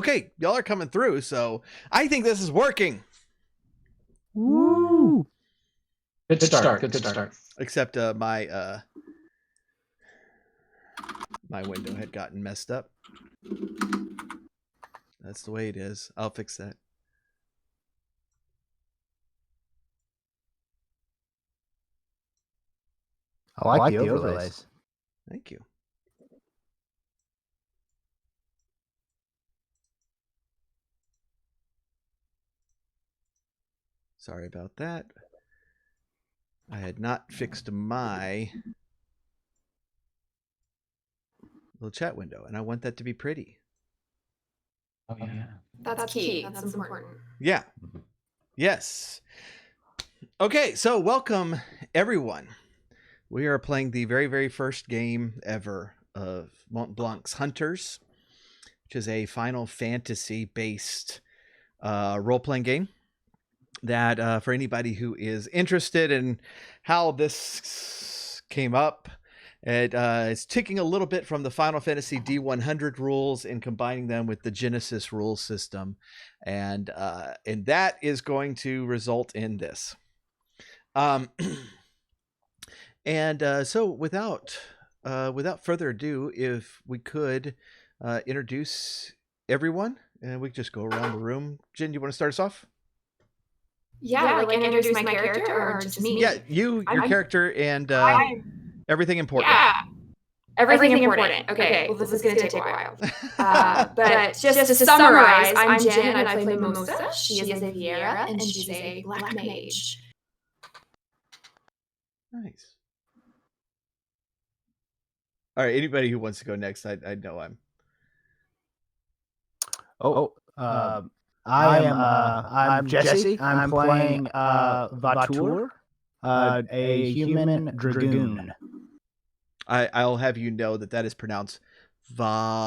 Okay, y'all are coming through, so I think this is working. Woo! Good start. Good start. Except my window had gotten messed up. That's the way it is. I'll fix that. I like the overlays. Thank you. Sorry about that. I had not fixed my little chat window, and I want that to be pretty. Oh, yeah. That's key. That's important. Yeah. Yes. Okay, so welcome, everyone. We are playing the very, very first game ever of Montblanc's Hunters, which is a Final Fantasy-based role-playing game that for anybody who is interested in how this came up, it's taking a little bit from the Final Fantasy D100 rules and combining them with the Genesys rule system, and that is going to result in this. So without further ado, if we could introduce everyone, and we could just go around the room. Jen, you want to start us off? Yeah, like introduce my character or just me? Yeah, your character and everything important. Yeah, everything important. Okay, well, this is going to take a while. But just to summarize, I'm Jen and I play Mimosa. She is a Viera and she's a black mage. Nice. All right, anybody who wants to go next, I know I'm. I'm Jesse. I'm playing Vatur, a human dragoon. I'll have you know that is pronounced Vatur.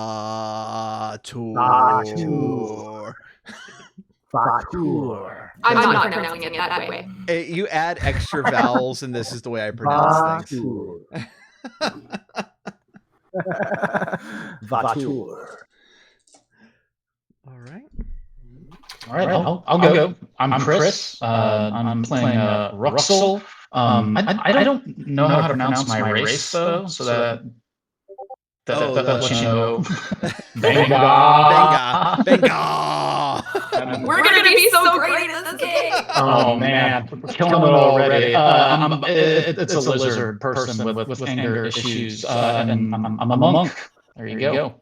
Vatur. I'm not pronouncing it that way. You add extra vowels, and this is the way I pronounce things. Vatur. All right. All right, I'll go. I'm Chris. I'm playing Ruxel. I don't know how to pronounce my race, though, so that lets you know. Benga. We're going to be so great at this game. Oh, man. We're killing it already. It's a lizard person with anger issues, and I'm a monk. There you go.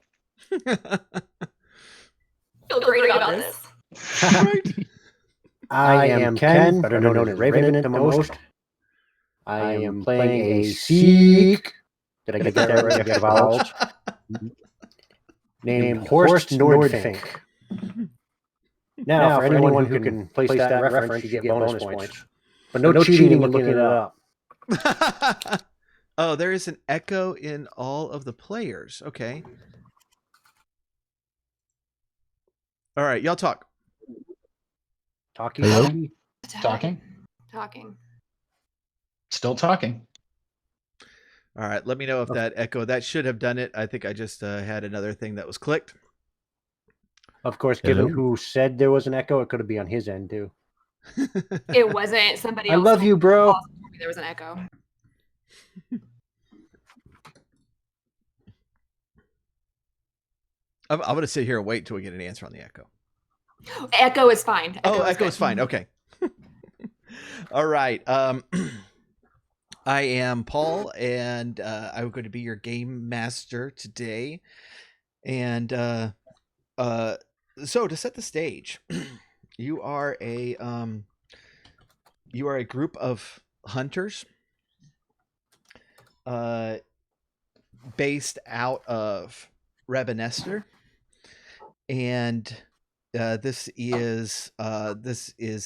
Feel great about this. Right. I am Ken, better known as Raven at the most. I am playing a Sikh. Did I get that right? I get vowels. Named Horst Nordfink. Now, for anyone who can place that reference, you get bonus points. But no cheating when looking it up. Oh, there is an echo in all of the players. Okay. All right, y'all talk. Talking. Still talking. All right, let me know if that echo, that should have done it. I think I just had another thing that was clicked. Of course, given who said there was an echo, it could be on his end, too. It wasn't. Somebody else. I love you, bro. There was an echo. I'm going to sit here and wait until we get an answer on the echo. Echo is fine. Echo is fine. Okay. All right. I am Paul, and I'm going to be your game master today. And so to set the stage, you are a group of hunters based out of Rabanestre, and this is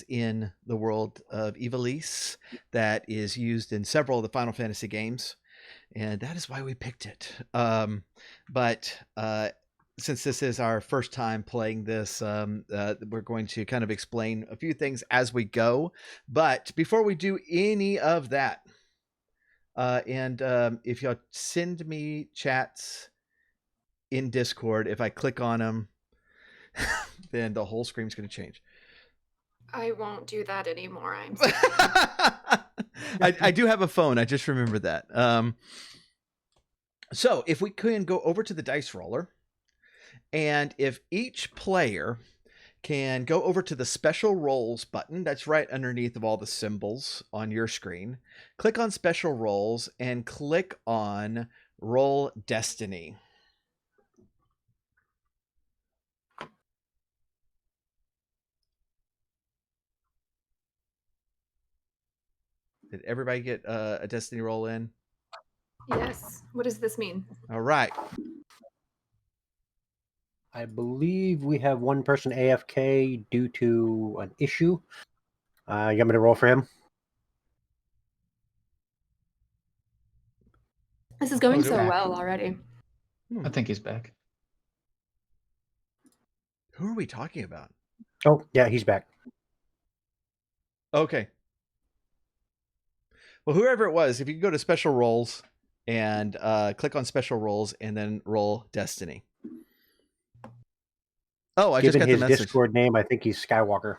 in the world of Ivalice that is used in several of the Final Fantasy games, and that is why we picked it. But since this is our first time playing this, we're going to kind of explain a few things as we go. But before we do any of that, if y'all send me chats in Discord, if I click on them, then the whole screen's going to change. I won't do that anymore. I'm I do have a phone. I just remembered that. So if we can go over to the dice roller, and if each player can go over to the special roles button that's right underneath of all the symbols on your screen, click on special roles and click on roll destiny. Did everybody get a destiny roll in? Yes. What does this mean? All right. I believe we have one person AFK due to an issue. You want me to roll for him? This is going Oh, so back. well already. I think he's back. Who are we talking about? Oh, yeah, he's back. Okay. Well, whoever it was, if you can go to special roles and click on special roles and then roll destiny. Oh, I just Given got his the message. Discord name, I think he's Skywalker.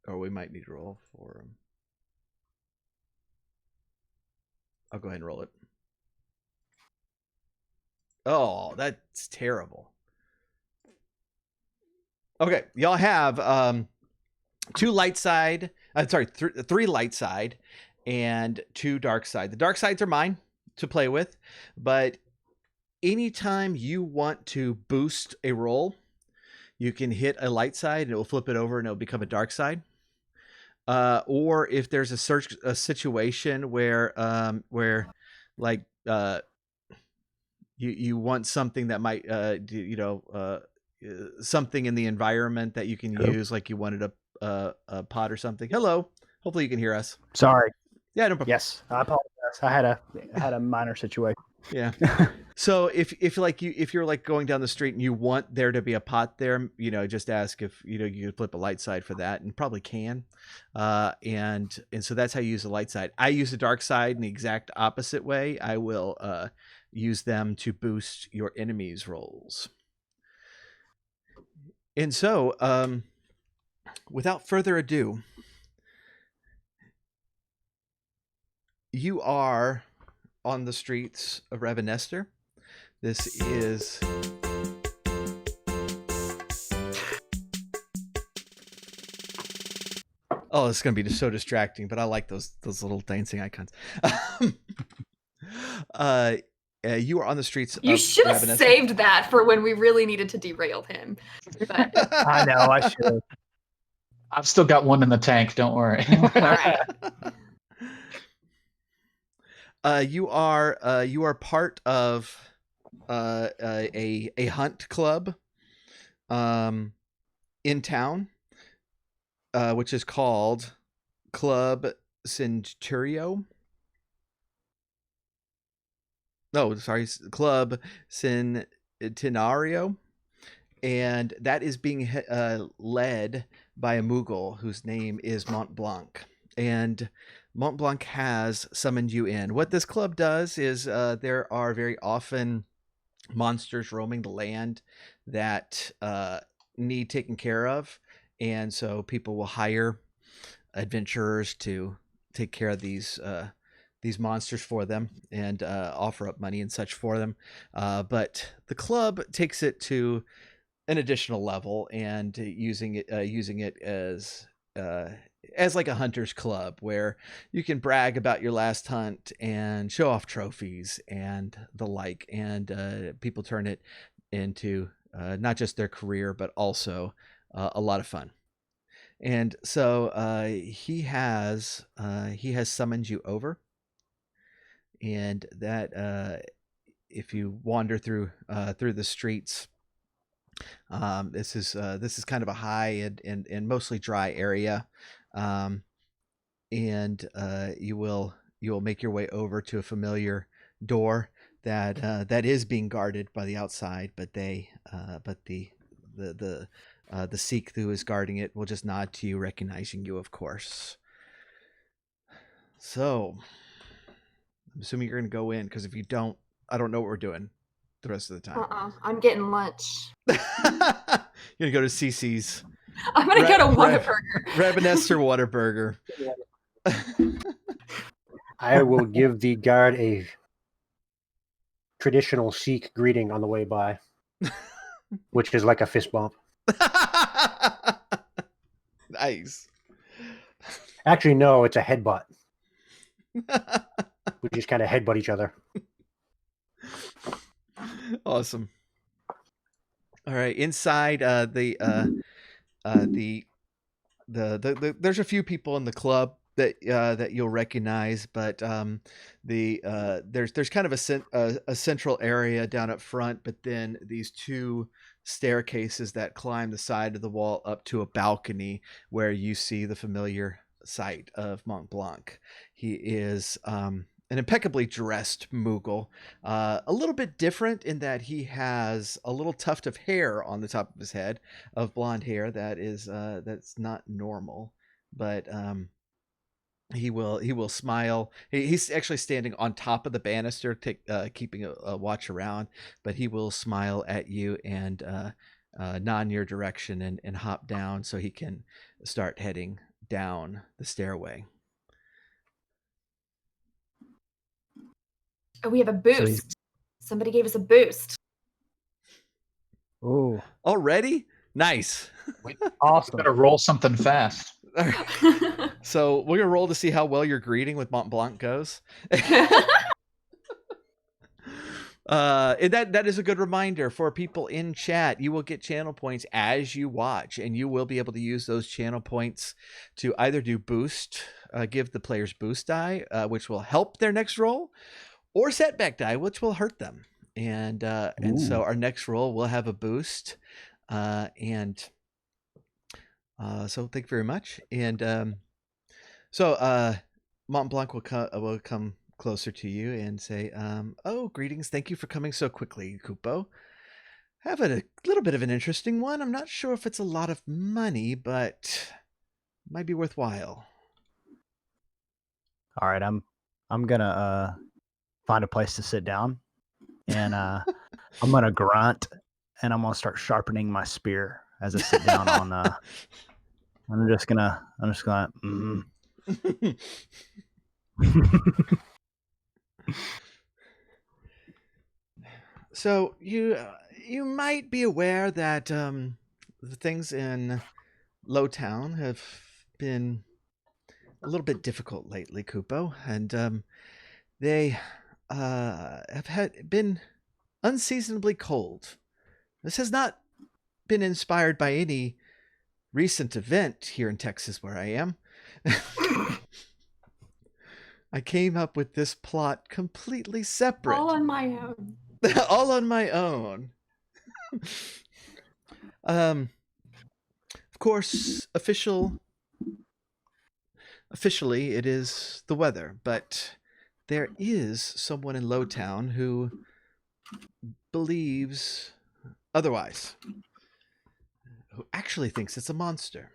Or we might need to roll for him. I'll go ahead and roll it. Oh, that's terrible. Okay, y'all have two light side. Three light side and two dark side. The dark sides are mine to play with, but anytime you want to boost a roll, you can hit a light side and it will flip it over and it'll become a dark side. Or if there's a situation where you want something that might something in the environment that you can use, like you wanted a pot or something. Hello, hopefully you can hear us. Sorry. Yeah, no problem. Yes, I apologize. I had a minor situation. Yeah. So if you're like going down the street and you want there to be a pot there, just ask if you could flip a light side for that, and probably can. And so that's how you use the light side. I use the dark side in the exact opposite way. I will use them to boost your enemies' rolls. And so, without further ado, you are on the streets of Rabanestre. This is oh, it's going to be so distracting, but I like those little dancing icons. You are on the streets You of should have Rabanestre. saved that for when we really needed to derail him. But I know, I should. I've still got one in the tank. Don't worry. all right. You are part of a hunt club in town, which is called Club Centurio. No, sorry, Club Centenario, and that is being led by a Moogle whose name is Montblanc, and Montblanc has summoned you in. What this club does is there are very often monsters roaming the land that need taken care of, and so people will hire adventurers to take care of these monsters for them and offer up money and such for them. But the club takes it to an additional level and using it as like a hunter's club where you can brag about your last hunt and show off trophies and the like, and people turn it into not just their career but also a lot of fun. And so he has summoned you over, and that if you wander through the streets, this is kind of a high and mostly dry area, and you will make your way over to a familiar door that is being guarded by the outside, but the Sikh who is guarding it will just nod to you, recognizing you, of course. So I'm assuming you're going to go in, because if you don't, I don't know what we're doing the rest of the time. I'm getting lunch. You're going to go to CC's. I'm gonna go to Whataburger. Rabanestre Whataburger. I will give the guard a traditional Sikh greeting on the way by, which is like a fist bump. Nice. Actually, no, it's a headbutt. We just kind of headbutt each other. Awesome. All right, inside there's a few people in the club that you'll recognize, but there's kind of a central area down up front, but then these two staircases that climb the side of the wall up to a balcony where you see the familiar sight of Montblanc. He is an impeccably dressed Moogle, a little bit different in that he has a little tuft of hair on the top of his head, of blonde hair that is that's not normal, but he will smile. He's actually standing on top of the banister, keeping a watch around, but he will smile at you and nod in your direction and hop down so he can start heading down the stairway. Oh, we have a boost. Somebody gave us a boost. Ooh, Already? Nice. awesome. Better roll something fast. So we're gonna roll to see how well your greeting with Montblanc goes. And that is a good reminder for people in chat. You will get channel points as you watch, and you will be able to use those channel points to either do boost, give the players boost die, which will help their next roll, or setback die, which will hurt them. And so our next roll will have a boost, so thank you very much. And so Montblanc will come closer to you and say, oh, greetings. Thank you for coming so quickly, Kupo. Have a little bit of an interesting one. I'm not sure if it's a lot of money, but it might be worthwhile. All right, I'm gonna find a place to sit down, and I'm gonna grunt, and I'm gonna start sharpening my spear as I sit down on. I'm just gonna. So you might be aware that the things in Lowtown have been a little bit difficult lately, Kupo, and they have been unseasonably cold. This has not been inspired by any recent event here in Texas where I am. I came up with this plot completely separate. All on my own. All on my own. Of course, officially it is the weather, but there is someone in Lowtown who believes otherwise, who actually thinks it's a monster.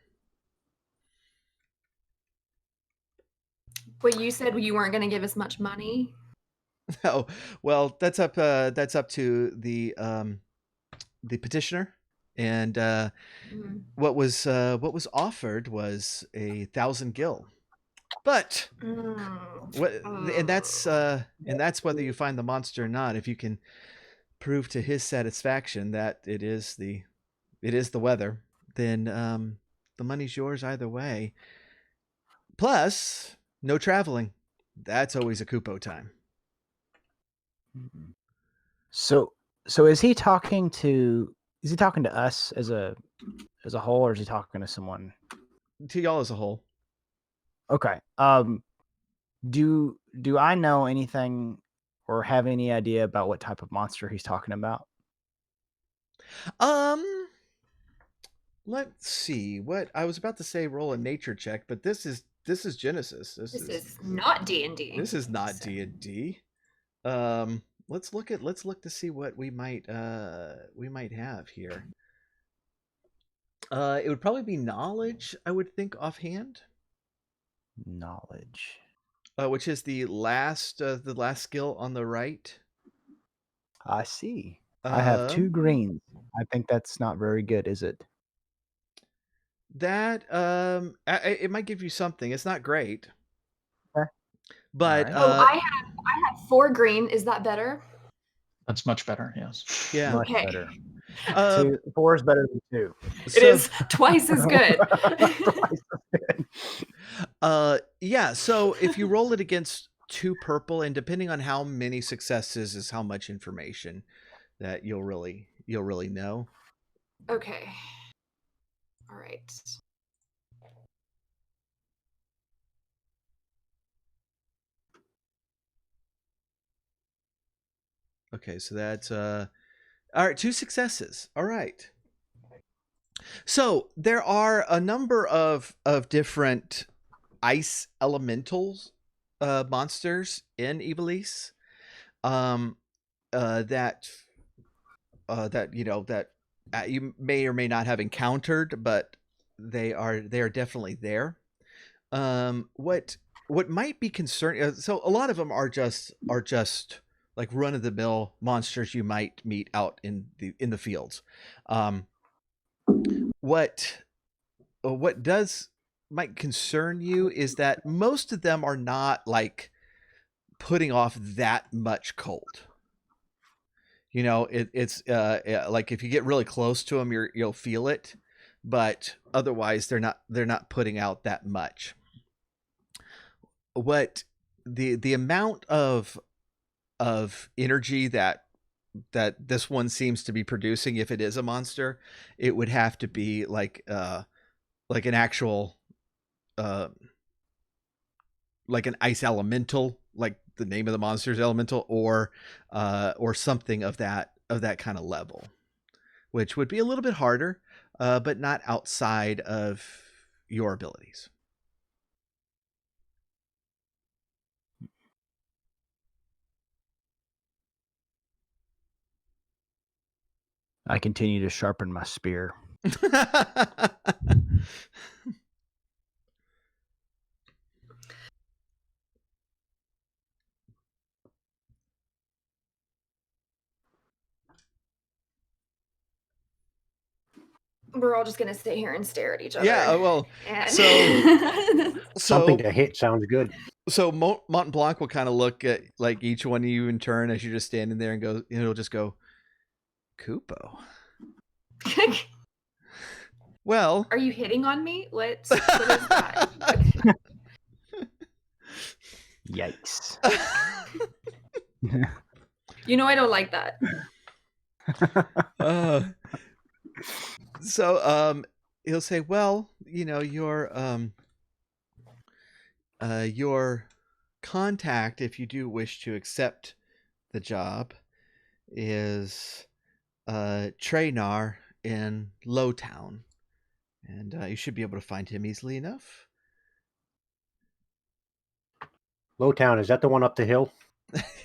But you said you weren't going to give us much money. Oh, well, that's up to the petitioner, and what was offered was 1,000 gil, but and that's whether you find the monster or not. If you can prove to his satisfaction that it is the weather, then the money's yours either way. Plus, no traveling. That's always a Kupo time. So is he talking to us as a whole, or is he talking to someone? To y'all as a whole. Okay. Do I know anything or have any idea about what type of monster he's talking about? Let's see. What I was about to say, roll a nature check, but this is Genesys. This is not D&D. This is not D&D. Let's look to see what we might have here. It would probably be knowledge, I would think offhand. Knowledge. which is the last skill on the right. I see. I have 2 Um, greens. I think that's not very good, is it? That it might give you something. It's not great, Okay. but Alright. Oh, I have 4 green. Is that better? That's much better. Yes. yeah. Much Okay. better. Uh, 4 is better than 2. It so, is twice as good. Twice as good. yeah. So if you roll it against 2 purple, and depending on how many successes is how much information that you'll really know. Okay. All right. Okay, so that's all right, 2 successes. All right. So there are a number of different ice elementals monsters in Ivalice that you may or may not have encountered, but they are definitely there. What might be concerning? So a lot of them are just like run of the mill monsters you might meet out in the fields. What does might concern you is that most of them are not like putting off that much cold. You know, it's like if you get really close to them, you'll feel it, but otherwise they're not putting out that much. What the amount of energy that this one seems to be producing, if it is a monster, it would have to be like an actual like an ice elemental, like the name of the monster's elemental, or something of that kind of level, which would be a little bit harder, but not outside of your abilities. I continue to sharpen my spear. We're all just gonna sit here and stare at each other. Yeah, well, And Something to hit sounds good. So Montblanc will kind of look at like each one of you in turn as you're just standing there and go, it'll just go, Kupo. Well, are you hitting on me? What is that? Yikes. You know I don't like that. So he'll say, well, you know, your contact, if you do wish to accept the job, is Traynar in Lowtown, and you should be able to find him easily enough. Lowtown, is that the one up the hill?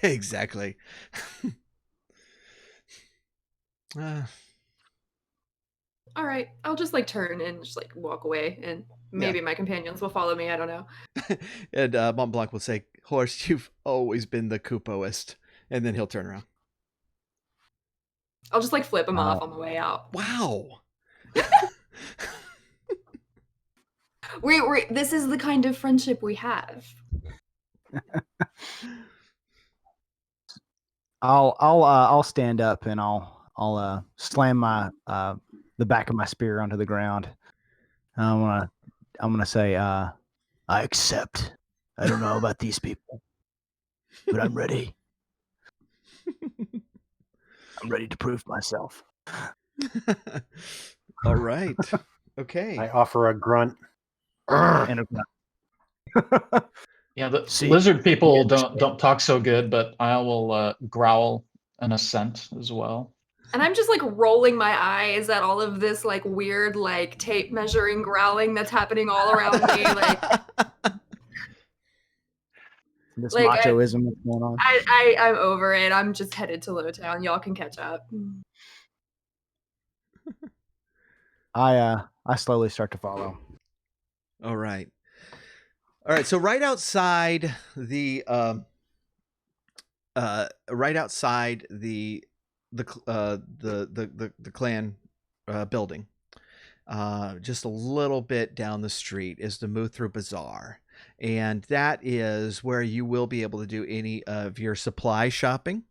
Exactly. All right, I'll just like turn and just like walk away, and maybe my companions will follow me. I don't know. And Montblanc will say, Horse, you've always been the Kupoist. And then he'll turn around. I'll just like flip him off on the way out. Wow. This is the kind of friendship we have. I'll stand up and I'll slam my the back of my spear onto the ground. I'm gonna say I accept. I don't know about these people, but I'm ready. I'm ready to prove myself. All right. Okay. I offer a grunt. And a grunt. Yeah, the lizard people don't talk so good, but I will growl an assent as well. And I'm just like rolling my eyes at all of this like weird like tape measuring growling that's happening all around me. Like this like, machoism that's going on. I'm over it. I'm just headed to Lowtown. Y'all can catch up. I slowly start to follow. All right. All right, so right outside the clan building, just a little bit down the street is the Move Through Bazaar, and that is where you will be able to do any of your supply shopping.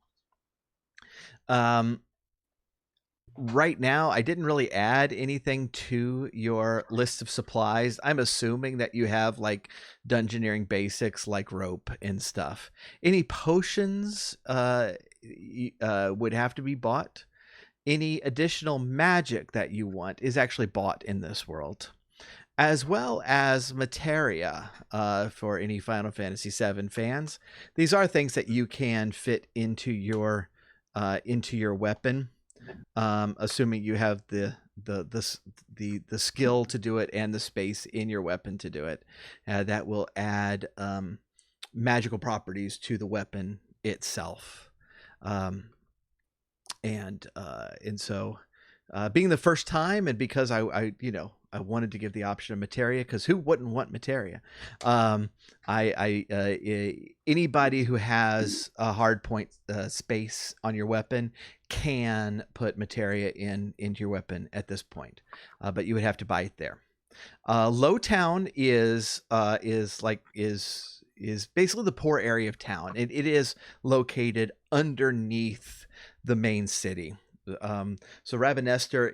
Right now, I didn't really add anything to your list of supplies. I'm assuming that you have like dungeoneering basics like rope and stuff. Any potions would have to be bought. Any additional magic that you want is actually bought in this world, as well as materia for any Final Fantasy VII fans. These are things that you can fit into your weapon. Assuming you have the skill to do it and the space in your weapon to do it, that will add magical properties to the weapon itself. And so being the first time, and because I wanted to give the option of materia, because who wouldn't want materia? Anybody who has a hard point space on your weapon can put materia into your weapon at this point, but you would have to buy it there. Lowtown is basically the poor area of town. It is located underneath the main city. So Rabanestre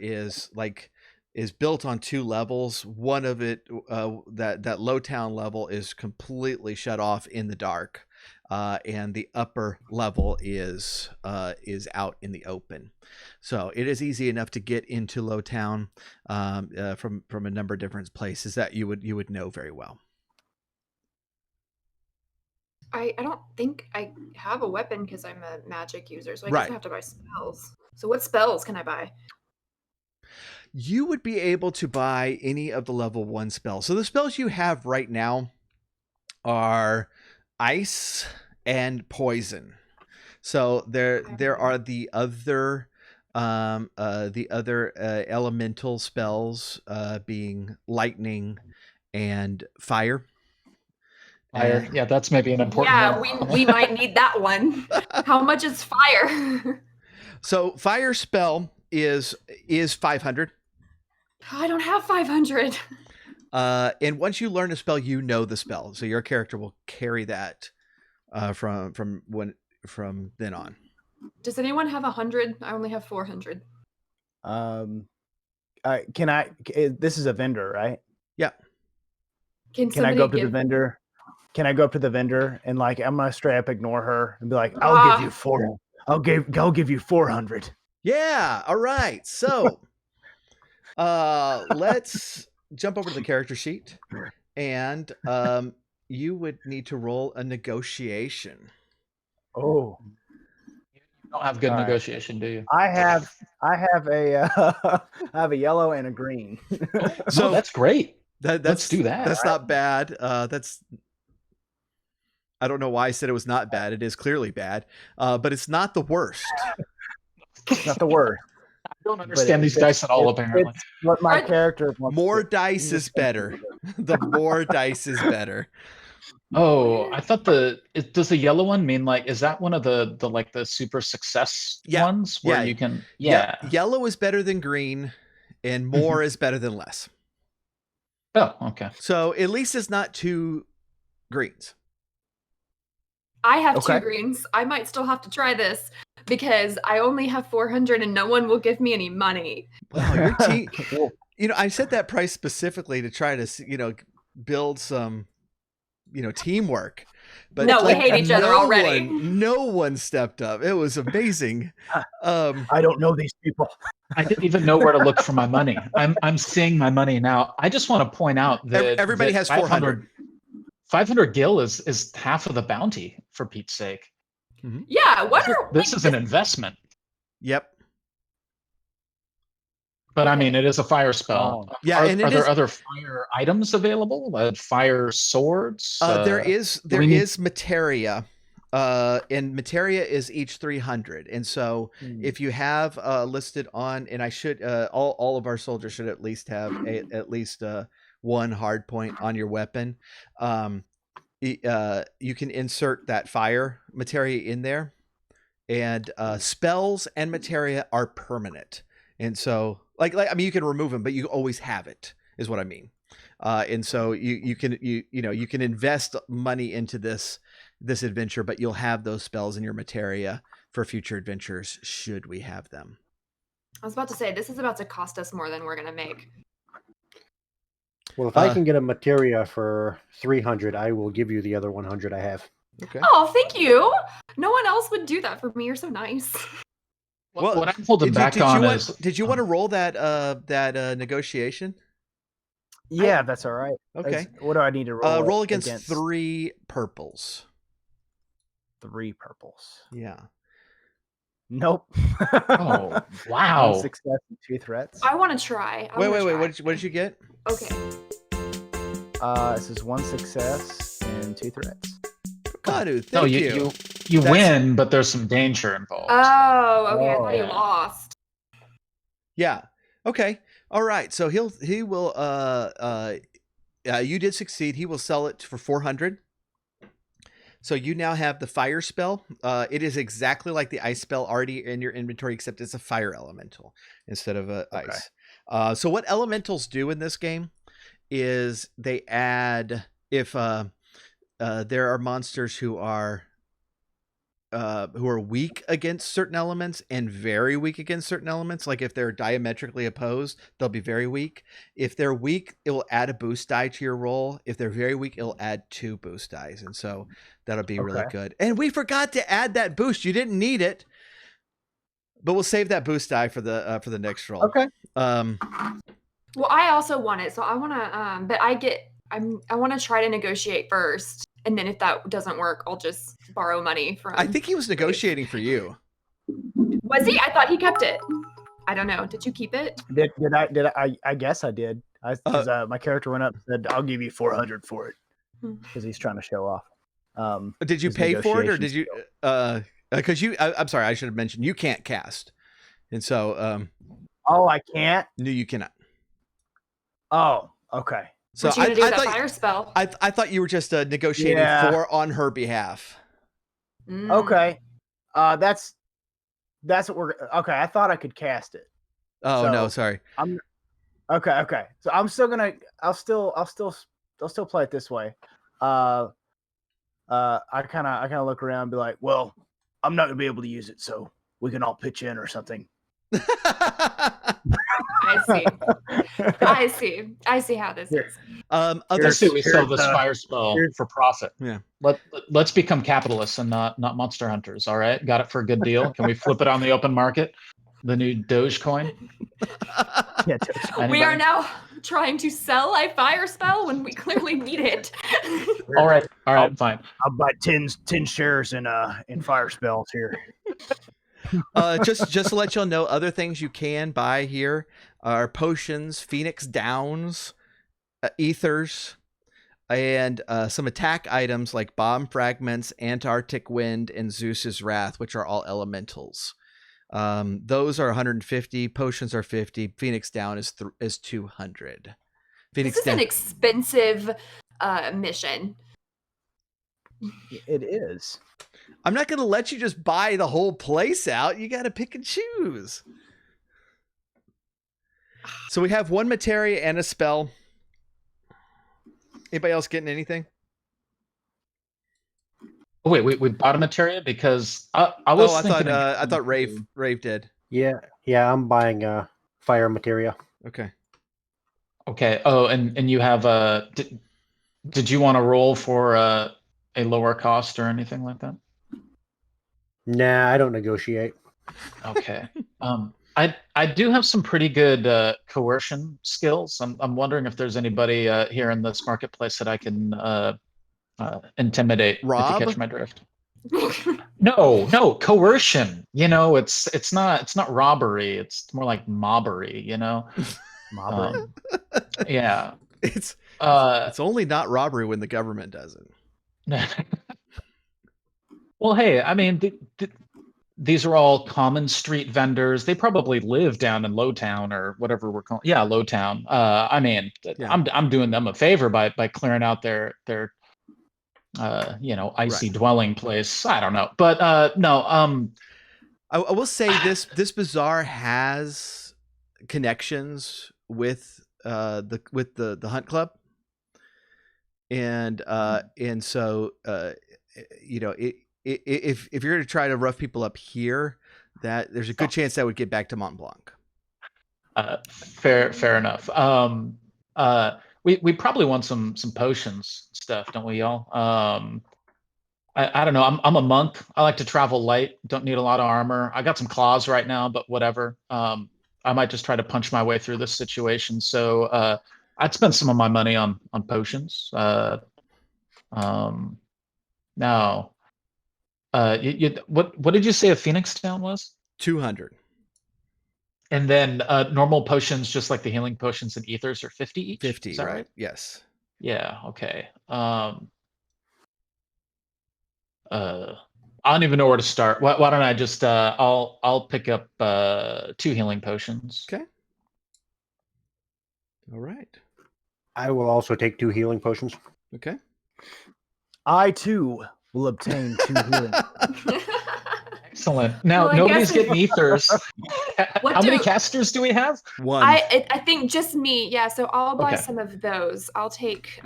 is built on 2 levels. One of it, that low town level, is completely shut off in the dark, and the upper level is out in the open. So it is easy enough to get into low town from a number of different places that you would know very well. I don't think I have a weapon because I'm a magic user, so I Right. guess I have to buy spells. So what spells can I buy? You would be able to buy any of the level 1 spells. So the spells you have right now are ice and poison. So there are the other elemental spells being lightning and fire. Fire. Yeah, that's maybe an important Yeah, one. we might need that one. How much is fire? So fire spell is 500. I don't have 500. And once you learn a spell, you know the spell, so your character will carry that from then on. Does anyone have 100? I only have 400. This is a vendor, right? Yeah. Can I go up to the vendor? Can I go up to the vendor and I'm gonna straight up ignore her and be like, I'll give you 400. I'll give you 400. Yeah. All right. So let's jump over to the character sheet, and you would need to roll a negotiation. Oh, You don't have good negotiation, do you? I have a yellow and a green. So that's great. Let's do that. That's not bad. I don't know why I said it was not bad. It is clearly bad, but it's not the worst. It's not the worst. I don't understand these dice at all, apparently. It's what my character wants. More dice is better. The more dice is better. Oh, I thought does the yellow one mean is that one of the super success ones where you can yellow is better than green, and more is better than less. Oh, okay. So at least it's not 2 greens. I have 2 greens. I might still have to try this because I only have 400 and no one will give me any money. Wow, your team. I set that price specifically to try to build some teamwork. But no, we hate each other already. No one stepped up. It was amazing. I don't know these people. I didn't even know where to look for my money. I'm seeing my money now. I just want to point out that everybody has 400. 500 gil is half of the bounty, for Pete's sake. Mm-hmm. Yeah, this is an investment. Yep. But I mean, it is a fire spell. Yeah, are there other fire items available? Fire swords? There is materia, and materia is each 300. And so if you have listed on, and I should all of our soldiers should at least have at least 1 hard point on your weapon. you can insert that fire materia in there, and spells and materia are permanent. And so, like I mean, you can remove them, but you always have it. Is what I mean. And so you can invest money into this adventure, but you'll have those spells in your materia for future adventures should we have them. I was about to say, this is about to cost us more than we're going to make. Well, if I can get a materia for 300, I will give you the other 100 I have. Okay. Oh, thank you. No one else would do that for me. You're so nice. Well, what I'm holding back on is... Did you want to roll that negotiation? Yeah, that's all right. Okay. What do I need to roll? Roll against 3 purples. 3 purples. Yeah. Nope. Oh, wow. 1 success and 2 threats. I want to try. Wait. What did you get? Okay. This is 1 success and 2 threats. Kadu, thank No, you. You win, but there's some danger involved. Oh, okay. I thought he yeah. lost. Yeah. Okay. All right. So he will you did succeed. He will sell it for 400. So you now have the fire spell. It is exactly like the ice spell already in your inventory, except it's a fire elemental instead of ice. So what elementals do in this game is they add, if there are monsters who are weak against certain elements and very weak against certain elements. Like if they're diametrically opposed, they'll be very weak. If they're weak, it will add a boost die to your roll. If they're very weak, it'll add 2 boost dies. And so that'll be really good. And we forgot to add that boost. You didn't need it, but we'll save that boost die for the next roll. Okay. Well, I also want it. So I want to, but I want to try to negotiate first. And then if that doesn't work, I'll just borrow money from... I think he was negotiating for you. Was he? I thought he kept it. I don't know. Did you keep it? Did I guess I did. My character went up and said, I'll give you 400 for it. Because he's trying to show off. Did you pay for it, or did you... Because I'm sorry, I should have mentioned, you can't cast. And so... Oh, I can't? No, you cannot. Oh, okay. So what you gonna do with that fire spell? I thought you were just negotiating on her behalf. Okay. That's what we're... Okay, I thought I could cast it. Oh, so no, sorry. Okay. So I'm still gonna... I'll still play it this way. I kind of look around and be like, well, I'm not gonna be able to use it, so we can all pitch in or something. I see how this is. We sell this fire spell for profit. Yeah. Let's become capitalists and not monster hunters. All right, got it for a good deal. Can we flip it on the open market? The new Dogecoin. Yeah, Dogecoin. We are now trying to sell a fire spell when we clearly need it. All right, fine. I'll buy 10 shares in fire spells here. Just to let y'all know, other things you can buy here are potions, Phoenix Downs, ethers, and some attack items like bomb fragments, Antarctic wind, and Zeus's wrath, which are all elementals. Those are 150. Potions are 50. Phoenix Down is 200. Phoenix this is an expensive mission. It is. I'm not going to let you just buy the whole place out. You got to pick and choose. So we have 1 materia and a spell. Anybody else getting anything? Oh, wait, we bought a materia because I thought Rave did. Yeah, I'm buying fire materia. Okay. Oh, and you have did you want to roll for a lower cost or anything like that? Nah, I don't negotiate. Okay. I do have some pretty good coercion skills. I'm wondering if there's anybody here in this marketplace that I can intimidate. Rob? If you catch my drift. No, coercion. It's not robbery. It's more like mobbery. Mobbery. Yeah. It's only not robbery when the government does it. Well, hey, I mean, these are all common street vendors. They probably live down in Lowtown or whatever we're calling. Yeah, Lowtown. I mean, yeah. I'm doing them a favor by clearing out their icy dwelling place. I don't know, but no. I will say this bazaar has connections with the hunt club, and so if you're going to try to rough people up here, that there's a good chance that would get back to Montblanc. Fair enough. We probably want some potions stuff, don't we all? I don't know. I'm a monk. I like to travel light. Don't need a lot of armor. I got some claws right now, but whatever. I might just try to punch my way through this situation. So I'd spend some of my money on potions. Now, what did you say a Phoenix Town was? 200. And then normal potions, just like the healing potions and ethers, are 50 each. 50, Is that right? Yes. Yeah. Okay. I don't even know where to start. Why don't I just I'll pick up 2 healing potions. Okay. All right. I will also take 2 healing potions. Okay. I too will obtain 2 healing. Excellent. Now nobody's getting ethers. How many casters do we have? 1. I think just me. Yeah, so I'll buy Okay. some of those. I'll take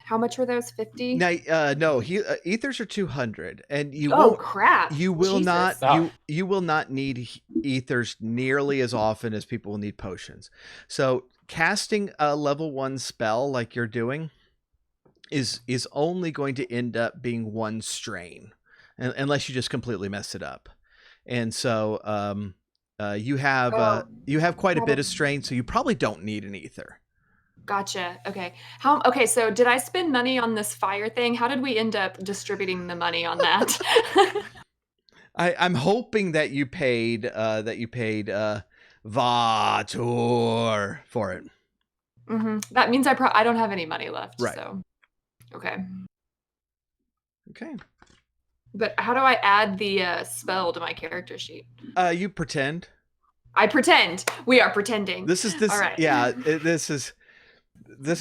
how much were those? 50? Now, no, ethers are 200, and you Oh won't. crap! You will Jesus. not. Oh. You will not need ethers nearly as often as people will need potions. So casting a level 1 spell like you're doing is only going to end up being 1 strain, unless you just completely mess it up. And so you have quite a bit of strain, so you probably don't need an ether. Gotcha. Okay. Okay, so did I spend money on this fire thing? How did we end up distributing the money on that? I'm hoping that you paid Vatur for it. That means I don't have any money left. Right. So okay. Okay. But how do I add the spell to my character sheet? You pretend. I pretend. We are pretending. This. All right. Yeah. This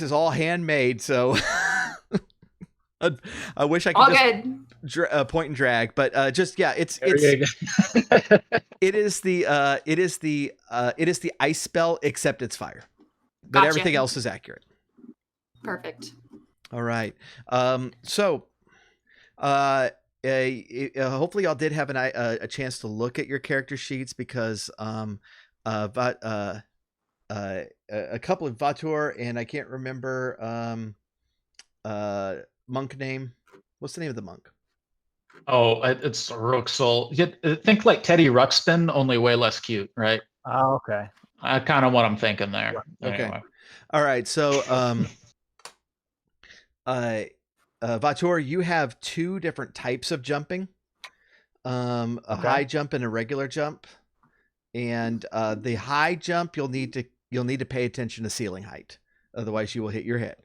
is all handmade. So I wish I could all just good. Point and drag, but just yeah, it is the ice spell except it's fire, but Gotcha. everything else is accurate. Perfect. All right. So hopefully y'all did have a chance to look at your character sheets, because a couple of Vatur, and I can't remember monk name. What's the name of the monk? Oh, it's Ruxel. Think like Teddy Ruxpin, only way less cute, right? Oh, okay. Kind of what I'm thinking there. Okay. Anyway. All right. So Vatur, you have 2 different types of jumping. A high jump and a regular jump. And the high jump, you'll need to pay attention to ceiling height, otherwise you will hit your head.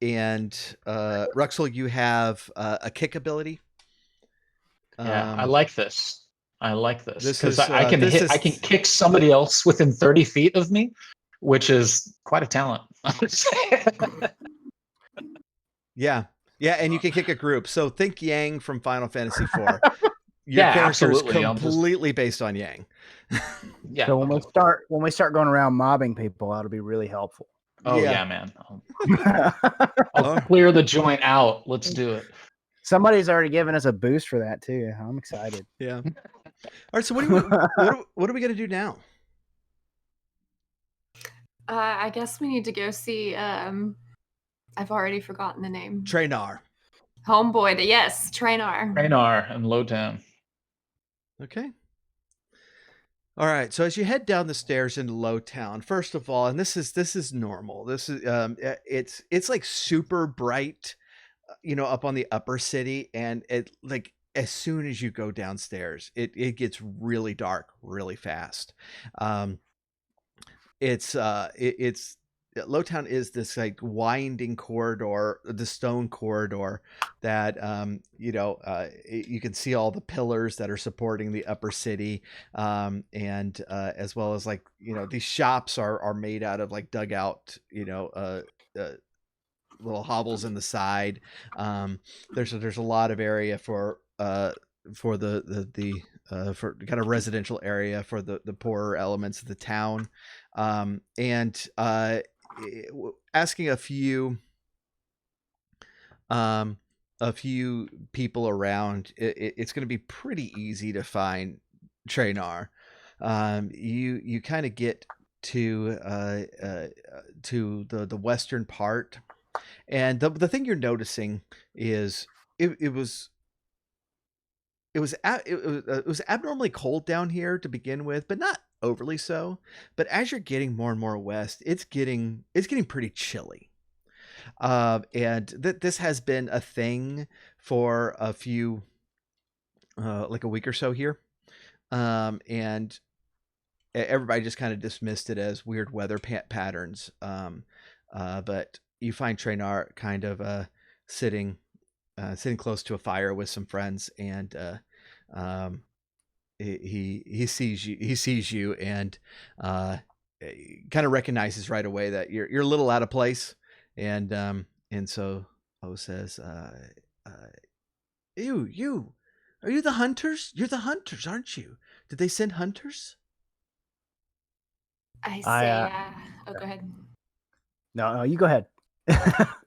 And Ruxel, you have a kick ability. Yeah, I like this. This because is, I can I can kick somebody else within 30 feet of me, which is quite a talent. Yeah, and you can kick a group. So think Yang from Final Fantasy IV. Your character is completely based on Yang. Yeah. So when we start going around mobbing people, that'll be really helpful. Oh yeah, man. I'll clear the joint out. Let's do it. Somebody's already given us a boost for that too. I'm excited. Yeah. All right. So what are we gonna do now? I guess we need to go see. I've already forgotten the name. Trainar. Homeboy. Yes, Trainar. Trainar in Lowtown. Okay. All right. So as you head down the stairs into Lowtown, first of all, and this is normal. This is it's like super bright, up on the upper city, and it like as soon as you go downstairs, it gets really dark really fast. It's Lowtown is this like winding corridor, the stone corridor that you can see all the pillars that are supporting the upper city, and as well as like these shops are made out of like dugout little hobbles in the side. There's a lot of area for for kind of residential area for the poorer elements of the town, and asking a few people around, it's going to be pretty easy to find Traynar. You kind of get to the western part, and the thing you're noticing is it was abnormally cold down here to begin with, but not overly so. But as you're getting more and more west, it's getting pretty chilly. And this has been a thing for a few, like a week or so here. And everybody just kind of dismissed it as weird weather patterns. But you find Traynar kind of sitting close to a fire with some friends, and he sees you and kind of recognizes right away that you're a little out of place, and so O says, you are you the hunters? You're the hunters, aren't you? Did they send hunters? I say, oh, go ahead. No, you go ahead.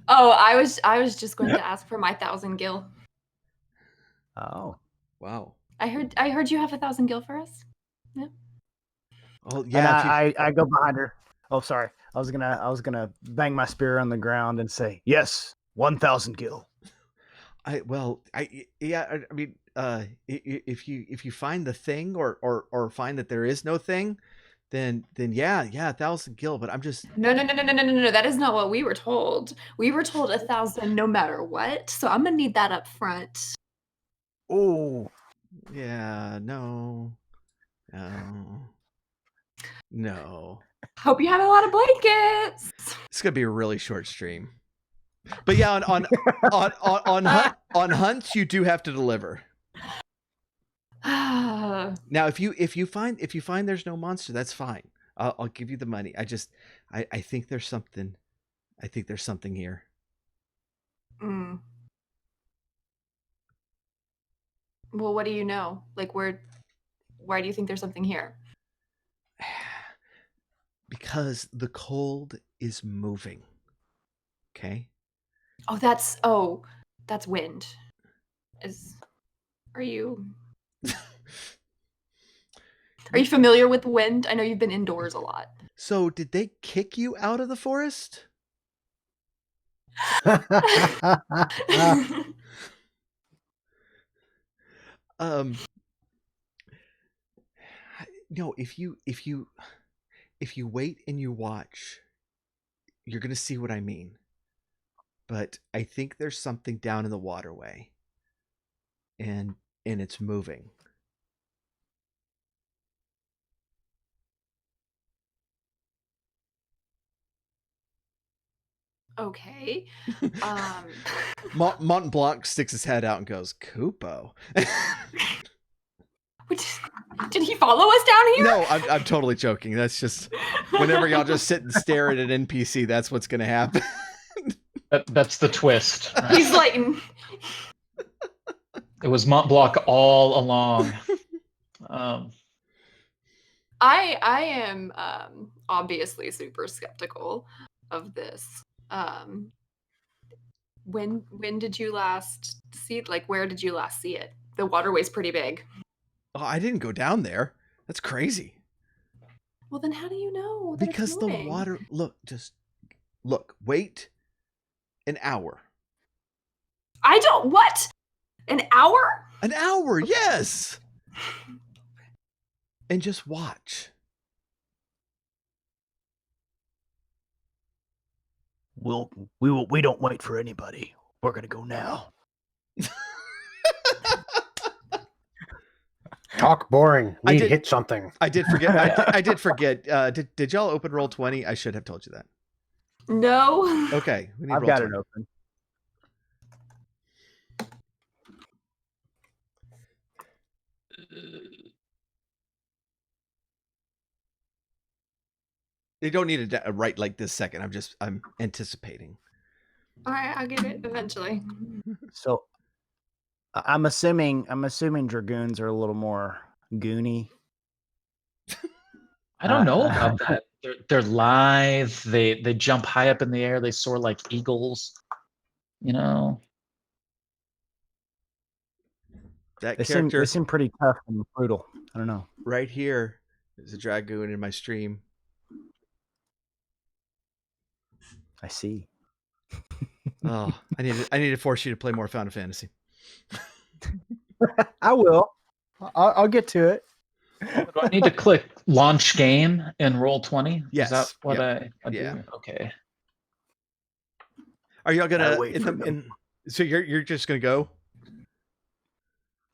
Oh, I was just going to ask for my 1,000 gil. Oh, wow! I heard you have 1,000 gil for us. Yeah. Oh yeah. And I go behind her. Oh, sorry. I was gonna bang my spear on the ground and say, yes, 1,000 gil. I mean, if you find the thing, or find that there is no thing, then yeah, 1,000 gil. But I'm just No. That is not what we were told. We were told 1,000 no matter what. So I'm gonna need that up front. Oh, yeah, no. Hope you have a lot of blankets. It's gonna be a really short stream. But yeah, on hunts, you do have to deliver. Now, if you find there's no monster, that's fine. I'll give you the money. I think there's something. I think there's something here. Mm. Well, what do you know? Like, why do you think there's something here? Because the cold is moving. Okay. Oh, that's wind. Are you familiar with wind? I know you've been indoors a lot. So, did they kick you out of the forest? No, if you wait and you watch, you're gonna see what I mean. But I think there's something down in the waterway, and it's moving. Okay. Montblanc sticks his head out and goes, "Kupo." Did he follow us down here? No, I'm totally joking. That's just whenever y'all just sit and stare at an NPC, that's what's gonna happen. That's the twist. Right? He's like, it was Montblanc all along. I am obviously super skeptical of this. When did you last see it? Like, where did you last see it? The waterway's pretty big. Oh, I didn't go down there. That's crazy. Well, then how do you know? Because the water. Look. Wait an hour. I don't. What? An hour? An hour, yes. And just watch. We don't wait for anybody. We're gonna go now. Talk boring. We hit something. I did forget. I did forget. Did y'all open Roll20? I should have told you that. No. Okay, we need I've got it open. You don't need to write like this second. I'm anticipating. All right, I'll get it eventually. So I'm assuming dragoons are a little more goony. I don't know about that. They're lithe. They jump high up in the air. They soar like eagles. You know. That They character seem pretty tough and brutal. I don't know. right here is a dragoon in my stream. I see. Oh, I need to force you to play more Final Fantasy. I will. I'll get to it. Do I need to click launch game and roll 20? Yes. Is that what Yep. I Yeah. do? Okay. Are y'all gonna wait for them. so you're just gonna go?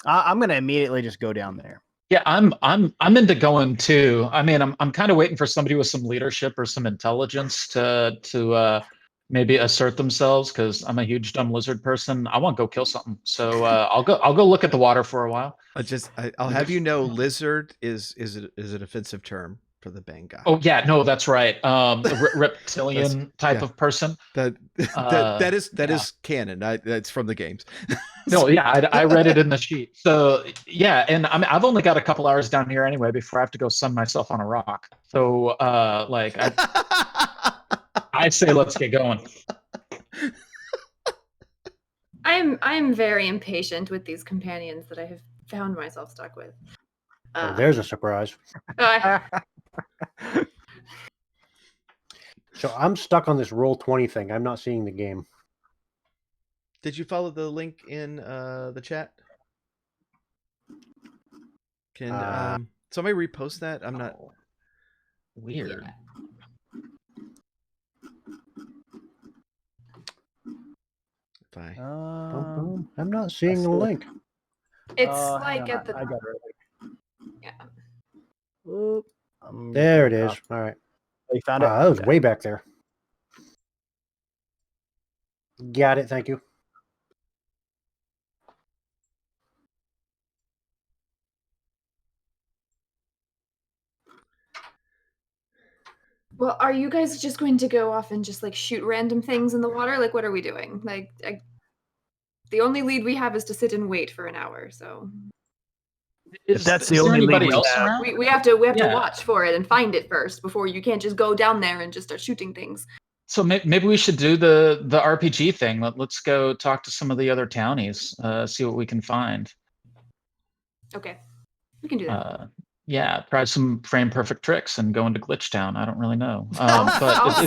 I'm gonna immediately just go down there. Yeah, I'm into going too. I mean, I'm kind of waiting for somebody with some leadership or some intelligence to maybe assert themselves, because I'm a huge dumb lizard person. I want to go kill something. So I'll go look at the water for a while. I'll have you know, lizard is an offensive term for the Benga. Oh yeah, no, that's right. Reptilian type of person. That is canon. That's from the games. No, yeah, I read it in the sheet. So yeah, and I've only got a couple hours down here anyway before I have to go sun myself on a rock. So like I'd say let's get going. I'm very impatient with these companions that I have found myself stuck with. Oh, there's a surprise. So I'm stuck on this roll 20 thing. I'm not seeing the game. Did you follow the link in the chat? Can somebody repost that? I'm not. Weird. Yeah. Bye. I'm not seeing the link. It's like hang on, at the I got it. yeah. Oop, There it is. All right. You found it? That was Okay. way back there. Got it. Thank you. Well, are you guys just going to go off and just like shoot random things in the water? Like, what are we doing? Like, the only lead we have is to sit and wait for an hour. So If that's the is there only lead anybody we else have. around? we have to Yeah. watch for it and find it first before you can't just go down there and just start shooting things. So maybe we should do the RPG thing. Let's go talk to some of the other townies, see what we can find. Okay, we can do that. Yeah, try some frame perfect tricks and go into Glitch Town. I don't really know. But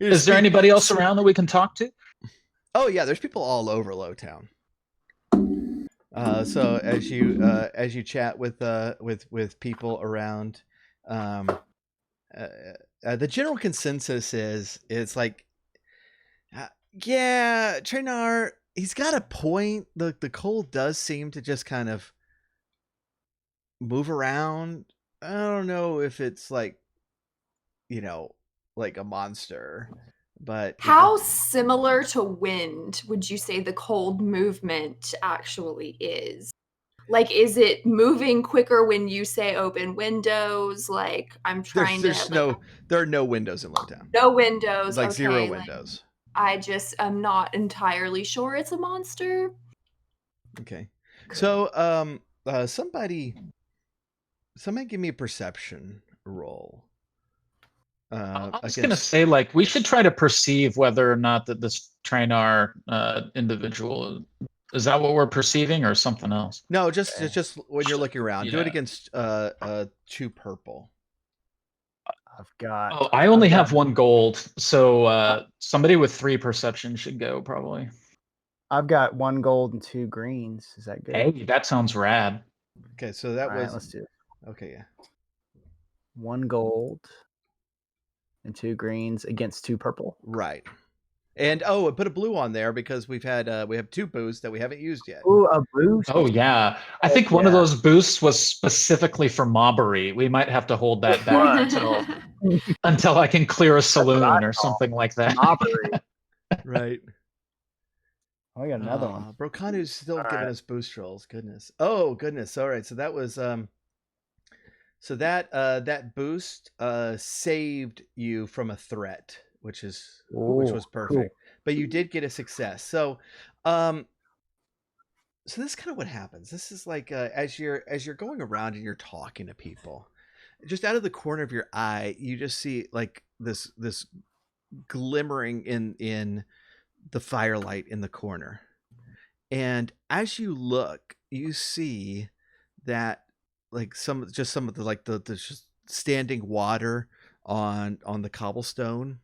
is there anybody else around that we can talk to? Oh yeah, there's people all over Lowtown. So as you chat with people around, the general consensus is it's like, yeah, Trainar, he's got a point. The cold does seem to just kind of move around. I don't know if it's like, like a monster, but How similar to wind would you say the cold movement actually is? Like, is it moving quicker when you say open windows? Like, I'm trying there are no windows in Lowtown. no windows. Like okay, zero windows. I just am not entirely sure it's a monster. Okay. So somebody give me a perception roll. I was going to say, like, we should try to perceive whether or not that this Trainar individual, is that what we're perceiving or something else? No, just when you're looking around. Do it Yeah. against 2 purple. I've got. Oh, I only have 1 gold, so somebody with 3 perception should go probably. I've got 1 gold and 2 greens. Is that good? Hey, that sounds rad. Okay, so that All was. right, let's do it. Okay, yeah. 1 gold and 2 greens against 2 purple. Right. And put a blue on there because we have 2 boosts that we haven't used yet. Ooh, a boost. Oh yeah, I think one of those boosts was specifically for mobbery. We might have to hold that back until I can clear a saloon or something like that. Mobbery. Right. Oh, I got another one. Brokanu's still All giving right. us boost rolls. Goodness. Oh goodness. All right. So that was that boost saved you from a threat which Ooh, was perfect. cool. But you did get a success. So so this is kind of what happens. This is like as you're going around and you're talking to people, just out of the corner of your eye, you just see like this glimmering in the firelight in the corner. And as you look, you see that like some of the like the just standing water on the cobblestone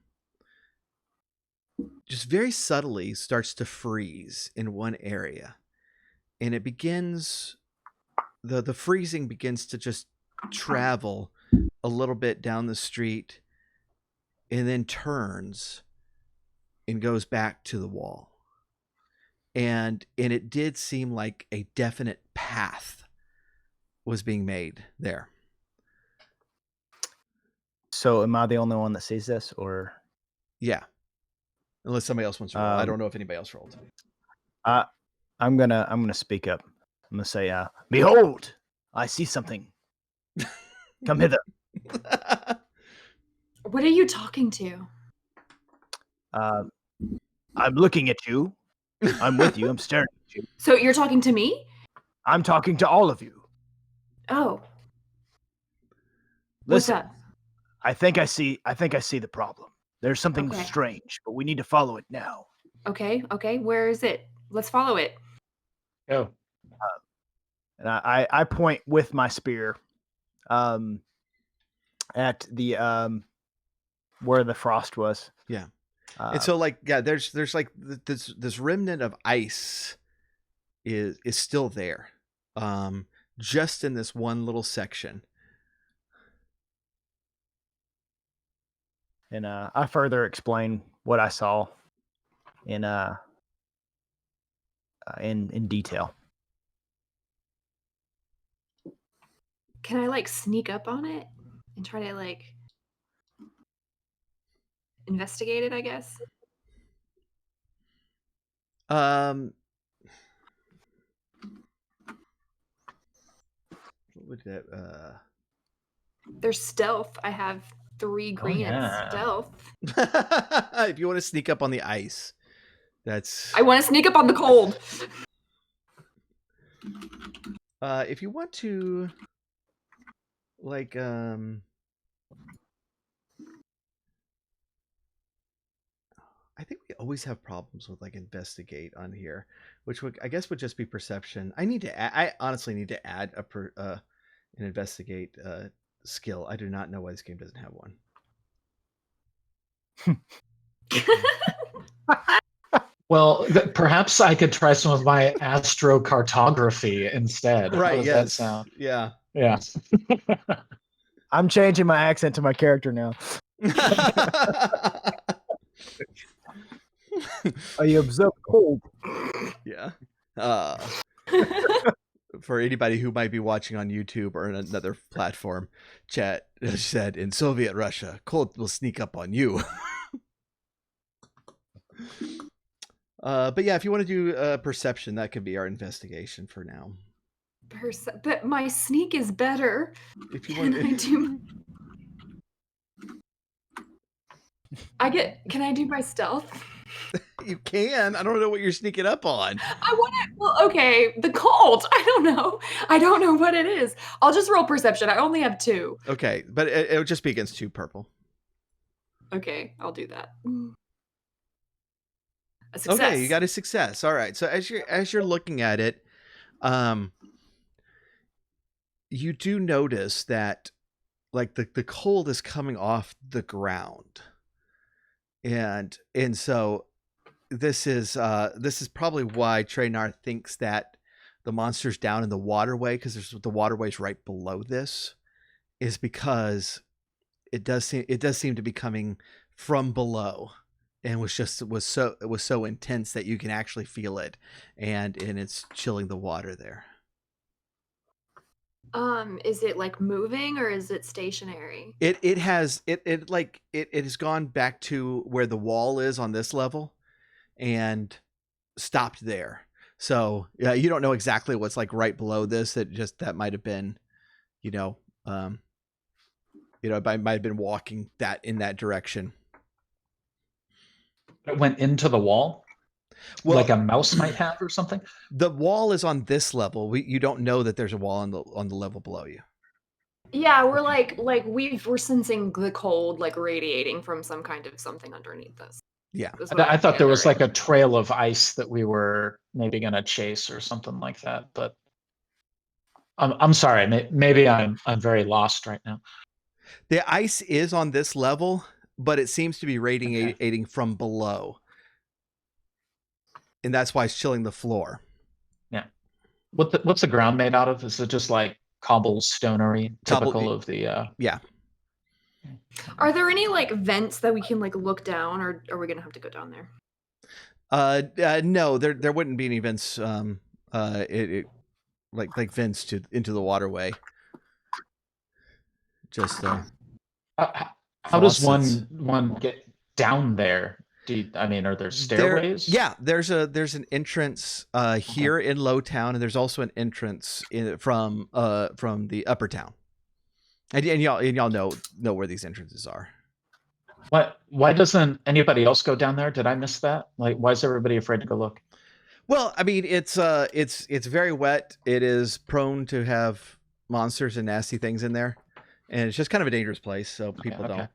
just very subtly starts to freeze in one area, and it begins the freezing begins to just travel a little bit down the street and then turns and goes back to the wall. And it did seem like a definite path was being made there. So am I the only one that sees this, or Yeah. Unless somebody else wants to roll. I don't know if anybody else rolled. I'm gonna speak up. I'm gonna say, behold, I see something. Come hither. What are you talking to? I'm looking at you. I'm with you. I'm staring at you. So you're talking to me? I'm talking to all of you. Oh. What's Listen, up? I think I see the problem. There's something Okay. strange, but we need to follow it now. Okay. Where is it? Let's follow it. Go. And I point with my spear at the where the frost was. Yeah. And so like there's like this remnant of ice is still there. Just in this one little section. And I further explain what I saw in detail. Can I like sneak up on it and try to like investigate it, I guess? What would that There's stealth. I have 3 green at stealth. if you want to sneak up on the ice, that's I want to sneak up on the cold. if you want to like I think we always have problems with like investigate on here, which would I guess would just be perception. I honestly need to add an investigate skill. I do not know why this game doesn't have one. Well, perhaps I could try some of my astrocartography instead. Right? How does that sound? Yeah. Yeah. I'm changing my accent to my character now. I observe cold. Yeah. For anybody who might be watching on YouTube or another platform, chat said in Soviet Russia, cold will sneak up on you. But yeah, if you want to do perception, that could be our investigation for now. But my sneak is better. If you want Can I do my stealth? You can. I don't know what you're sneaking up on. I want it. Well, okay, the cold. I don't know. I don't know what it is. I'll just roll perception. I only have 2. Okay, but it'll just be against 2 purple. Okay, I'll do that. A success. Okay, you got a success. All right. So as you're looking at it, you do notice that like the cold is coming off the ground. And so this is probably why Treynar thinks that the monster's down in the waterway, because the waterway's right below this, is because it does seem to be coming from below, and was so intense that you can actually feel it, and it's chilling the water there. Is it like moving or is it stationary? It has gone back to where the wall is on this level and stopped there. So yeah, you don't know exactly what's like right below this. That might have been, it might have been walking in that direction. It went into the wall, like a mouse might have or something. The wall is on this level. You don't know that there's a wall on the level below you. Yeah, we're we're sensing the cold like radiating from some kind of something underneath us. Yeah. I thought there was like a trail of ice that we were maybe going to chase or something like that, but I'm sorry. Maybe I'm very lost right now. The ice is on this level, but it seems to be radiating from below. And that's why it's chilling the floor. Yeah. What's the ground made out of? Is it just like cobblestonery, typical of the Yeah. Are there any like vents that we can like look down, or are we gonna have to go down there? No, there wouldn't be any vents. Like vents into the waterway. Just how does one get down there? Are there stairways? There's an entrance here in Low Town, and there's also an entrance from the Upper Town. And y'all know where these entrances are. Why doesn't anybody else go down there? Did I miss that? Like, why is everybody afraid to go look? Well, I mean, it's very wet. It is prone to have monsters and nasty things in there, and it's just kind of a dangerous place. So people don't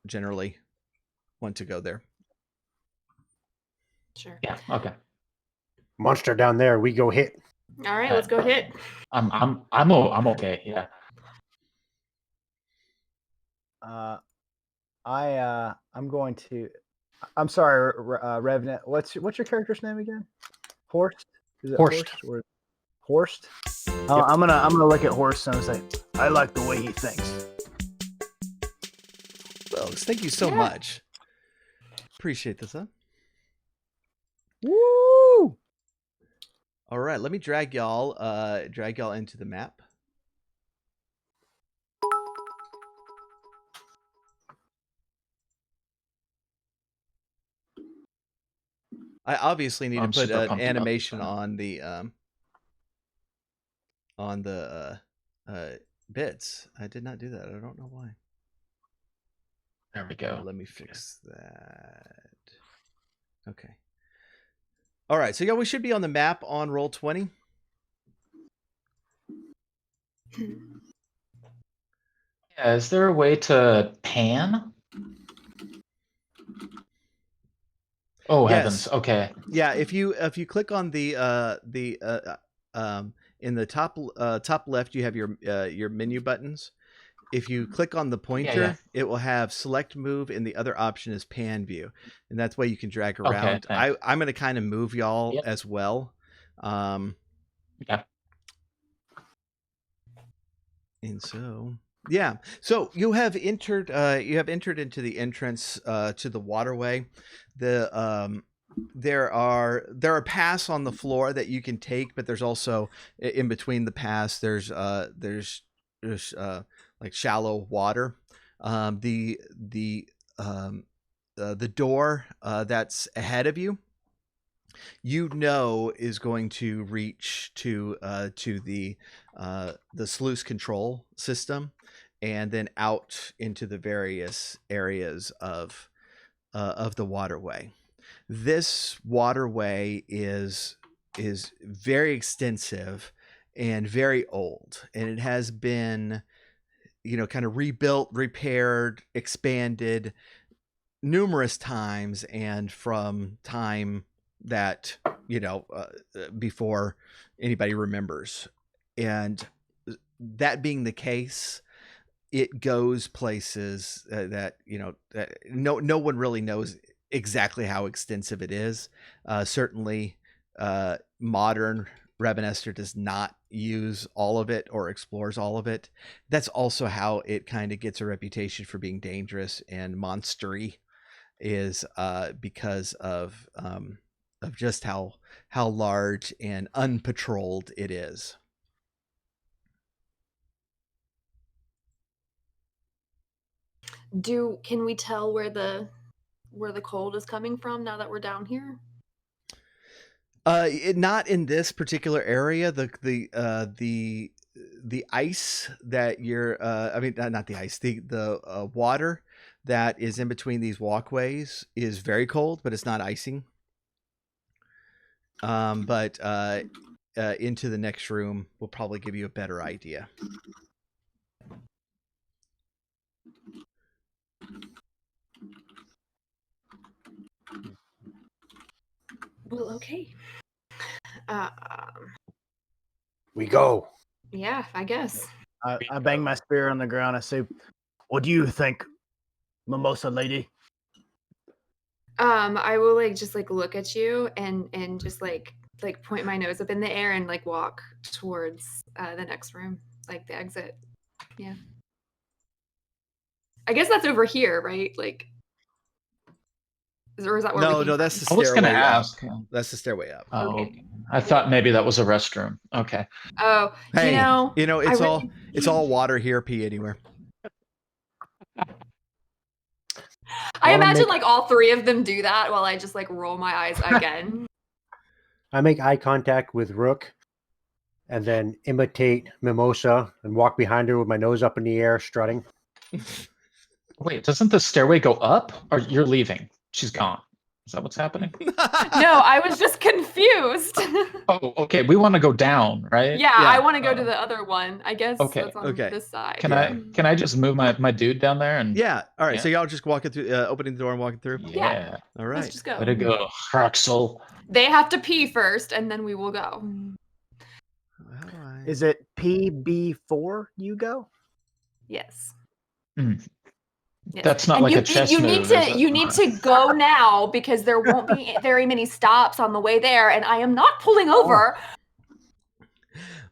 generally want to go there. Sure. Yeah. Okay. Monster down there. We go hit. All right, let's go hit. I'm okay. Yeah. I'm going to. I'm sorry, Revenant. What's your character's name again? Horst. Is it Horst? Horst. Oh, yep. I'm gonna look at Horst and say, I like the way he thinks. Well, thank you so much. Appreciate this, huh? Woo! All right, let me drag y'all into the map. I obviously need to put an animation on the bits. I did not do that. I don't know why. There we go. Let me fix that. Okay. All right, so yeah, we should be on the map on Roll20. Yeah, is there a way to pan? Oh, yes. Heavens. Okay. Yeah, if you click on the in the top left, you have your menu buttons. If you click on the pointer, it will have select move, and the other option is pan view, and that's why you can drag around. Okay, I'm going to kind of move y'all as well. Yeah. And so you have entered into the entrance to the waterway. There are paths on the floor that you can take, but there's also in between the paths there's like shallow water. The door that's ahead of you, is going to reach to the sluice control system, and then out into the various areas of the waterway. This waterway is very extensive and very old, and it has been, kind of rebuilt, repaired, expanded numerous times, and from time that, before anybody remembers. And that being the case, it goes places that no one really knows exactly how extensive it is. Certainly, modern Rabanestre does not use all of it or explores all of it. That's also how it kind of gets a reputation for being dangerous and monstery, is because of just how large and unpatrolled it is. Can we tell where the cold is coming from now that we're down here? Not in this particular area. The ice that you're not the ice, the water that is in between these walkways is very cold, but it's not icing. But into the next room will probably give you a better idea. Well, okay. We go. Yeah, I guess. I bang my spear on the ground. I say, "What do you think, Mimosa lady?" I will like just like look at you and just like point my nose up in the air and like walk towards the next room, like the exit. Yeah. I guess that's over here, right? Like, or is that where we came No, that's from? the I was stairway going to up. ask. That's the stairway up. Oh, Okay. I thought maybe that was a restroom. Okay. Oh, Hey, it's I all it's all water here. Pee anywhere. I imagine like all three of them do that while I just like roll my eyes again. I make eye contact with Rook and then imitate Mimosa and walk behind her with my nose up in the air, strutting. Wait, doesn't the stairway go up? Or you're leaving? She's gone. Is that what's happening? No, I was just confused. Oh, okay. We want to go down, right? Yeah, Yeah. I want to go to the other one. I guess Okay. that's on Okay. this side. Can I just move my dude down there and Yeah. All right. Yeah. So y'all just walking through, opening the door and walking through. Yeah. All Let's right. just go. Way to go, Raxel. They have to pee first, and then we will go. How do I... Is it PB4? You go. Yes. Mm. Yes. That's not And like you, a chess you move, need is to it? you need to go now because there won't be very many stops on the way there, and I am not pulling over.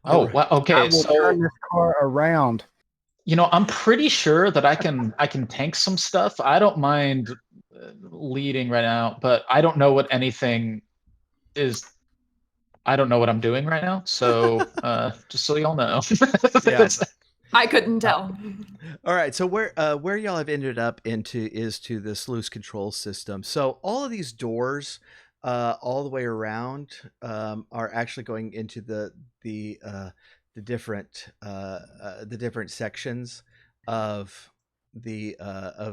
Oh, well, I okay. will So turn this car around. I'm pretty sure that I can tank some stuff. I don't mind leading right now, but I don't know what anything is. I don't know what I'm doing right now. So just so y'all know. Yeah. I couldn't tell. All right, so where y'all have ended up into is to the sluice control system. So all of these doors, all the way around, are actually going into the different sections of the I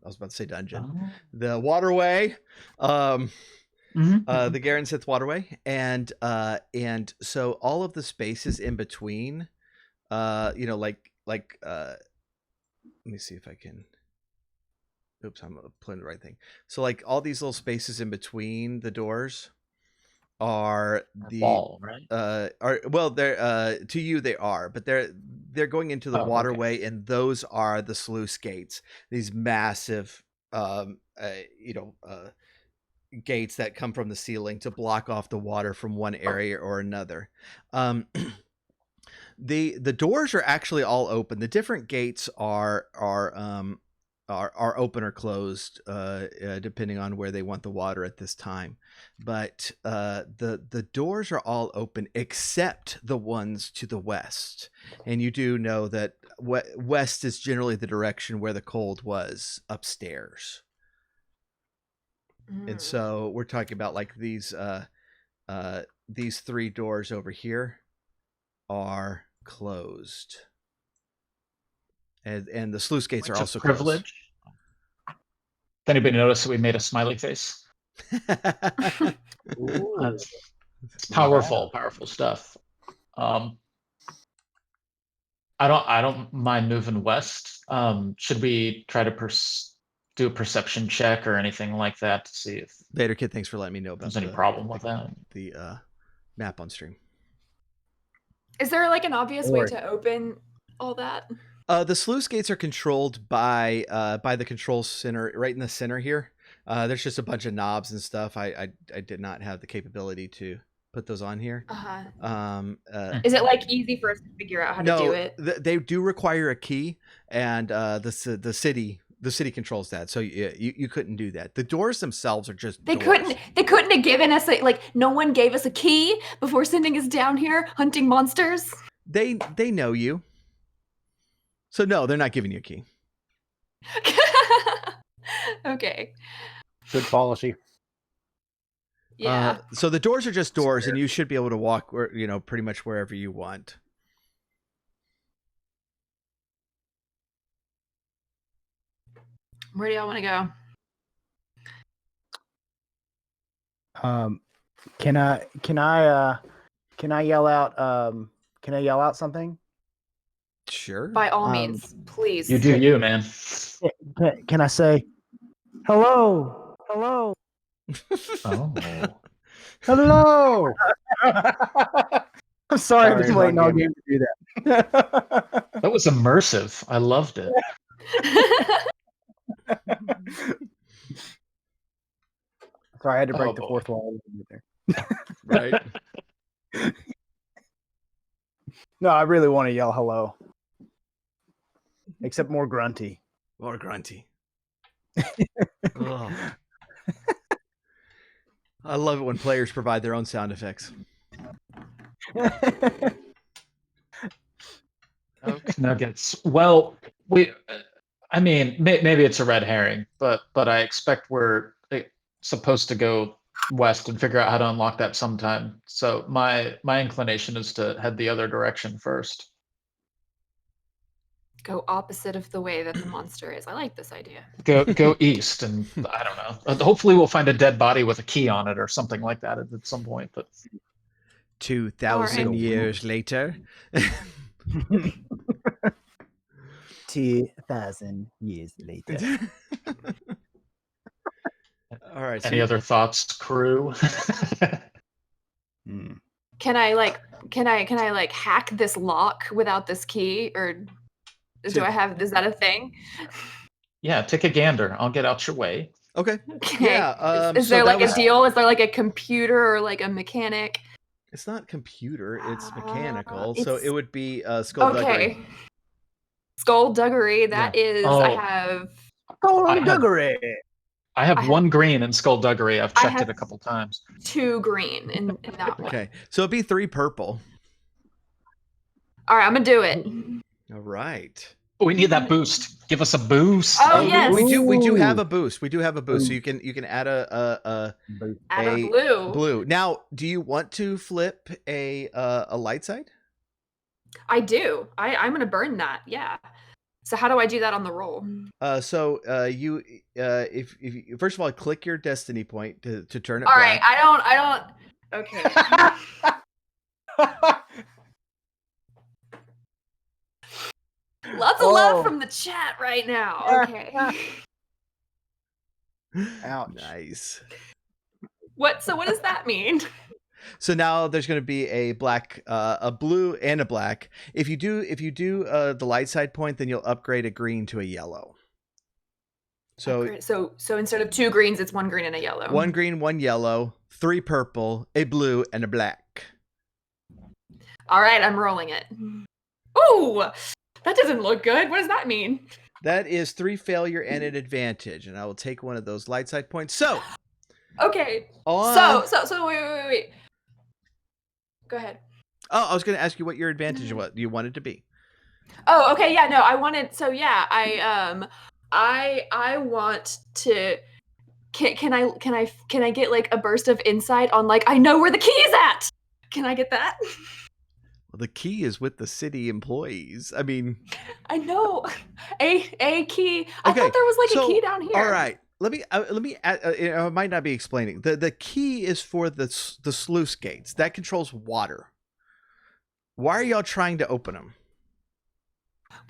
was about to say dungeon, the waterway, the Genesys waterway, and so all of the spaces in between. Let me see if I can. Oops, I'm playing the right thing. So like all these little spaces in between the doors are the wall, right? They're to you they are, but they're going into the waterway, and those are the sluice gates. These massive gates that come from the ceiling to block off the water from one area or another. The doors are actually all open. The different gates are open or closed depending on where they want the water at this time. But the doors are all open except the ones to the west. And you do know that west is generally the direction where the cold was upstairs. And so we're talking about like these three doors over here are closed, and the sluice gates are also privilege. Closed. Did anybody notice that we made a smiley face? That's powerful stuff. I don't mind moving west. Should we try to do a perception check or anything like that to see if Vader Kid, thanks for letting me know about there's any problem with that. The map on stream. Is there like an obvious way to open all that? The sluice gates are controlled by the control center right in the center here. There's just a bunch of knobs and stuff. I did not have the capability to put those on here. Is it like easy for us to figure out how to do it? They do require a key, and the city controls that, so you couldn't do that. The doors themselves are just doors. couldn't have given us no one gave us a key before sending us down here hunting monsters. They know you, so no, they're not giving you a key. Okay. Good policy. Yeah. So the doors are just doors, and you should be able to walk pretty much wherever you want. Where do y'all want to go? Can I yell out something? Sure. By all means, please. You do you, man. Can I say hello? Hello? Oh. Hello. I'm sorry, I've been Sorry, waiting all Mug game to do that. That was immersive. I loved it. Sorry, I had to break Oh, the boy. fourth wall. There. Right. No, I really want to yell hello. Except more grunty. Or grunty. Ugh. I love it when players provide their own sound effects. Nuggets. Well, I mean, maybe it's a red herring, but I expect we're supposed to go west and figure out how to unlock that sometime. So my inclination is to head the other direction first. Go opposite of the way that the monster is. I like this idea. Go east, and I don't know. Hopefully, we'll find a dead body with a key on it or something like that at some point. But 2,000 Alright. years later. 2,000 years later. All right. So any other thoughts, crew? Can I hack this lock without this key, or is that a thing? Yeah, take a gander. I'll get out your way. okay. Okay. Yeah. Is so there that like was- a deal? Is there like a computer or like a mechanic? It's not computer. It's mechanical. So It's- it would be skullduggery. Okay. Skullduggery. That is. Oh. I have. Skullduggery. I have I have- one green in skullduggery. I've I checked have- it a couple times. 2 green in that one. Okay. So it'd be 3 purple. All right, I'm gonna do it. All right. We need that boost. Give us a boost. Oh, We- yes. We do have Ooh. a boost. We do have a boost. So you can add a Add a a blue. blue. Now, do you want to flip a light side? I do. I'm gonna burn that. Yeah. So how do I do that on the roll? You if you first of all click your destiny point to turn it All right. black. I don't. Okay. Lots of Oh. love from the chat right now. Okay. Ouch. Nice. So what does that mean? So now there's going to be a black, a blue, and a black. If you do the light side point, then you'll upgrade a green to a yellow. So So instead of 2 greens, it's 1 green and a yellow. 1 green, 1 yellow, 3 purple, a blue, and a black. All right, I'm rolling it. Ooh, that doesn't look good. What does that mean? That is 3 failure and an advantage, and I will take one of those light side points. So Okay. on. So wait. Go ahead. Oh, I was going to ask you what your advantage was. You wanted to be. Oh, okay. Yeah, no, I wanted. So yeah, I want to. Can I get like a burst of insight on like I know where the key is at? Can I get that? Well, the key is with the city employees. I mean, I know a key. I Okay, thought there was like so, a key down here. all right. Let me. I might not be explaining. The key is for the sluice gates that controls water. Why are y'all trying to open them?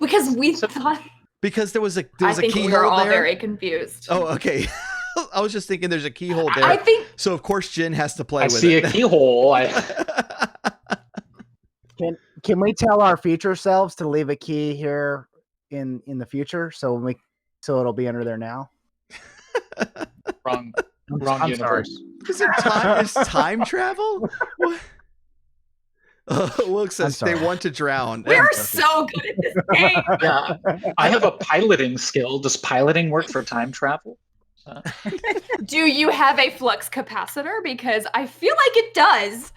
Because we thought. Because there was a I think we keyhole were all there. very confused. Oh, okay. I was just thinking there's a keyhole there. I think. So of course Jen has to play I with see it. a keyhole. Can we tell our future selves to leave a key here in the future so it'll be under there now? Wrong I'm sorry. universe. Is it time? Is time travel? What? Wilk says they sorry. want to drown. We're so good at this game. Yeah, I have a piloting skill. Does piloting work for time travel? Do you have a flux capacitor? Because I feel like it does.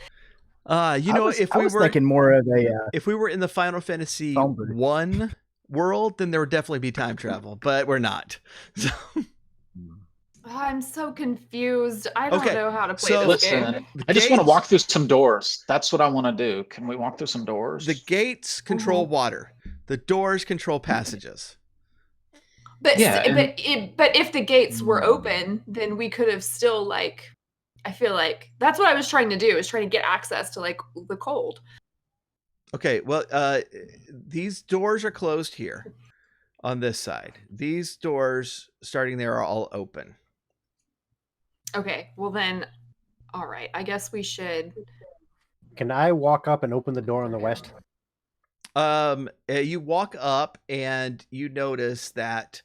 You know, if I we was were thinking more of a if we were in the Final Fantasy Phone booth. 1 world, then there would definitely be time travel, but we're not. So, I'm so confused. I don't Okay, know how to play so this game. Listen, the I just want to gates- walk through some doors. That's what I want to do. Can we walk through some doors? The gates control water. The doors control passages. But Yeah, but if the gates were open, then we could have still like. I feel like that's what I was trying to do, is trying to get access to like the cold. Okay, well, these doors are closed here on this side. These doors starting there are all open. Okay, well then, all right. I guess we should. Can I walk up and open the door on the west? You walk up and you notice that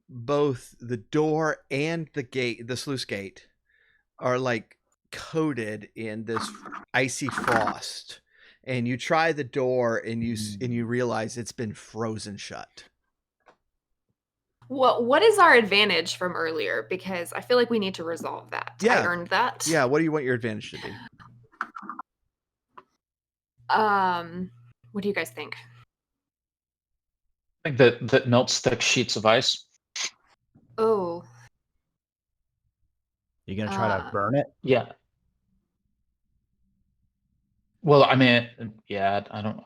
both the door and the gate, the sluice gate, are like coated in this icy frost. And you try the door and you realize it's been frozen shut. Well, what is our advantage from earlier? Because I feel like we need to resolve that. Yeah. I earned that. Yeah, what do you want your advantage to be? What do you guys think? I think that melts thick sheets of ice. Oh. You gonna try to burn it? Yeah. Well, I mean, yeah, I don't.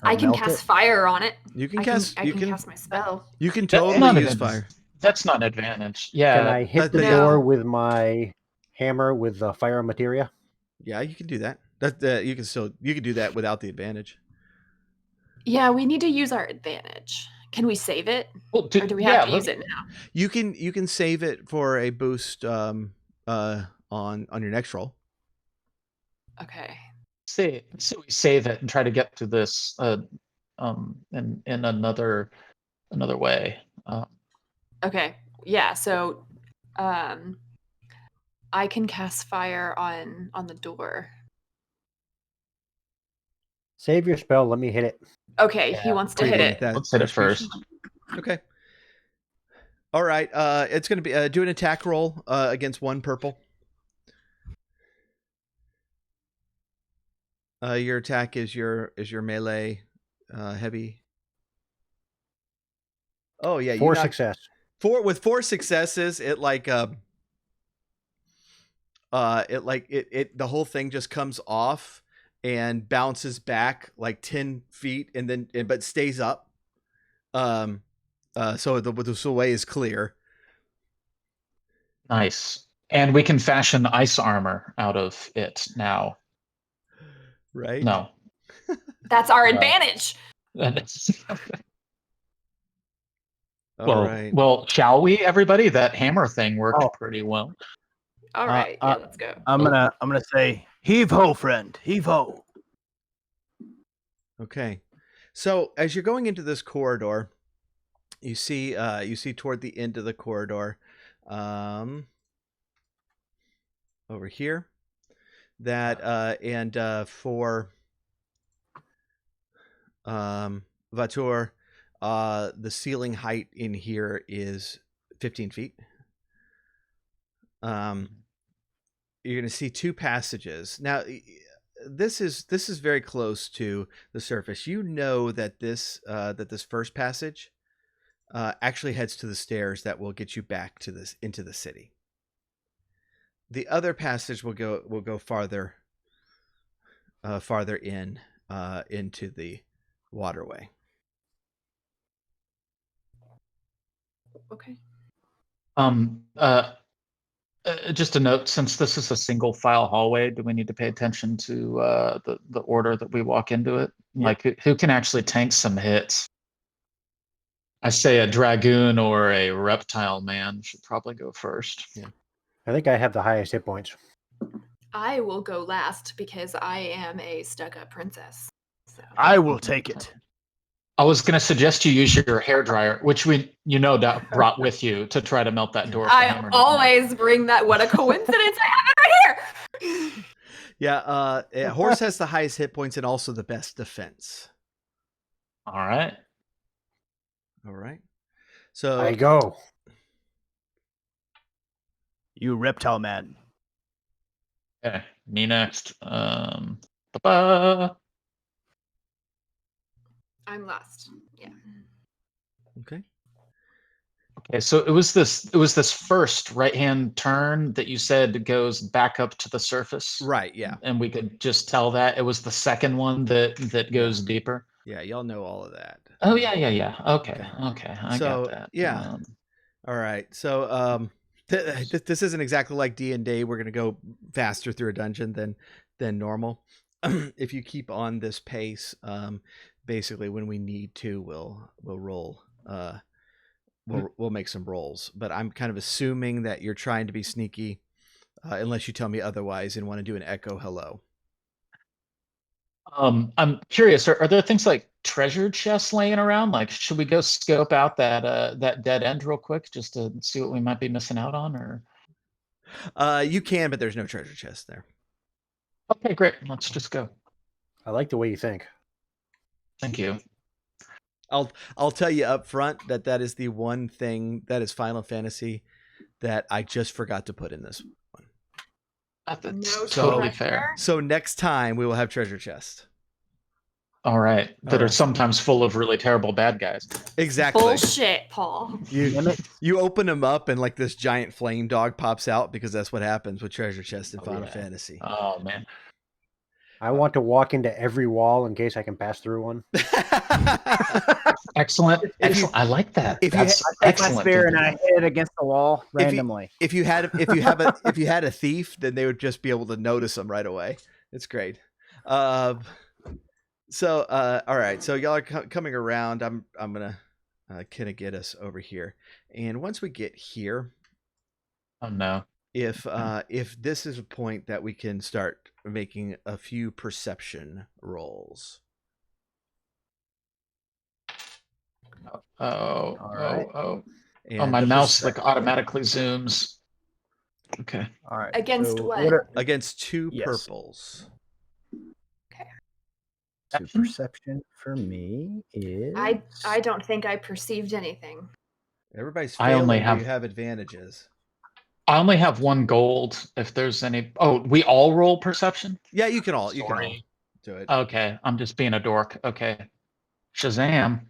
I can cast fire on it. You can I cast. can cast my spell. You can totally use fire. That's not an advantage. Yeah. Can I hit the door with my hammer with the fire materia? Yeah, you can do that. You can do that without the advantage. Yeah, we need to use our advantage. Can we save it? Well, or do we have to use it now? You can save it for a boost on your next roll. Okay. So we save it and try to get to this in another way. Okay. Yeah, so I can cast fire on the door. Save your spell, let me hit it. Okay, he wants to hit it. Let's hit it first. Okay. All right. It's going to be do an attack roll against one purple. Your attack is your melee heavy. Oh yeah, Four success. With 4 successes, it the whole thing just comes off and bounces back like 10 feet but stays up. So the way is clear. Nice. And we can fashion ice armor out of it now. Right? No. That's our advantage. Well, shall we, everybody? That hammer thing worked pretty well. All right, yeah, let's go. I'm gonna say, heave ho, friend, heave ho. Okay, so as you're going into this corridor, you see toward the end of the corridor, over here, that for Vatur, the ceiling height in here is 15 feet. You're going to see 2 passages. Now, this is very close to the surface. You know that this first passage actually heads to the stairs that will get you back to into the city. The other passage will go farther in into the waterway. Okay. Just a note, since this is a single file hallway, do we need to pay attention to the order that we walk into it? Yeah. Like who can actually tank some hits? I say a dragoon or a reptile man should probably go first. Yeah. I think I have the highest hit points. I will go last because I am a stuck-up princess. So. I will take it. I was going to suggest you use your hairdryer, which brought with you to try to melt that door. I always bring that. What a coincidence! I have it right here. Yeah, horse has the highest hit points and also the best defense. All right. So I go. You reptile man. Okay, me next. I'm last. Yeah. Okay. Okay, so it was this first right-hand turn that you said goes back up to the surface. Right, yeah. And we could just tell that it was the second one that goes deeper. Yeah, y'all know all of that. Oh yeah. Okay. I So, got that. yeah. All right. So this isn't exactly like D&D. We're gonna go faster through a dungeon than normal. If you keep on this pace, basically when we need to, we'll roll. We'll make some rolls. But I'm kind of assuming that you're trying to be sneaky, unless you tell me otherwise and want to do an echo hello. I'm curious. Are there things like treasure chests laying around? Like, should we go scope out that dead end real quick just to see what we might be missing out on? Or You can, but there's no treasure chest there. okay, great. Let's just go. I like the way you think. Thank you. I'll tell you up front that is the one thing that is Final Fantasy that I just forgot to put in this one. That's totally fair. So next time we will have treasure chests. All right. That are sometimes full of really terrible bad guys. Exactly. Bullshit, Paul. You open them up and like this giant flame dog pops out, because that's what happens with treasure chests in Final Fantasy. Oh man. I want to walk into every wall in case I can pass through one. Excellent. I like that. That's excellent. My spear and I hit it against the wall randomly. If you had a thief, then they would just be able to notice them right away. It's great. All right. So y'all are coming around. I'm gonna kind of get us over here, and once we get here, oh no. If this is a point that we can start making a few perception rolls. Oh, And my mouse like automatically zooms. Okay. All right. Against what? Against two purples. Okay. So perception for me is... I don't think I perceived anything. Everybody's failing. You have advantages. I only have 1 gold. If there's any... Oh, we all roll perception? Yeah, you can all do it. Okay, I'm just being a dork. Okay. Shazam.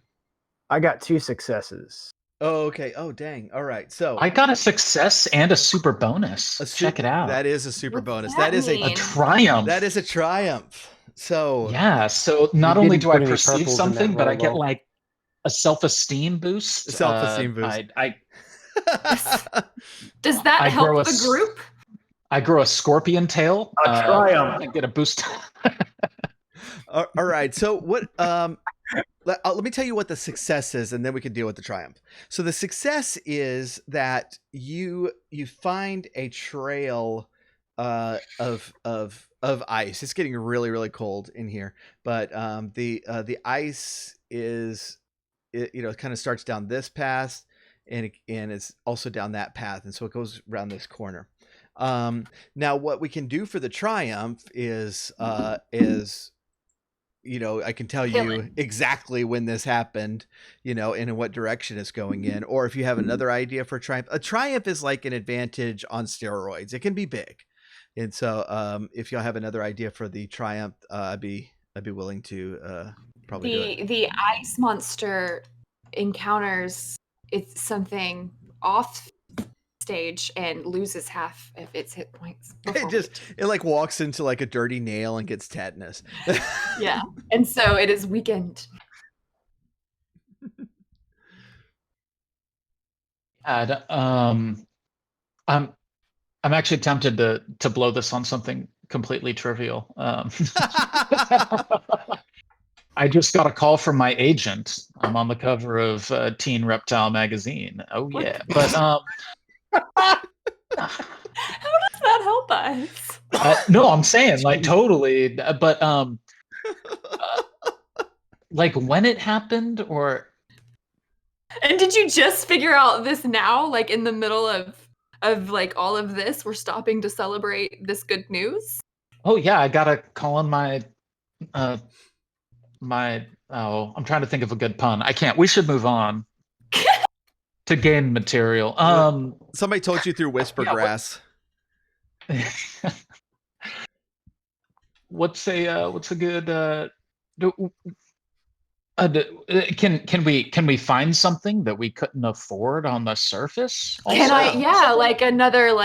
I got 2 successes. Oh, okay. Oh, dang. All right. So I got a success and a super bonus. Check it out. That is a super bonus. That is a triumph. That is a triumph. So yeah. So not only do I perceive something, but I get like a self-esteem boost. Self-esteem boost. Does that help the group? I grow a scorpion tail. A triumph. I get a boost. All right. So what? Let me tell you what the success is, and then we can deal with the triumph. So the success is that you find a trail of ice. It's getting really, really cold in here, but the ice is it kind of starts down this path, and it's also down that path, and so it goes around this corner. Now what we can do for the triumph is I can tell you exactly when this happened, and in what direction it's going in. Or if you have another idea for a triumph is like an advantage on steroids. It can be big. And so if y'all have another idea for the triumph, I'd be willing to probably do it. The ice monster encounters something off stage and loses half of its hit points. It like walks into like a dirty nail and gets tetanus. Yeah, and so it is weakened. I'm actually tempted to blow this on something completely trivial. I just got a call from my agent. I'm on the cover of Teen Reptile magazine. Oh yeah, but how does that help us? No, I'm saying like totally, but like when it happened, or and did you just figure out this now, like in the middle of like all of this? We're stopping to celebrate this good news. Oh yeah, I got a call on my I'm trying to think of a good pun. I can't. We should move on to game material. Somebody told you through Whispergrass. What's a good can we find something that we couldn't afford on the surface also? Can I? Yeah, like another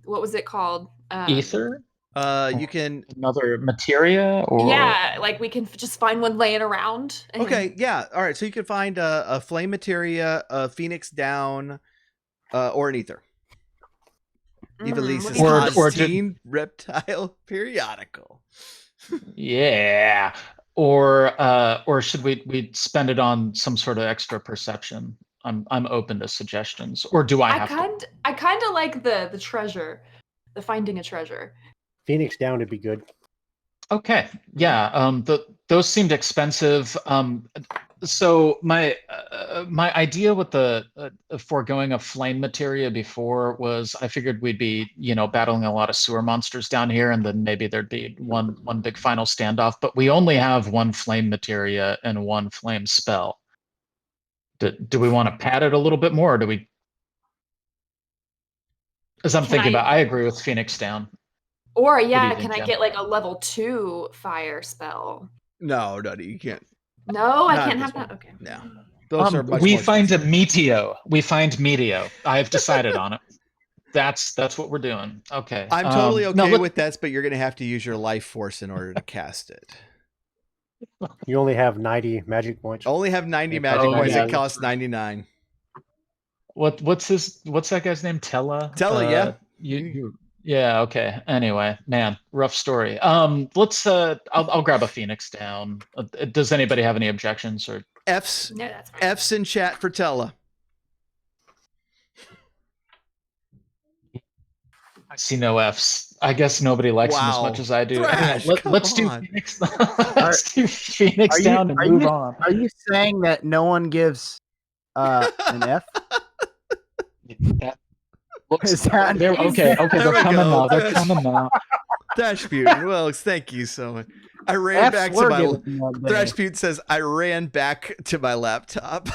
what was it called? Ether. You can. Another materia, or Yeah, like we can just find one laying around. and- Okay, yeah. All right, so you can find a flame materia, a phoenix down, or an ether. Ivalice's what do you- Or Teen Reptile Periodical. yeah, or should we spend it on some sort of extra perception? I'm open to suggestions. Or do I have to? I kind of like the treasure, the finding a treasure. Phoenix down would be good. Okay, yeah. Those seemed expensive. So my idea with the foregoing of flame materia before was I figured we'd be battling a lot of sewer monsters down here, and then maybe there'd be one big final standoff. But we only have one flame materia and one flame spell. Do we want to pad it a little bit more, or do we? As I'm thinking about, I agree with Phoenix down. Or do you yeah, think, can I Jen? get like a level 2 fire spell? No, you can't. No, I Not can't this have one. that. Okay. No. Those are much We more find expensive. a meteo. We find meteo. I've decided on it. That's what we're doing. Okay. I'm totally no, okay let- with this, but you're going to have to use your life force in order to cast it. You only have 90 magic points. Only have 90 Oh, magic points. yeah. It costs 99. What's that guy's name? Tella? Yeah. Yeah, okay. Anyway, man, rough story. Let's I'll grab a Phoenix down. Does anybody have any objections or F's No, that's fine. F's in chat for Tella. I see no Fs. I guess nobody likes him as Wow. much as I do. Thrash, Anyway, come let's do on. Phoenix. Let's do Phoenix down and move on. Are you saying that no one gives an F? That looks Is that there, okay, There they're we coming go. now. They're Yes. coming now. Thrash Putin. Well, thank you so much. I ran F's back to were my. given that day. Thrash Putin says, I ran back to my laptop.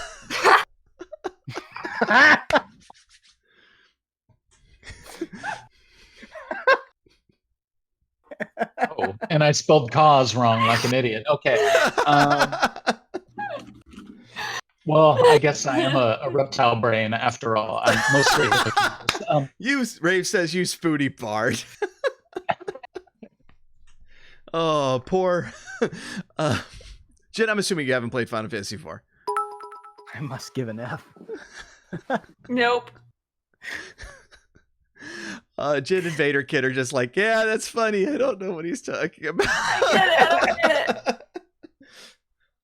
Oh, and I spelled cause wrong like an idiot. Okay. Well, I guess I am a reptile brain after all. I'm mostly Rave says use foodie bard. Oh, poor. Jen, I'm assuming you haven't played Final Fantasy IV. I must give an F. Nope. Jen and Vader Kid are just like, yeah, that's funny. I don't know what he's talking about. I get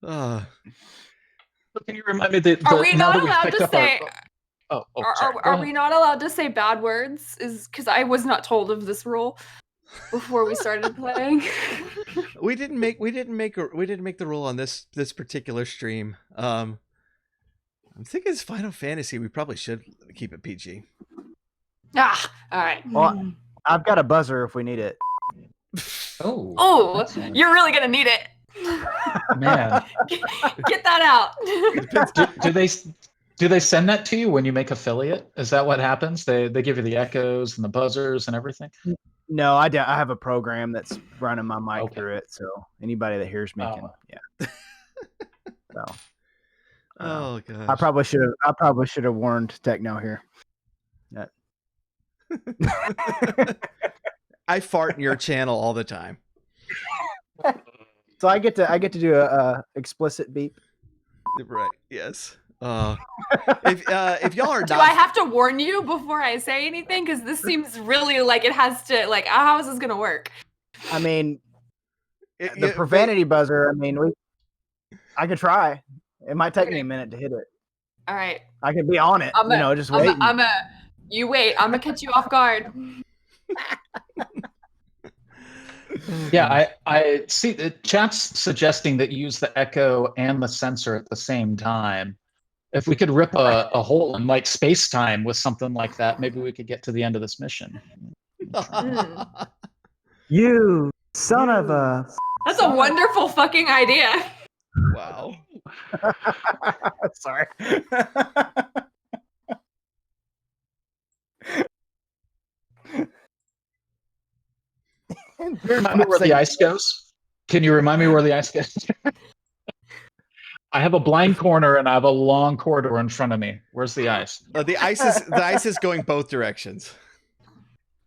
it. Can you remind me Are we now not that we've allowed picked to up our- say? sorry. Go Are ahead. we not allowed to say bad words? Is because I was not told of this rule before we started playing. we didn't make the rule on this particular stream. I'm thinking it's Final Fantasy. We probably should keep it PG. All right. Well, I've got a buzzer if we need it. Oh, that's nice. you're really gonna need it. Man. Get that out. do they send that to you when you make affiliate? Is that what happens? They give you the echoes and the buzzers and everything? No, I have a program that's running my mic Okay. through it, so anybody that hears me can, Oh. yeah. So, Oh gosh. I probably should have warned Techno here. I fart in your channel all the time. So I get to do a explicit beep. Right. Yes. If y'all are Do not, I have to warn you before I say anything? Because this seems really like it has to. Like, how is this gonna work? I mean, it- the it- profanity buzzer. I mean, I could try. It might take me a minute to hit it. All right. I could be on it. Just wait. You wait. I'm gonna catch you off guard. Yeah, I see the chat's suggesting that you use the echo and the sensor at the same time. If we could rip a hole in like space time with something like that, maybe we could get to the end of this mission. You son of a. That's a wonderful fucking idea. Wow. Sorry. Remind me where the ice goes. Can you remind me where the ice goes? I have a blind corner and I have a long corridor in front of me. Where's the ice? The ice is going both directions.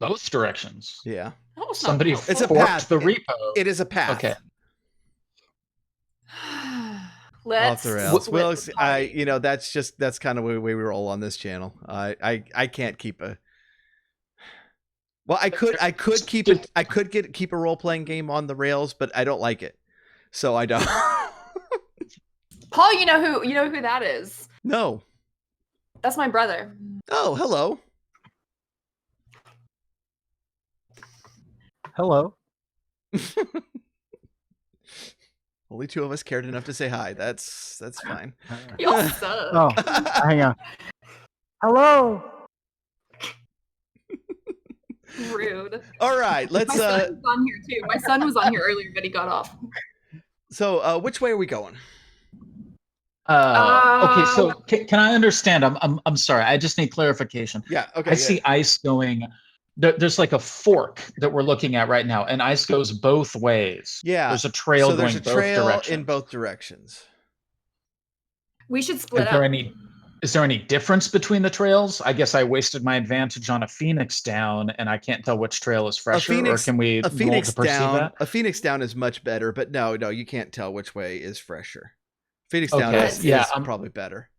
both directions. Yeah. No, it's not Somebody helpful. It's a forked path. the repo. It is a path. Okay. Let's Off the rails. split Well, the party. that's kind of the way we roll on this channel. I can't keep a. Well, I could keep a role playing game on the rails, but I don't like it, so I don't. Paul, you know who that is? No. That's my brother. Oh, hello. Hello. Only two of us cared enough to say hi. That's fine. Y'all suck. Oh, hang on. Hello. Rude. All right, let's. My son was on here too. My son was on here earlier, but he got off. So, which way are we going? Okay, so can I understand? I'm sorry. I just need clarification. Yeah. Okay. I see ice going. There's like a fork that we're looking at right now, and ice goes both ways. Yeah. There's a trail So there's going a trail both directions. in both directions. We should split Is up. there any difference between the trails? I guess I wasted my advantage on a Phoenix down, and I can't tell which trail is fresher. Or can we a Phoenix roll to perceive down? that? A Phoenix down is much better, but no, you can't tell which way is fresher. Phoenix down Okay, is yeah, probably better.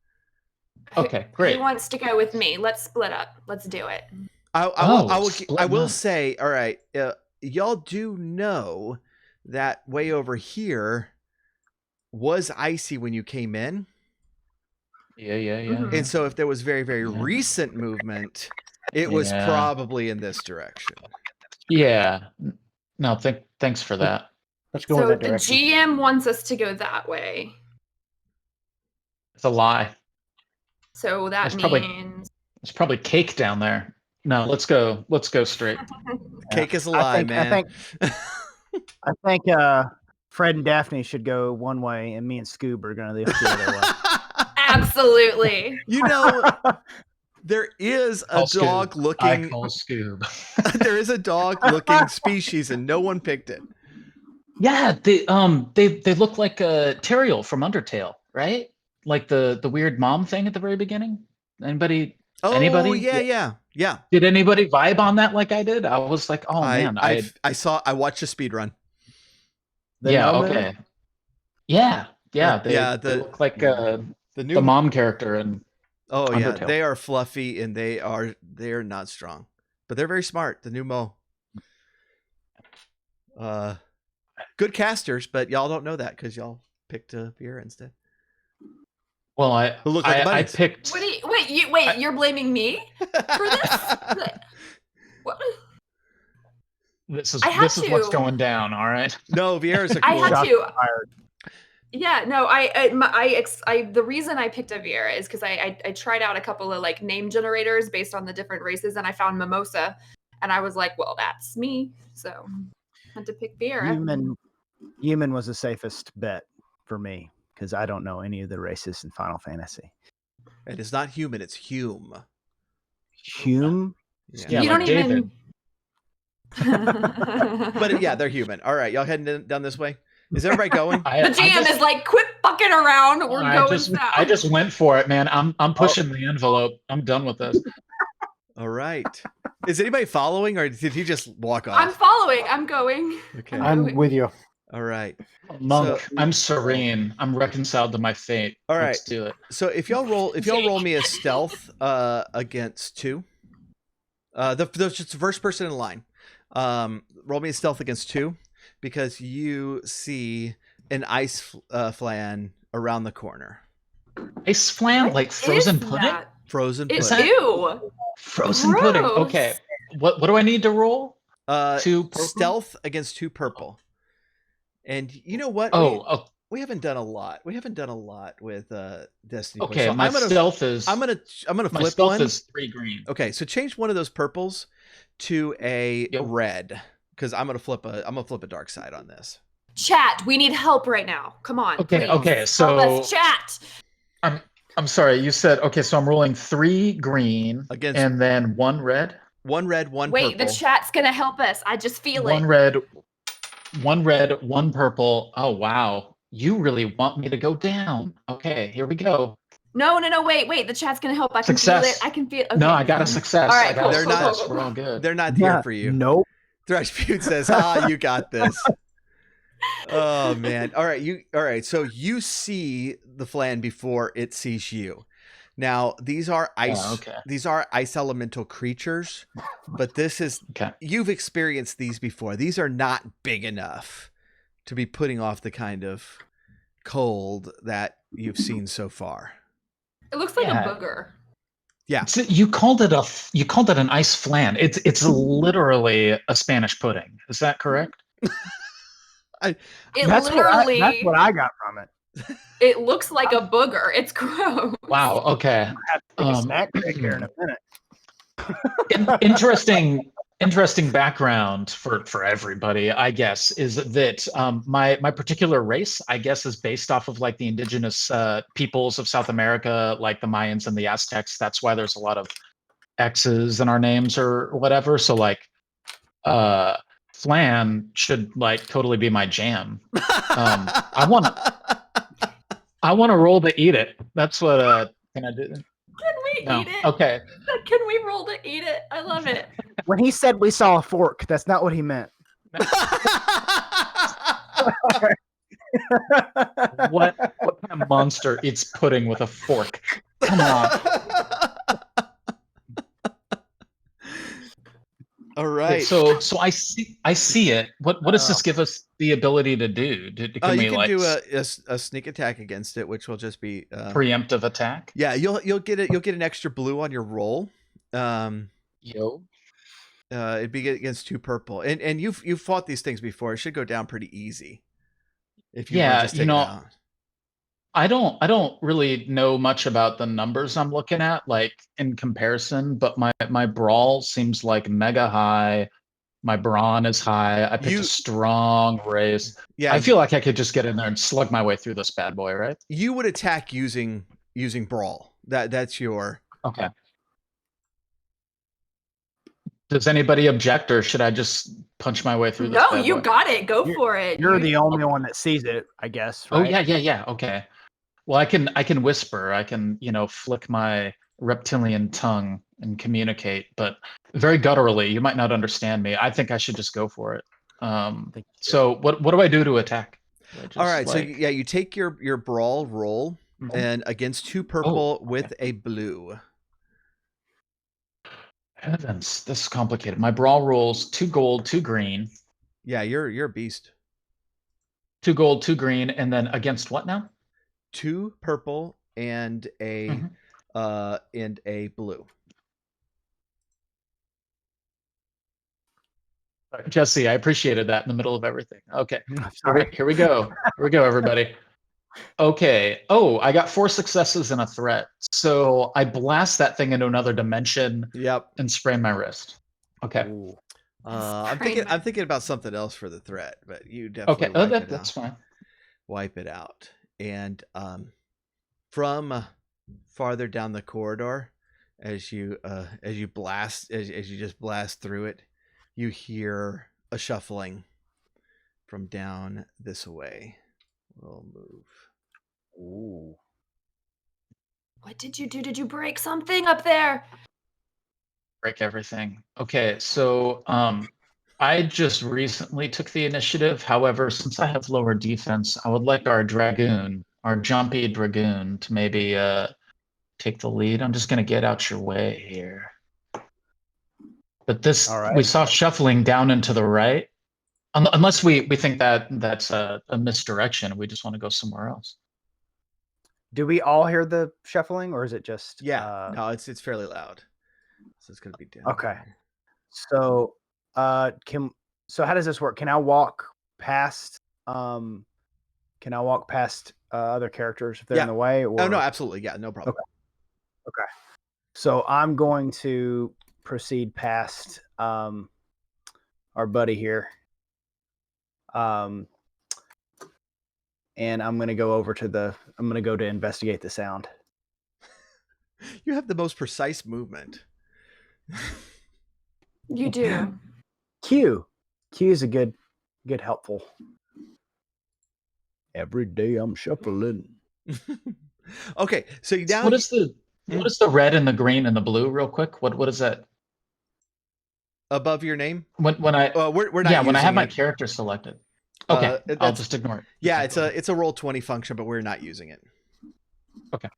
Okay, great. Who wants to go with me? Let's split up. Let's do it. I will say, all right, y'all do know that way over here was icy when you came in. Yeah. Mhm. And so if there was very, very recent movement, it was probably in this direction. Yeah. No, thanks for that. Let's go So in that the direction. GM wants us to go that way. It's a lie. So that It's probably- means There's probably cake down there. No, let's go straight. Cake is a lie, man. I think Fred and Daphne should go one way, and me and Scoob are going to the other way. absolutely. You know, there is a Call Scoob. dog I looking. call Scoob. There is a dog looking species, and no one picked it. Yeah, they look like a Teriel from Undertale, right? Like the weird mom thing at the very beginning. Anybody? Oh, Anybody? yeah. Did anybody vibe on that like I did? I was like, oh man, I watched a speed run. yeah, Nomad? okay, yeah. They the- look like The new the mom character and Oh yeah, Undertale. they are fluffy and they are not strong, but they're very smart. The new Mo. Good casters, but y'all don't know that because y'all picked Vera instead. well, Who look like I bunnies. picked. You're blaming me for this? What? This I had is what's to. going down. All right. No, Vieira's a I cool. had Shots to. fired. Yeah, no, the reason I picked Aviera is because I tried out a couple of like name generators based on the different races, and I found Mimosa, and I was like, well, that's me, so I had to pick Viera. Human was the safest bet for me because I don't know any of the races in Final Fantasy. It is not human; it's Hume. Hume? Yeah, You like don't David. even. But yeah, they're human. All right, y'all heading down this way. Is everybody going? The GM is like, quit fucking around. We're going south. I just went for it, man. I'm pushing the envelope. I'm done with this. All right. Is anybody following, or did he just walk off? I'm following. I'm going. Okay. I'm with you. All right. Monk, So- I'm serene. I'm reconciled to my fate. All Let's right. do it. So if y'all roll me a stealth against 2, just the first person in line. Roll me a stealth against 2 because you see an ice flan around the corner. Ice flan, like frozen Is pudding. that? Frozen It's pudding. ew. Frozen pudding. Gross. Okay. What do I need to roll? 2 purple? Stealth against 2 purple. And you know what? Oh, We haven't done a lot. We haven't done a lot with Destiny. okay. So My stealth is. I'm gonna my flip stealth one. is 3 green. Okay, so change one of those purples to a red because I'm gonna flip a dark side on this. Chat, we need help right now. Come on. Okay, please. okay, so- Help us, chat. I'm sorry. You said okay. So I'm rolling 3 green Against- and then 1 red. 1 red, 1 Wait, purple. the chat's gonna help us. I just feel 1 it. red, 1 purple. Oh wow. You really want me to go down. Okay, here we go. No, wait. The chat's gonna help. I can Success. feel it. I can feel. Okay. No, I got a success. All right, I got cool, a cool, success. cool, We're all good. They're not here for you. Nope. Thrushpute says, you got this. Oh man. All right. So you see the flan before it sees you. Now, these are ice elemental creatures, but this is you've experienced these before. These are not big enough to be putting off the kind of cold that you've seen so far. It looks like a booger. Yeah. So you called it an ice flan. It's literally a Spanish pudding. Is that correct? That's what I got from it. It looks like a booger. It's gross. Wow. Okay. I have to take a snack break here in a minute. Interesting background for everybody, I guess, is that my particular race, I guess, is based off of like the indigenous peoples of South America, like the Mayans and the Aztecs. That's why there's a lot of X's in our names or whatever. So like, flan should like totally be my jam. I want to roll to eat it. That's what can I do? Can we eat it? Okay. Can we roll to eat it? I love it. When he said we saw a fork, that's not what he meant. What kind of monster eats pudding with a fork? Come on. All right. So I see it. What does this give us the ability to do? Can we do a sneak attack against it, which will just be preemptive attack? Yeah, you'll get an extra blue on your roll. It'd be against 2 purple, and you've fought these things before. It should go down pretty easy. If you just take it out. I don't really know much about the numbers I'm looking at, like in comparison, but my brawl seems like mega high. My brawn is high. I picked a strong race. Yeah, I feel like I could just get in there and slug my way through this bad boy, right? You would attack using brawl. That's your okay. Does anybody object, or should I just punch my way through this? No, you got it. Go for it. You're the only one that sees it, I guess. Right? Oh yeah. Okay. Well, I can whisper. I can flick my reptilian tongue and communicate, but very gutturally. You might not understand me. I think I should just go for it. So what do I do to attack? All right. So yeah, you take your brawl roll and against 2 purple with a blue. Heavens, this is complicated. My brawl rolls 2 gold, 2 green. Yeah, you're a beast. 2 gold, 2 green, and then against what now? 2 purple and a blue. Jesse, I appreciated that in the middle of everything. Okay, here we go. Here we go, everybody. Okay. Oh, I got 4 successes and a threat. So I blast that thing into another dimension. Yep. And sprain my wrist. Okay. I'm thinking about something else for the threat, but you definitely that's fine. Wipe it out. And from farther down the corridor, as you just blast through it, you hear a shuffling from down this way. We'll move. Ooh. What did you do? Did you break something up there? Break everything. Okay, so I just recently took the initiative. However, since I have lower defense, I would like our jumpy dragoon, to maybe take the lead. I'm just gonna get out your way here. But this, we saw shuffling down and to the right. Unless we think that's a misdirection, we just want to go somewhere else. Do we all hear the shuffling, or is it just? Yeah, no, it's fairly loud, so it's gonna be down. Okay, so how does this work? Can I walk past? Can I walk past other characters if they're in the way? Or... Oh no, absolutely, yeah, no problem. Okay. So I'm going to proceed past our buddy here. And I'm going to go to investigate the sound. You have the most precise movement. You do. Q is a good helpful. Every day I'm shuffling. Okay, so now What is the red and the green and the blue? Real quick, what is that? above your name? When I We're not when I have using my it. character selected. Okay, I'll that's just ignore it. yeah. Okay, It's a roll 20 function, but we're not using it. Okay.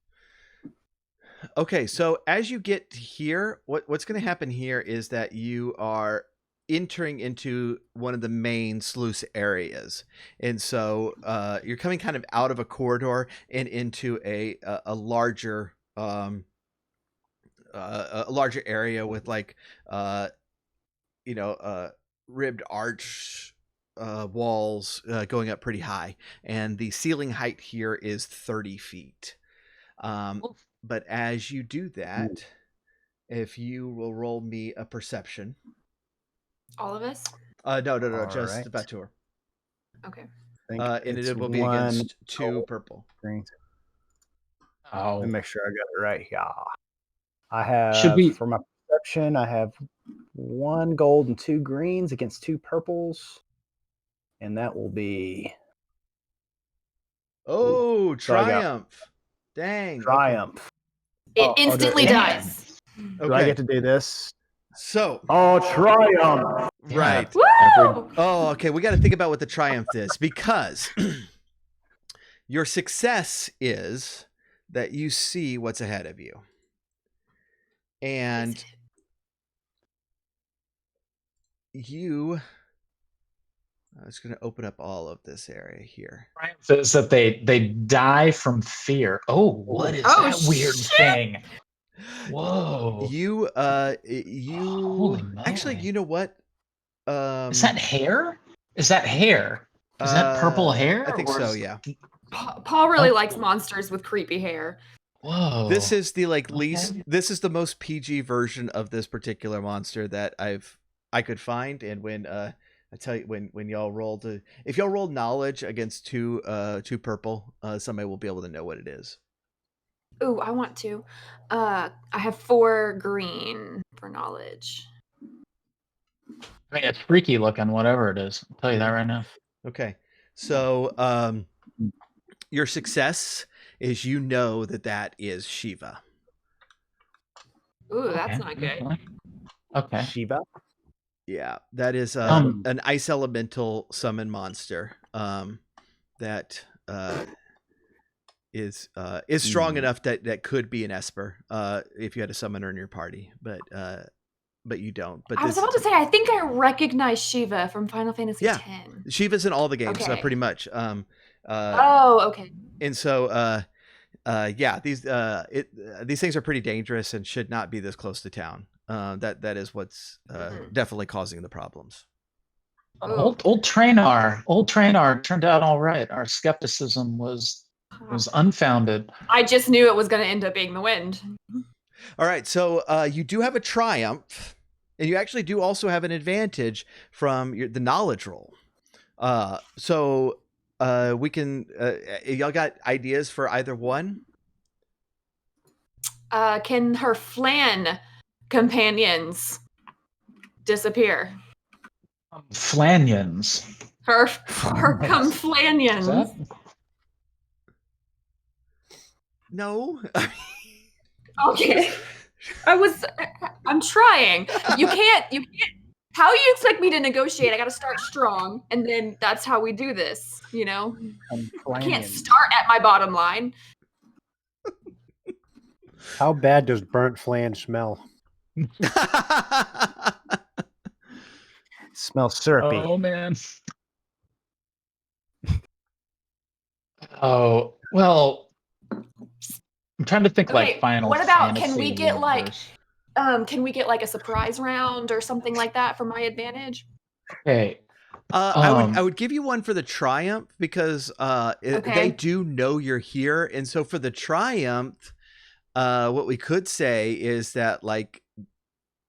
Okay, so as you get here, what's going to happen here is that you are entering into one of the main sluice areas, and so you're coming kind of out of a corridor and into a larger a larger area with like ribbed arch walls going up pretty high, and the ceiling height here is 30 feet. But as you do that, if you will roll me a perception. All of us? No, All just right. Batur. Okay. And it will be against 2 purple. Green. Oh, Let me make sure I got it right here. I have, Should we- for my perception, I have 1 gold and 2 greens against 2 purples. And that will be Oh, So I got- triumph. Dang. triumph. It instantly damn. dies. Okay. Do I get to do this? So, Oh, triumph! right. Woo! Oh, okay. We got to think about what the triumph is, because your success is that you see what's ahead of you. And you, I was going to open up all of this area here. Says that they die from fear. Oh, what is Oh, that weird shit! thing? Whoa! You Holy actually, moly. you know what? Is that hair? Is that hair? Is that purple hair? I think or so, is- yeah. Paul really likes monsters with creepy hair. Whoa! This is the Okay. least. This is the most PG version of this particular monster that I could find. And when I tell you, when y'all roll if y'all roll knowledge against two purple, somebody will be able to know what it is. Ooh, I want to. I have 4 green for knowledge. I mean, it's freaky looking, whatever it is. I'll tell you that right now. Okay, so your success is that is Shiva. Ooh, that's Okay, not good. Okay. Shiva. Yeah, that is an ice elemental summon monster that is strong enough that could be an Esper if you had a summoner in your party, but you don't. But I was about to say, I think I recognize Shiva from Final Fantasy Yeah. X. Shiva's in all the games, Okay. pretty much. Oh, okay. And so yeah, these things are pretty dangerous and should not be this close to town. That is what's definitely causing the problems. Old Trainar turned out all right. Our skepticism was unfounded. I just knew it was going to end up being the wind. All right, so you do have a triumph, and you actually do also have an advantage from the knowledge roll. So we can y'all got ideas for either one? Can her flan companions disappear? Flanions. Her conflanions. No. Okay. I'm trying. You can't how you expect me to negotiate? I got to start strong, and then that's how we do this, you know? I can't start at my bottom line. How bad does burnt flan smell? Smells syrupy. Oh man. Oh well. I'm trying to think like Final what about Fantasy can we get universe. like a surprise round or something like that for my advantage? Okay. I would give you one for the triumph because Okay. they do know you're here, and so for the triumph, what we could say is that like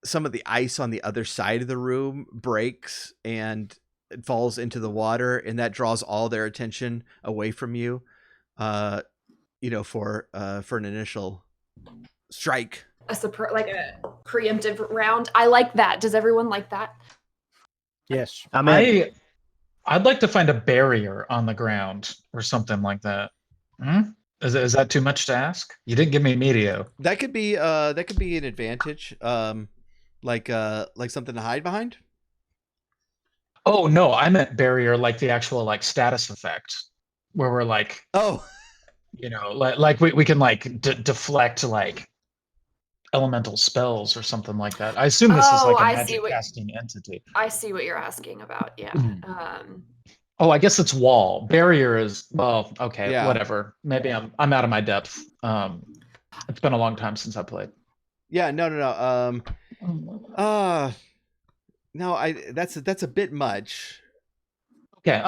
some of the ice on the other side of the room breaks and it falls into the water, and that draws all their attention away from you. For an initial strike. Like a preemptive round. I like that. Does everyone like that? Yes. I'd like to find a barrier on the ground or something like that. Is that too much to ask? You didn't give me Meteo. That could be an advantage. Like something to hide behind. Oh no, I meant barrier, like the actual like status effect, where we're like, Oh, like we can like deflect like elemental spells or something like that. I assume this is like a magic casting entity. I see what you're asking about. Yeah. Oh, I guess it's wall. Barrier is, well, okay, Yeah. whatever. Maybe I'm out of my depth. It's been a long time since I played. Yeah, no. No, that's a bit much. Okay.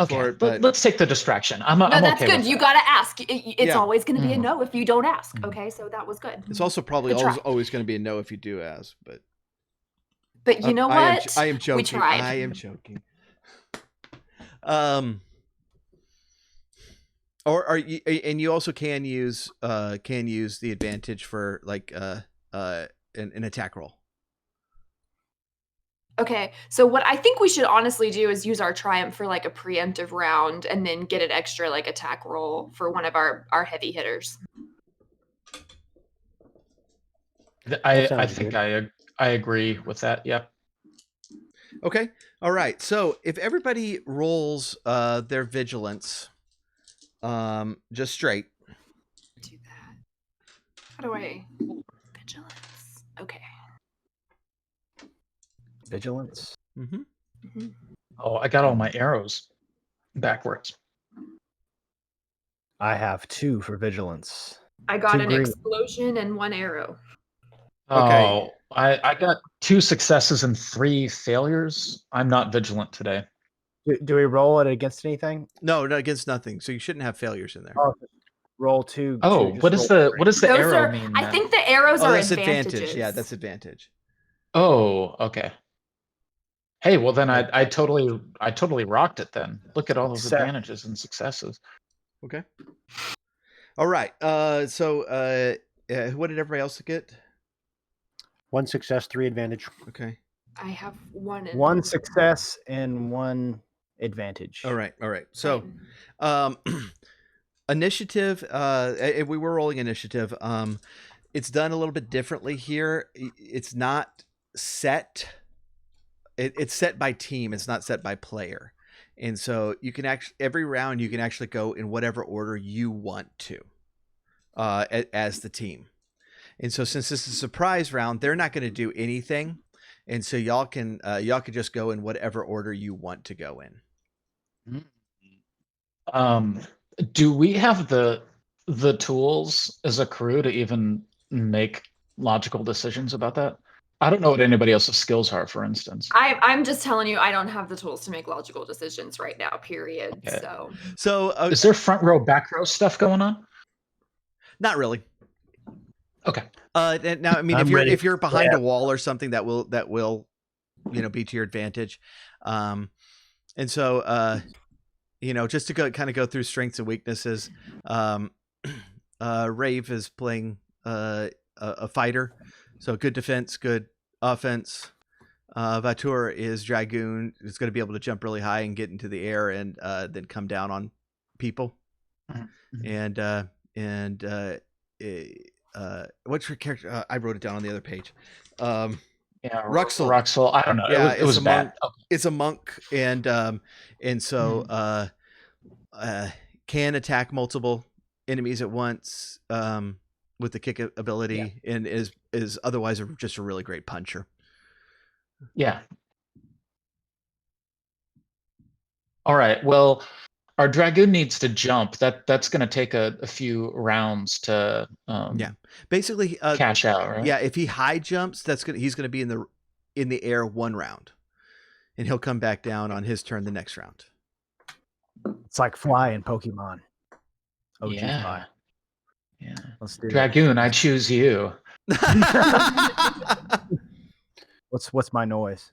Let's take the distraction. I'm that's okay good. with You that. gotta ask. It's Yeah. always going to be a no if you don't ask. Okay, so that was good. It's also probably always going to be a no if you do ask, But you know what? I am joking. We tried. I am joking. Or are you? And you also can use the advantage for like an attack roll. Okay, so what I think we should honestly do is use our triumph for like a preemptive round, and then get an extra like attack roll for one of our heavy hitters. I think I agree with that. Yep. Okay. All right. So if everybody rolls their vigilance, just straight. Do that. How do I vigilance? Okay. Vigilance. Mm-hmm. Oh, I got all my arrows backwards. I have 2 for vigilance. I got 2 an green. explosion and 1 arrow. Okay. Oh, I got 2 successes and 3 failures. I'm not vigilant today. Do we roll it against anything? No, not against nothing. So you shouldn't have failures in there. Oh, roll 2. Oh, what does the arrow mean? I think the arrows are that's advantages. advantage. Yeah, that's advantage. Oh, okay. Hey, well then I totally rocked it then. Look at all those advantages and successes. Okay. All right. So what did everybody else get? 1 success, 3 advantage. Okay. I have 1 success and 1 advantage. All right. So, initiative. We were rolling initiative. It's done a little bit differently here. It's not set. It's set by team. It's not set by player. And so you can every round you can actually go in whatever order you want to, as the team. And so since this is a surprise round, they're not going to do anything, and so y'all can just go in whatever order you want to go in. Do we have the tools as a crew to even make logical decisions about that? I don't know what anybody else's skills are, for instance. I'm just telling you, I don't have the tools to make logical decisions right now, period. Okay. So is there front row, back row stuff going on? Not really. Okay. Now, I mean, if you're behind a wall or something, that will be to your advantage. And so just to go through strengths and weaknesses, Rave is playing a fighter, so good defense, good offense. Vatur is Dragoon. Is going to be able to jump really high and get into the air and then come down on people. Mm-hmm. What's your character? I wrote it down on the other page. Ruxel. I don't know. Yeah, it was bad. Monk. Okay. It's a monk, and so can attack multiple enemies at once with the kick ability, and is otherwise just a really great puncher. Yeah. All right. Well, our Dragoon needs to jump. That's going to take a few rounds to basically cash out, right? Yeah, if he high jumps, he's going to be in the air 1 round, and he'll come back down on his turn the next round. It's like fly in Pokemon. OG fly. Yeah. Let's do Dragoon, I choose you. What's my noise?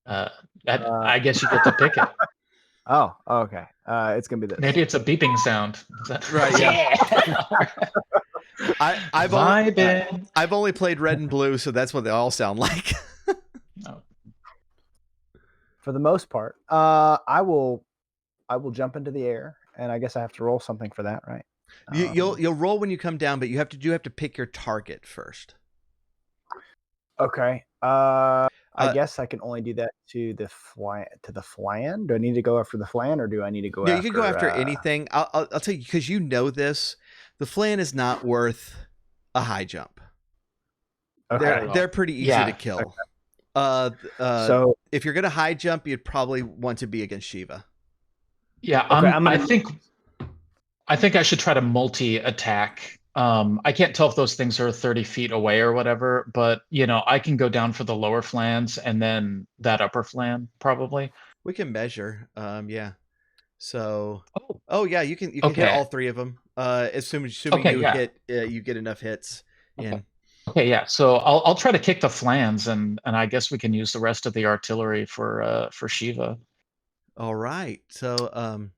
I guess you get to pick it. Oh, okay. It's gonna be this. Maybe it's a beeping sound. Is that right? Yeah. I've only played Red and Blue, so that's what they all sound like. For the most part, I will jump into the air, and I guess I have to roll something for that, right? You'll roll when you come down, but you have to pick your target first. Okay. I guess I can only do that to the flan. Do I need to go after the flan, or do I need to go No, after? you can go after anything. I'll tell you, because you know this. The flan is not worth a high jump. Okay. They're pretty easy to kill. So if you're gonna high jump, you'd probably want to be against Shiva. Yeah, I think I should try to multi-attack. I can't tell if those things are 30 feet away or whatever, but I can go down for the lower flans and then that upper flan probably. We can measure. Yeah. So. Oh. Oh yeah, you can hit all three of them. Assuming you get enough hits in. Okay, yeah. So I'll try to kick the flans, and I guess we can use the rest of the artillery for Shiva. All right. So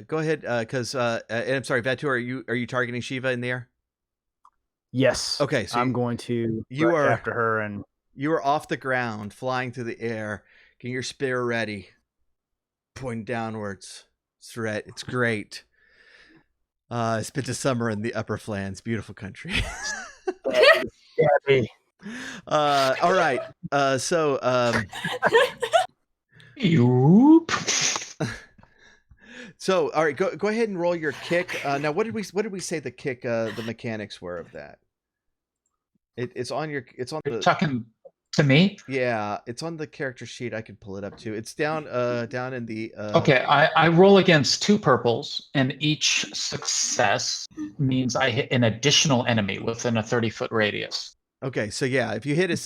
go ahead, because and I'm sorry, Vatu, are you targeting Shiva in the air? Yes. Okay, so I'm going to after her, and you are off the ground, flying through the air, getting your spear ready, pointing downwards. It's great. Spent a summer in the upper flans, beautiful country. All right. So all right, go ahead and roll your kick. Now, what did we say the kick the mechanics were of that? It's on You're talking to me? Yeah, it's on the character sheet. I can pull it up too. It's down in the Okay, I roll against 2 purples, and each success means I hit an additional enemy within a 30-foot radius. Okay, so yeah, if you hit a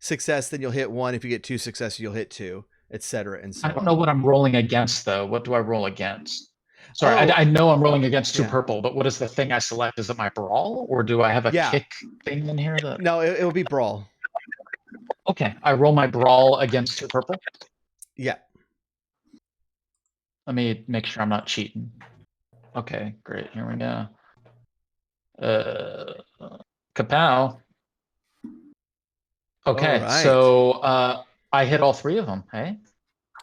success, then you'll hit 1. If you get 2 successes, you'll hit 2, etc. And so I don't know what I'm rolling against though. What do I roll against? Sorry, I know I'm rolling against 2 purple, but what is the thing I select? Is it my brawl, or do I have a kick thing in here? No, it will be brawl. Okay, I roll my brawl against 2 purple. Yeah. Let me make sure I'm not cheating. Okay, great. Here we go. Kapow. Okay, right. So I hit all 3 of them. Hey.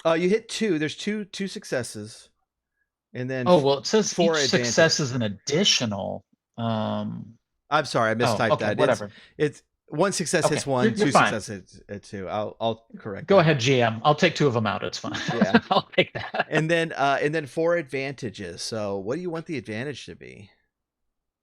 You hit 2. There's two successes, and then it says 4 each success is an additional. I'm sorry, I mistyped that. Whatever. It's 1 success hits 1, you're 2 fine. successes hit 2. I'll correct. Go ahead, GM. I'll take 2 of them out. It's fine. Yeah, I'll take that. And then 4 advantages. So what do you want the advantage to be?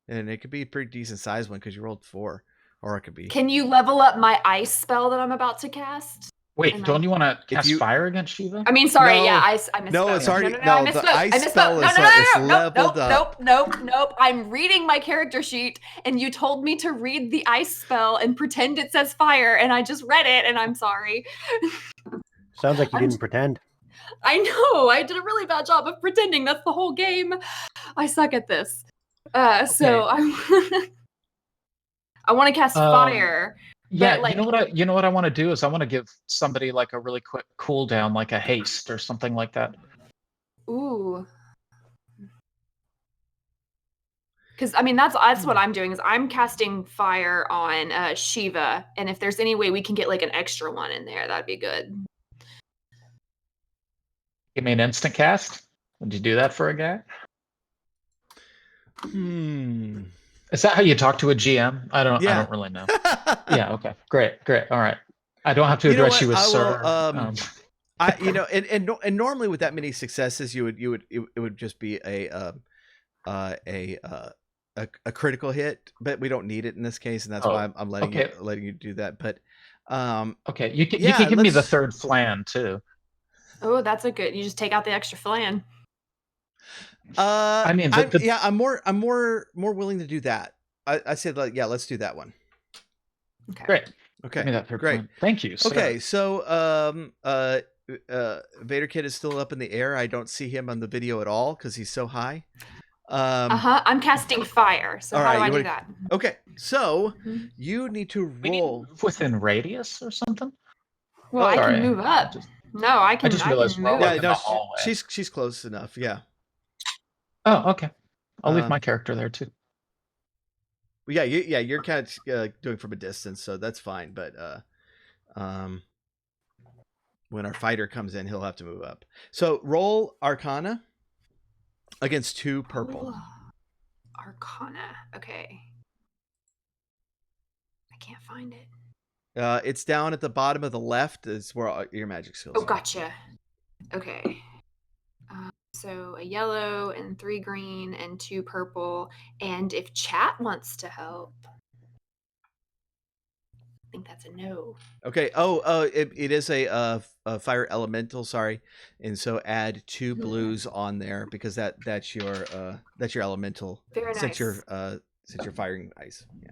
And it could be a pretty decent sized one because you rolled 4, or it could be. Can you level up my ice spell that I'm about to cast? Wait, don't you want to cast fire against Shiva? I mean, sorry, I misspoke. No, it's already the ice spell is leveled up. Nope. I'm reading my character sheet, and you told me to read the ice spell and pretend it says fire, and I just read it, and I'm sorry. Sounds like you didn't pretend. I know. I did a really bad job of pretending. That's the whole game. I suck at this. So I want to cast fire. Yeah, you know what I want to do is I want to give somebody like a really quick cooldown, like a haste or something like that. Ooh. Because I mean that's what I'm doing is I'm casting fire on Shiva, and if there's any way we can get like an extra one in there, that'd be good. Give me an instant cast. Would you do that for a guy? Is that how you talk to a GM? I don't really know. Yeah, okay. Great. All right. I don't have to address you as sir. And normally with that many successes, it would just be a critical hit, but we don't need it in this case, and that's why I'm letting you do that. But okay, you can give me the 3rd flan too. Oh, that's a good. You just take out the extra flan. I mean, I'm more willing to do that. I said, let's do that one. Okay. Great. Okay. Give me that 3rd Great. flan. Thank you. Sir. Okay, so Vader Kid is still up in the air. I don't see him on the video at all because he's so high. I'm casting fire. So how do I do that? Okay, so you need to roll within radius or something. Well, I can move up. I can. I just realized move. She's close enough. Yeah. Oh, okay. I'll leave my character there too. You're kind of doing from a distance, so that's fine. But when our fighter comes in, he'll have to move up. So roll Arcana. against 2 purple. Oh, Arcana. Okay. I can't find it. It's down at the bottom of the left. Is where all your magic skills Oh, are. gotcha. Okay. So a yellow and 3 green and 2 purple. And if chat wants to help, I think that's a no. Okay. It is a fire elemental. Sorry, and so add 2 blues on there because that's your elemental. Very nice. Since you're firing ice. Yeah.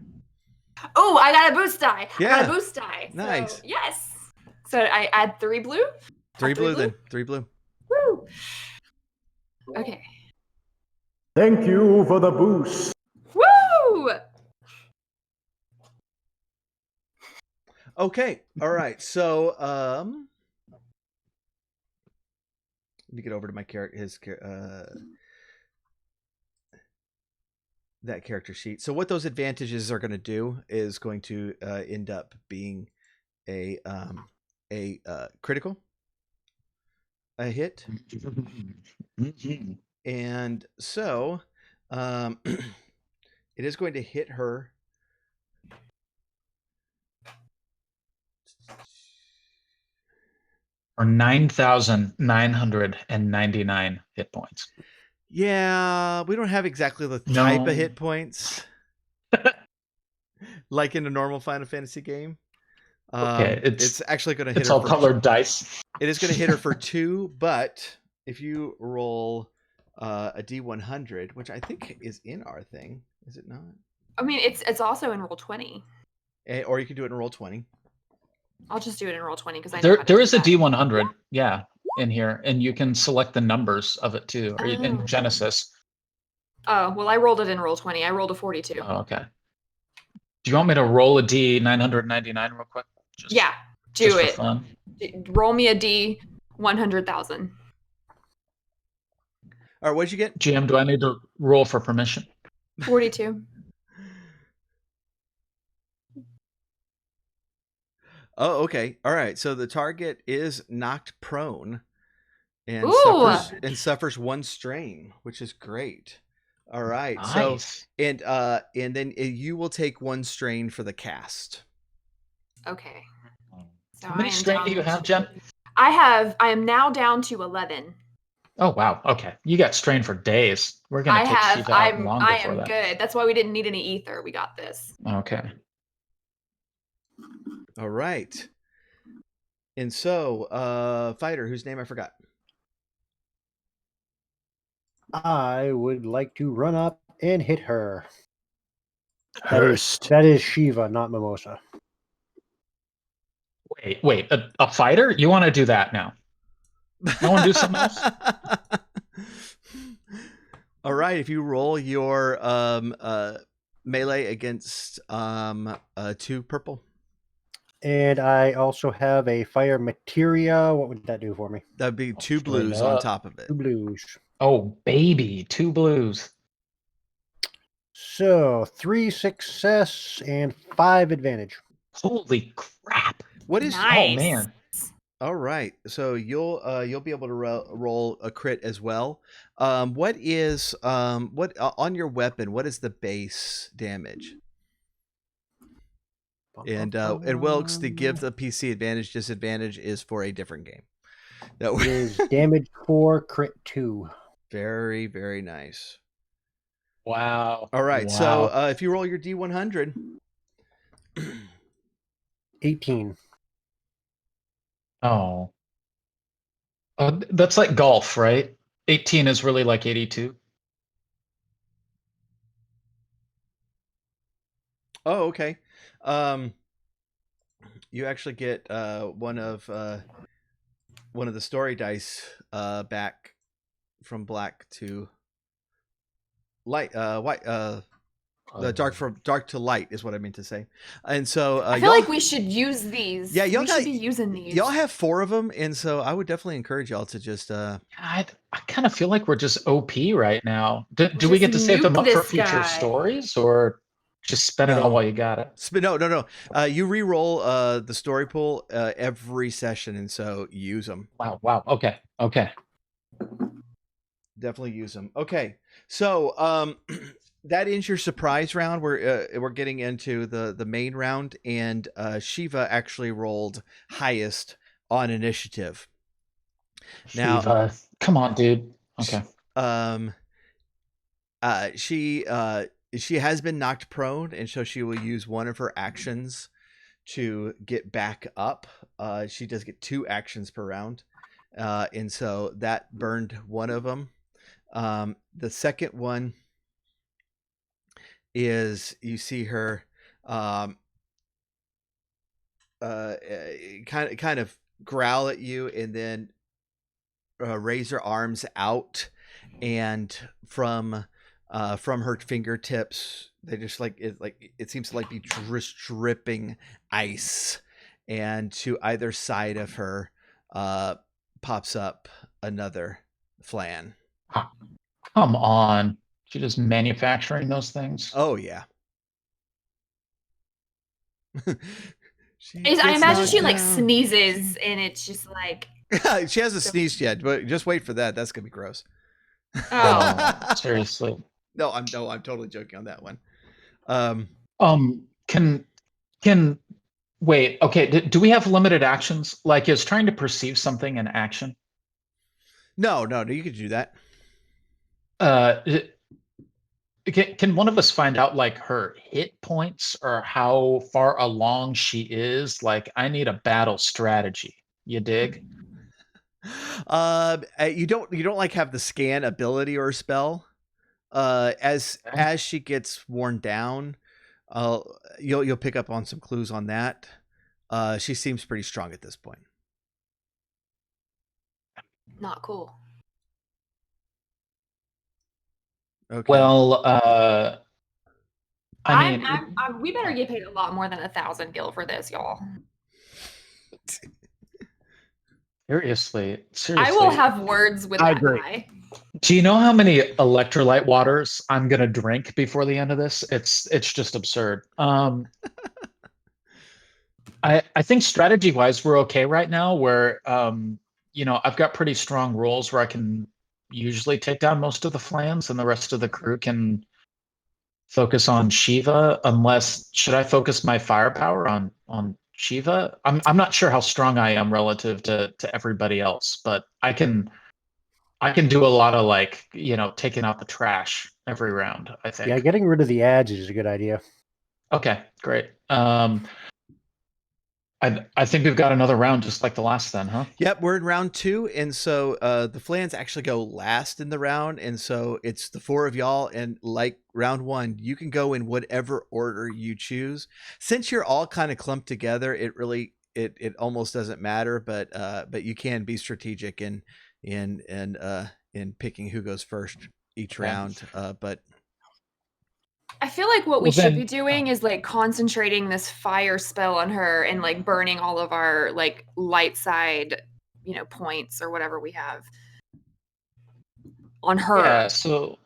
Oh, I got a boost die. Yeah. I got a boost die. Nice. So, yes. So I add 3 blue. 3 blue then. 3 blue. Woo. Okay. Thank you for the boost. Woo! Okay. All right. So let me get over to my that character sheet. So what those advantages are going to do is going to end up being a critical, a hit, and so it is going to hit her. Or 9,999 hit points. Yeah, we don't have exactly the type of hit points like in a normal Final Fantasy game. Okay, it's actually going to hit it's her. All colored dice. It is going to hit her for 2, but if you roll a D100, which I think is in our thing, is it not? I mean, it's also in roll 20. Or you can do it in roll 20. I'll just do it in roll 20 because I know There is a D100, yeah, in here, and you can select the numbers of it too, or in Genesys. Oh, well, I rolled it in roll 20. I rolled a 42. Oh, okay. Do you want me to roll a D999 real quick? Yeah, do it. For fun. Roll me a D 100,000. All right, what'd you get? GM, do I need to roll for permission? 42. Oh, okay. All right. So the target is knocked prone and suffers 1 strain, which is great. All right. Nice. So and then you will take 1 strain for the cast. Okay. So how many strain do you have, Jen? I am now down to 11. Oh wow. Okay. You got strain for days. We're gonna take Shiva out long before I am good. That's why we didn't need any ether. We got this. Okay. All right. And so, fighter, whose name I forgot. I would like to run up and hit her. Hurst. That is Shiva, not Mimosa. Wait. A fighter? You want to do that now? No one do something else? All right. If you roll your melee against 2 purple. And I also have a fire materia. What would that do for me? That'd be 2 blues on top of it. 2 blues. Oh, baby. 2 blues. So 3 success and 5 advantage. Holy crap. What is? Nice. Oh man. All right. So you'll be able to roll a crit as well. What is what on your weapon? What is the base damage? And Wilkes, to give the PC advantage disadvantage is for a different game. That is damage 4, crit 2. Very, very nice. Wow. All right. Wow. So if you roll your D100. 18. Oh. That's like golf, right? 18 is really like 82. Oh, okay. You actually get one of the story dice back from black to light, white. The dark to light is what I meant to say. And so I feel like we should use these. Yeah, we should be using these. Y'all have 4 of them, and so I would definitely encourage y'all to just. I kind of feel like we're just OP right now. Do we get to save them up for future stories, or just spend it all while you got it? No. You re-roll the story pool every session, and so use them. Wow. Okay. definitely use them. Okay, so that ends your surprise round. We're getting into the main round, and Shiva actually rolled highest on initiative. Now, Shiva, come on, dude. Okay. She has been knocked prone, and so she will use one of her actions to get back up. She does get 2 actions per round, and so that burned one of them. The second one is you see her kind of growl at you, and then raise her arms out, and from her fingertips, they just it seems to be just dripping ice, and to either side of her pops up another flan. Come on. She just manufacturing those things. Oh yeah. I imagine she sneezes and it's just like she hasn't sneezed yet, but just wait for that. That's gonna be gross. Oh, seriously. No, I'm totally joking on that one. Can wait, okay, do we have limited actions? Like, is trying to perceive something an action? No, you could do that. Can one of us find out her hit points or how far along she is? Like, I need a battle strategy. You dig? You don't have the scan ability or spell. As she gets worn down, you'll pick up on some clues on that. She seems pretty strong at this point. Not cool. Okay. Well, we better get paid a lot more than 1,000 gil for this, y'all. Seriously. I will have words with that guy. Do you know how many electrolyte waters I'm gonna drink before the end of this? It's just absurd. I think strategy wise we're okay right now. Where I've got pretty strong rolls where I can usually take down most of the flans, and the rest of the crew can focus on Shiva. Unless, should I focus my firepower on Shiva? I'm not sure how strong I am relative to everybody else, but I can do a lot of taking out the trash every round, I think. Yeah, getting rid of the ads is a good idea. Okay, great. I think we've got another round just like the last then, huh? Yep, we're in round 2, and so the flans actually go last in the round, and so it's the 4 of y'all, and like round 1, you can go in whatever order you choose. Since you're all kind of clumped together, it really it almost doesn't matter, but you can be strategic in picking who goes first each round. But I feel like what we should be doing is concentrating this fire spell on her and burning all of our light side, points or whatever we have on her. Yeah, so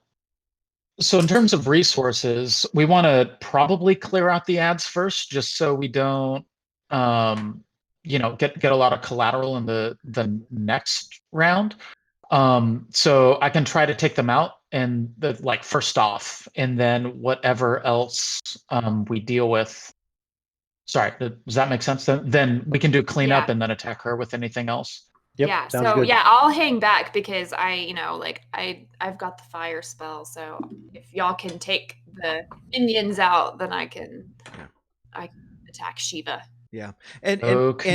in terms of resources, we want to probably clear out the ads first, just so we don't get a lot of collateral in the next round. So I can try to take them out and first off, and then whatever else we deal with. Sorry, does that make sense? Then we can do cleanup and then attack her with anything else. Yep, yeah. So good. I'll hang back because I've got the fire spell. So if y'all can take the Indians out, then I can attack Shiva. Yeah, and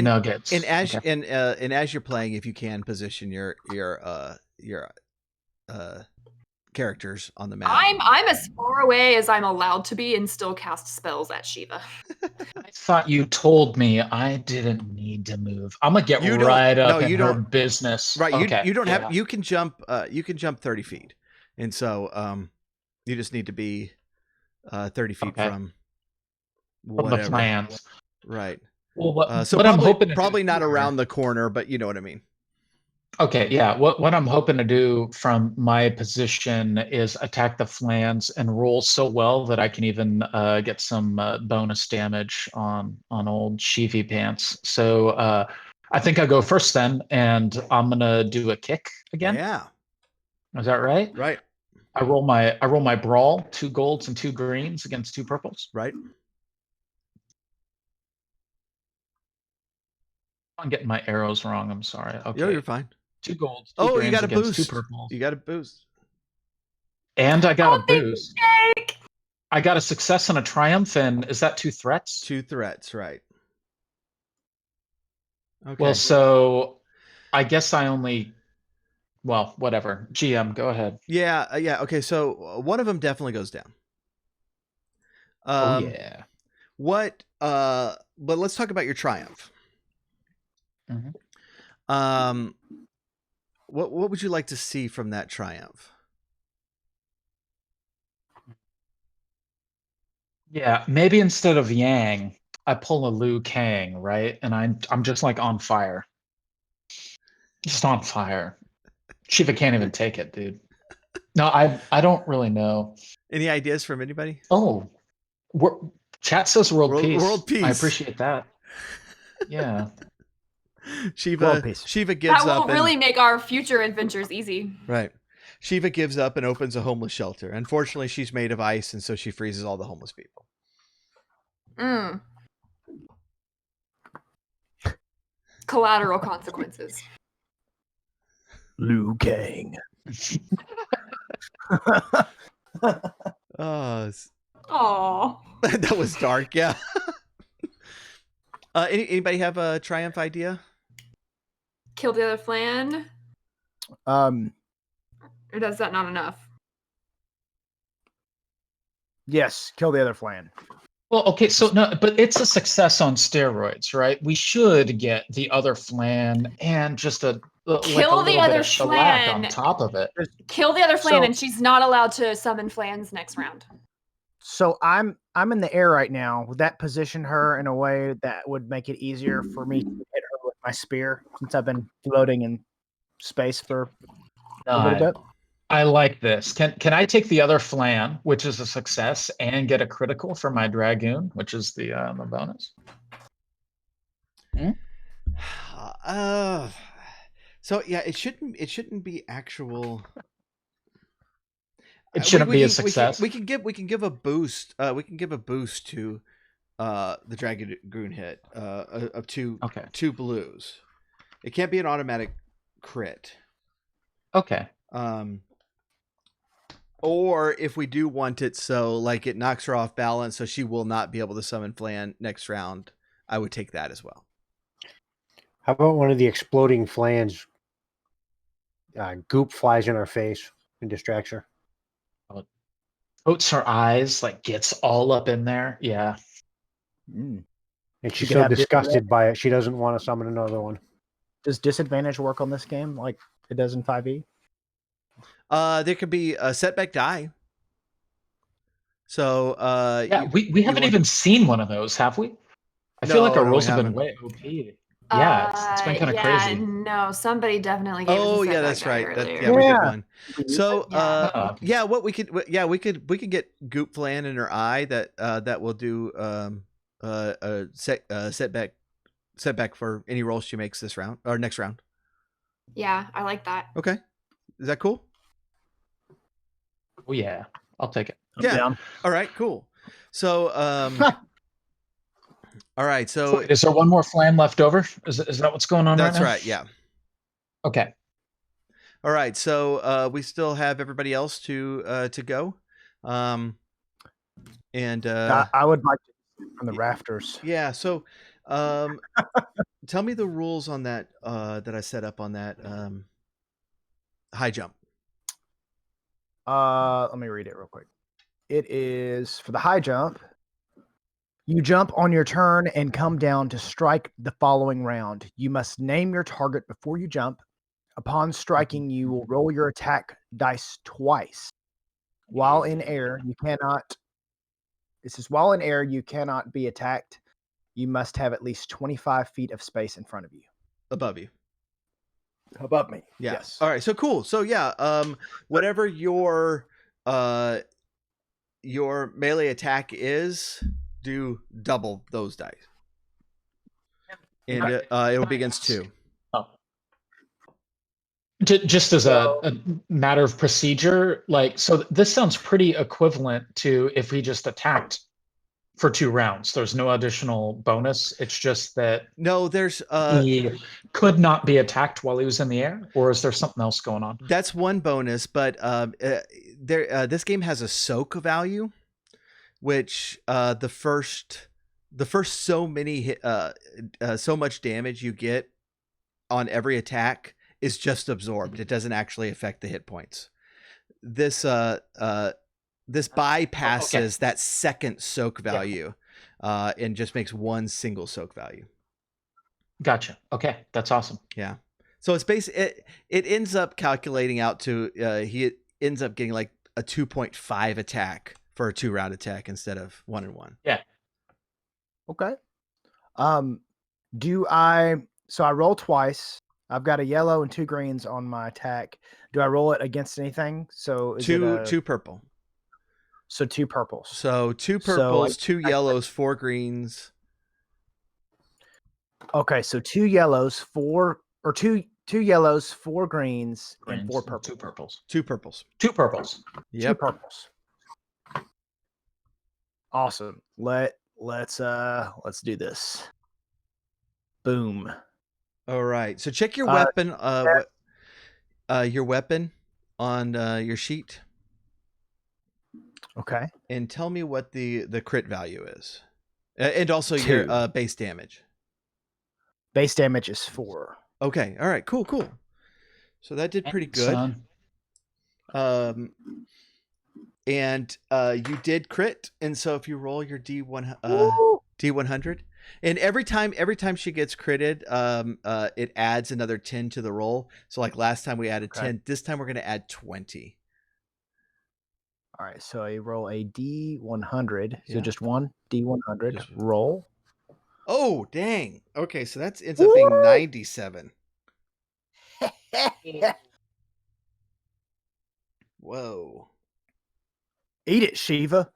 nuggets. And as you're playing, if you can position your characters on the map. I'm as far away as I'm allowed to be and still cast spells at Shiva. I thought you told me I didn't need to move. I'm gonna get right up in her business. Right, okay. You don't have. You can jump 30 feet, and so you just need to be 30 feet from whatever. The plans. Right. Well, so what I'm hoping probably not around the corner, but you know what I mean. Okay, yeah. What I'm hoping to do from my position is attack the flans and roll so well that I can even get some bonus damage on old Shivi pants. So I think I go first then, and I'm gonna do a kick again. Yeah. Is that right? Right. I roll my brawl, 2 golds and 2 greens against 2 purples. Right. I'm getting my arrows wrong. I'm sorry. Okay. Yo, you're fine. 2 golds, 2 Oh, greens you got a against boost. 2 purples. You got a boost. And I got a big boost. mistake. I got a success and a triumph, and is that 2 threats? 2 threats, right? Okay. Well, so I guess I only. Well, whatever. GM, go ahead. Yeah. Okay. So one of them definitely goes down. Oh yeah. What? But let's talk about your triumph. Mhm. What would you like to see from that triumph? Yeah, maybe instead of Yang, I pull a Liu Kang, right? And I'm just like on fire. Just on fire. Shiva can't even take it, dude. No, I don't really know. Any ideas from anybody? Oh, chat says world peace. World peace. I appreciate that. Yeah. Shiva gives That will up. really make our future adventures easy. Right. Shiva gives up and opens a homeless shelter. Unfortunately, she's made of ice, and so she freezes all the homeless people. Collateral consequences. Liu Kang. Oh. That was dark. Yeah. Anybody have a triumph idea? Kill the other flan? Or does that not enough? Yes, kill the other flan. Well, okay, so no, but it's a success on steroids, right? We should get the other flan and just a Kill the other shellac flan on top of it. Kill the other flan, So- and she's not allowed to summon flans next round. So I'm in the air right now. Would that position her in a way that would make it easier for me to hit her with my spear, since I've been floating in space for a little bit? I like this. Can I take the other flan, which is a success, and get a critical for my dragoon, which is the bonus? So yeah, it shouldn't be actual. It shouldn't be a success. We can give a boost. We can give a boost to the dragoon hit of two blues. It can't be an automatic crit. Okay. Or if we do want it so like it knocks her off balance, so she will not be able to summon flan next round, I would take that as well. How about one of the exploding flans goop flies in her face and distracts her? Coats her eyes, like gets all up in there. Yeah. And she's so disgusted by it, she doesn't want to summon another one. Does disadvantage work on this game like it does in 5e? There could be a setback die. So yeah, we haven't even seen one of those, have we? I feel like our rolls have been way OP. Yeah, it's been kind of crazy. No, somebody definitely gave us a setback that's die right. earlier. We did one. So what we could get goop flan in her eye that will do setback for any rolls she makes this round or next round. Yeah, I like that. Okay, is that cool? Oh yeah, I'll take it. Yeah. Down. All right, cool. So all right, so is there one more flan left over? Is that what's going on? That's right now? Right. Yeah. Okay. All right, so we still have everybody else to go, and I would like to from the rafters. Yeah. So, tell me the rules on that that I set up on that high jump. Let me read it real quick. It is for the high jump. You jump on your turn and come down to strike the following round. You must name your target before you jump. Upon striking, you will roll your attack dice twice. While in air, you cannot. This is while in air, you cannot be attacked. You must have at least 25 feet of space in front of you. Above you. Above me. Yeah. Yes. All right. So cool. So yeah. Whatever your melee attack is, do double those dice, and it'll be against 2. Oh. Just as a matter of procedure, like, so this sounds pretty equivalent to if we just attacked for 2 rounds. There's no additional bonus. It's just that No, there's he could not be attacked while he was in the air, or is there something else going on? that's one bonus, but this game has a soak value, which the first so much damage you get on every attack is just absorbed. It doesn't actually affect the hit points. This bypasses that second soak value, and just makes one single soak value. Gotcha. Okay, that's awesome. Yeah. So it's it ends up calculating out to he ends up getting like a 2.5 attack for a 2-round attack instead of 1 and 1. Yeah. Okay. So I roll twice. I've got a yellow and 2 greens on my attack. Do I roll it against anything? So is two purple. So 2 purples. So 2 purples, 2 yellows, 4 greens. Okay, so 2 yellows, 4 yellows, 4 greens, and 4 purples. 2 purples. 2 purples. 2 purples. Yep. 2 purples. Awesome. Let's do this. Boom. All right. So check your weapon. Your weapon on your sheet. Okay. And tell me what the crit value is, and also 2. your base damage. Base damage is 4. Okay. All right. Cool. So that did pretty good. And you did crit, and so if you roll your D100, and every time she gets critted, it adds another 10 to the roll. So like last time we added 10, this time we're going to add 20. All right, so I roll a D100. Yeah. So just one D100 roll. Oh, dang. Okay, so that ends up being 97. Whoa. Eat it, Shiva.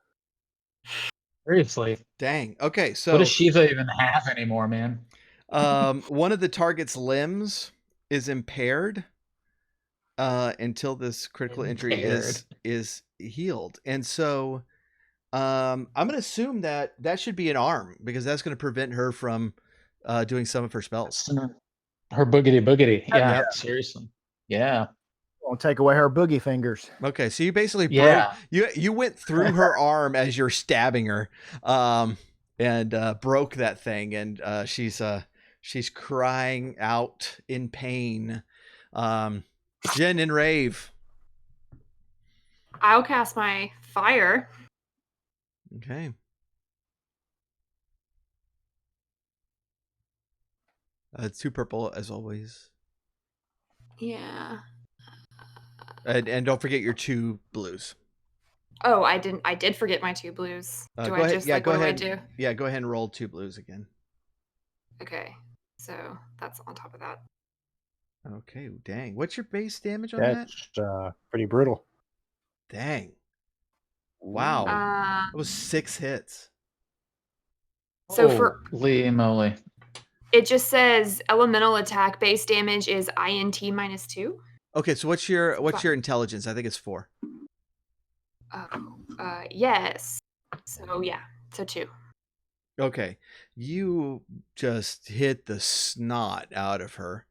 Seriously. Dang. Okay, so what does Shiva even have anymore, man? One of the target's limbs is impaired until this critical injury is healed. And so I'm going to assume that should be an arm, because that's going to prevent her from doing some of her spells. Her boogity. Yeah, seriously. Yeah. Won't take away her boogie fingers. Okay, so you basically you went through her arm as you're stabbing her, and broke that thing, and she's crying out in pain. Jen and Rave. I'll cast my fire. Okay. It's 2 purple as always. Yeah. And don't forget your 2 blues. Oh, I did forget my 2 blues. Go ahead. Go ahead. Do I do? Yeah, go ahead and roll 2 blues again. Okay. So that's on top of that. Okay, dang. What's your base damage on that? That's pretty brutal. Dang. Wow. That was 6 hits. So for holy moly. It just says elemental attack base damage is INT -2. Okay, so what's your intelligence? I think it's 4. Yes. So yeah, so 2. Okay, you just hit the snot out of her,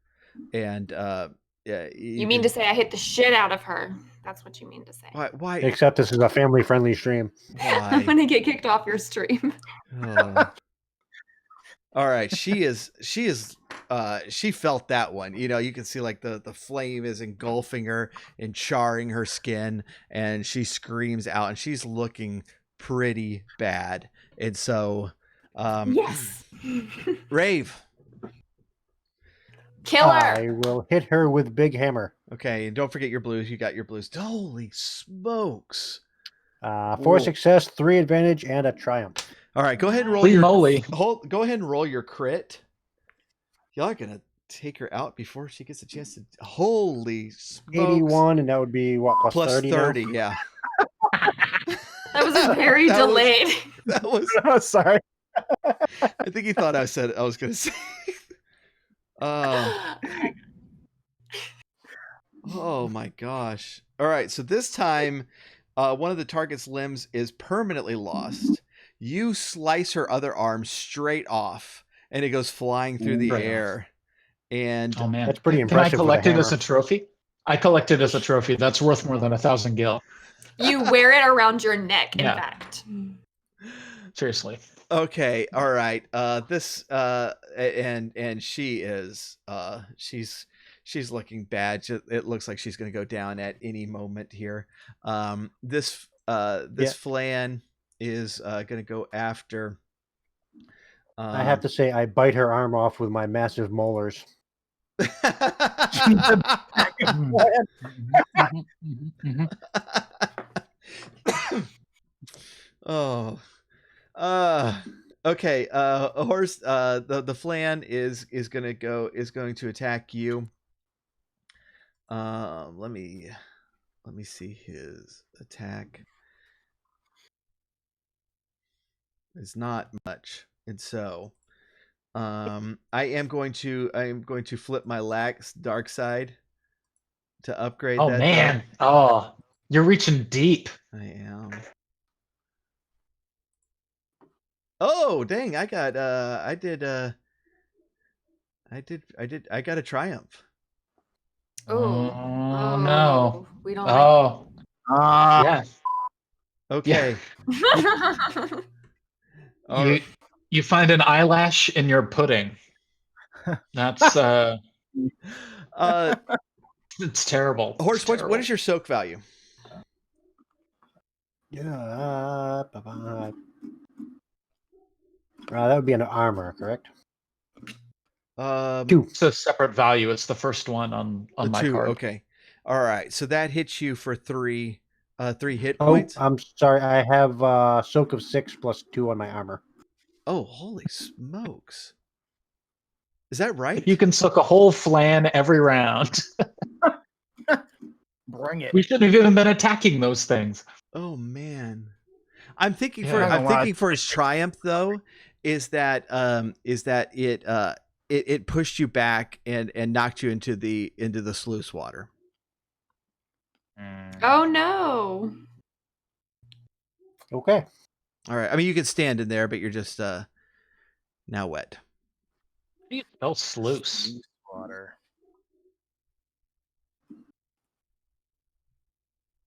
and yeah. You mean to say I hit the shit out of her? That's what you mean to say. Why? Except this is a family-friendly stream. I'm gonna get kicked off your stream. Oh. All right, she felt that one. You know, you can see like the flame is engulfing her and charring her skin, and she screams out, and she's looking pretty bad. And so yes. Rave. Kill her. I will hit her with big hammer. Okay, and don't forget your blues. You got your blues. Holy smokes. 4 success, 3 advantage, and a triumph. All right, go ahead and roll go ahead and roll your crit. Y'all are gonna take her out before she gets a chance to. Holy smokes! 81, and that would be what, plus 30? 30, yeah. That was very delayed. That was. Oh, sorry. I think he thought I was gonna say. Oh my gosh. All right, so this time one of the target's limbs is permanently lost. You slice her other arm straight off, and it goes flying through the Right off. air. And Oh man, That's pretty Can I impressive with a collect it as hammer. a trophy? I collect it as a trophy. That's worth more than 1,000 gil. You wear it around your neck, in Yeah. fact. Seriously. okay, all right. This and she is she's looking bad. It looks like she's going to go down at any moment here. This Flan is going to go after. I have to say, I bite her arm off with my massive molars. Oh. Okay. A horse. The Flan is going to attack you. Let me see his attack. It's not much, and so I am going to flip my lax dark side to upgrade. Oh that man. Oh, you're reaching deep. I am. Oh dang! I got I got a triumph. Oh no. We don't Oh. Yeah. Okay. You find an eyelash in your pudding. That's it's terrible. Horse, It's what terrible. is your soak value? Yeah. That would be an armor, correct? 2. It's a separate value. It's the first one on my 2. card. Okay. All right. So that hits you for 3 hit points. I'm sorry. I have soak of 6 plus 2 on my armor. Oh, holy smokes! Is that right? You can soak a whole Flan every round. Bring it. We shouldn't have even been attacking those things. Oh man, I'm thinking Yeah. I'm thinking for his triumph though is that it pushed you back and knocked you into the sluice water. Oh no. Okay. All right. I mean, you can stand in there, but you're just now wet. You spell sluice. Water.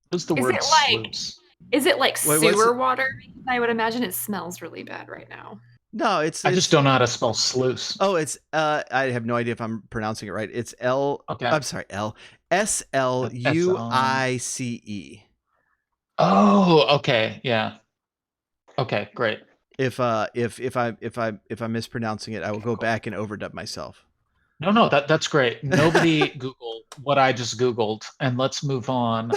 What's the Is word it like- sluice? Is it like Wait, what's sewer it- water? I would imagine it smells really bad right now. No, I it's just don't know how to spell sluice. Oh, it's I have no idea if I'm pronouncing it right. It's L. Okay. I'm sorry, SLUICE. Oh, okay. Yeah. Okay, great. If I'm mispronouncing it, I will go back and overdub myself. No, that's great. Nobody Googled what I just Googled, and let's move on.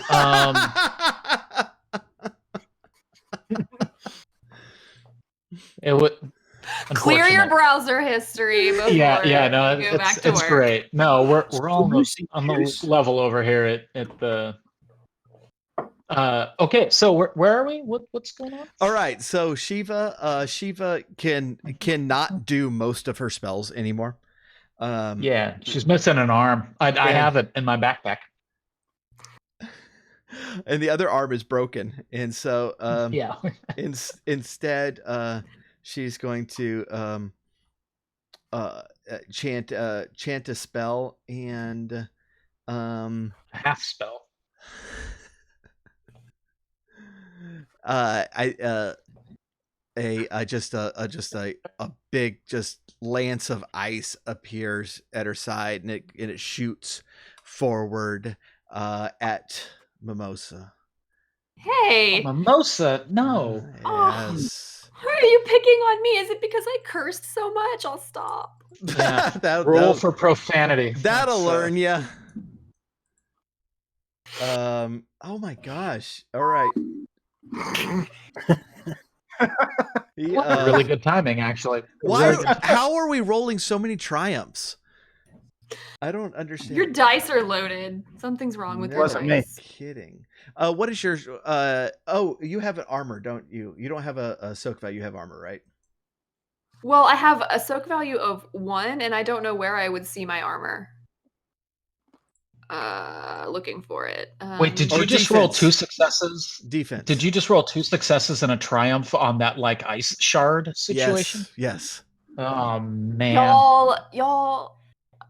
It would Clear your unfortunate. browser history before Yeah, no, you go back to it's work. great. No, we're all Lucy on the Pierce. level over here at the. Okay, so where are we? What's going on? All right, so Shiva cannot do most of her spells anymore. Yeah, she's missing an arm. I have it in my backpack. And the other arm is broken, and so Yeah. instead she's going to chant a spell and Half spell. just a big just lance of ice appears at her side, and it shoots forward at Mimosa. Hey, Mimosa, no. Yes. why are you picking on me? Is it because I cursed so much? I'll stop. Yeah. Roll for profanity. That'll That's, learn you. Oh my gosh. All right. really good timing, actually. How are we rolling so many triumphs? I don't understand. Your dice are loaded. Something's wrong with your Wasn't me. dice. Kidding. What is your oh, you have an armor, don't you? You don't have a soak value, you have armor, right? Well, I have a soak value of 1, and I don't know where I would see my armor. looking for it. Wait, did Or you just roll defense. 2 successes? Defense. Did you just roll 2 successes and a triumph on that like ice shard situation? Yes. Oh man. Y'all.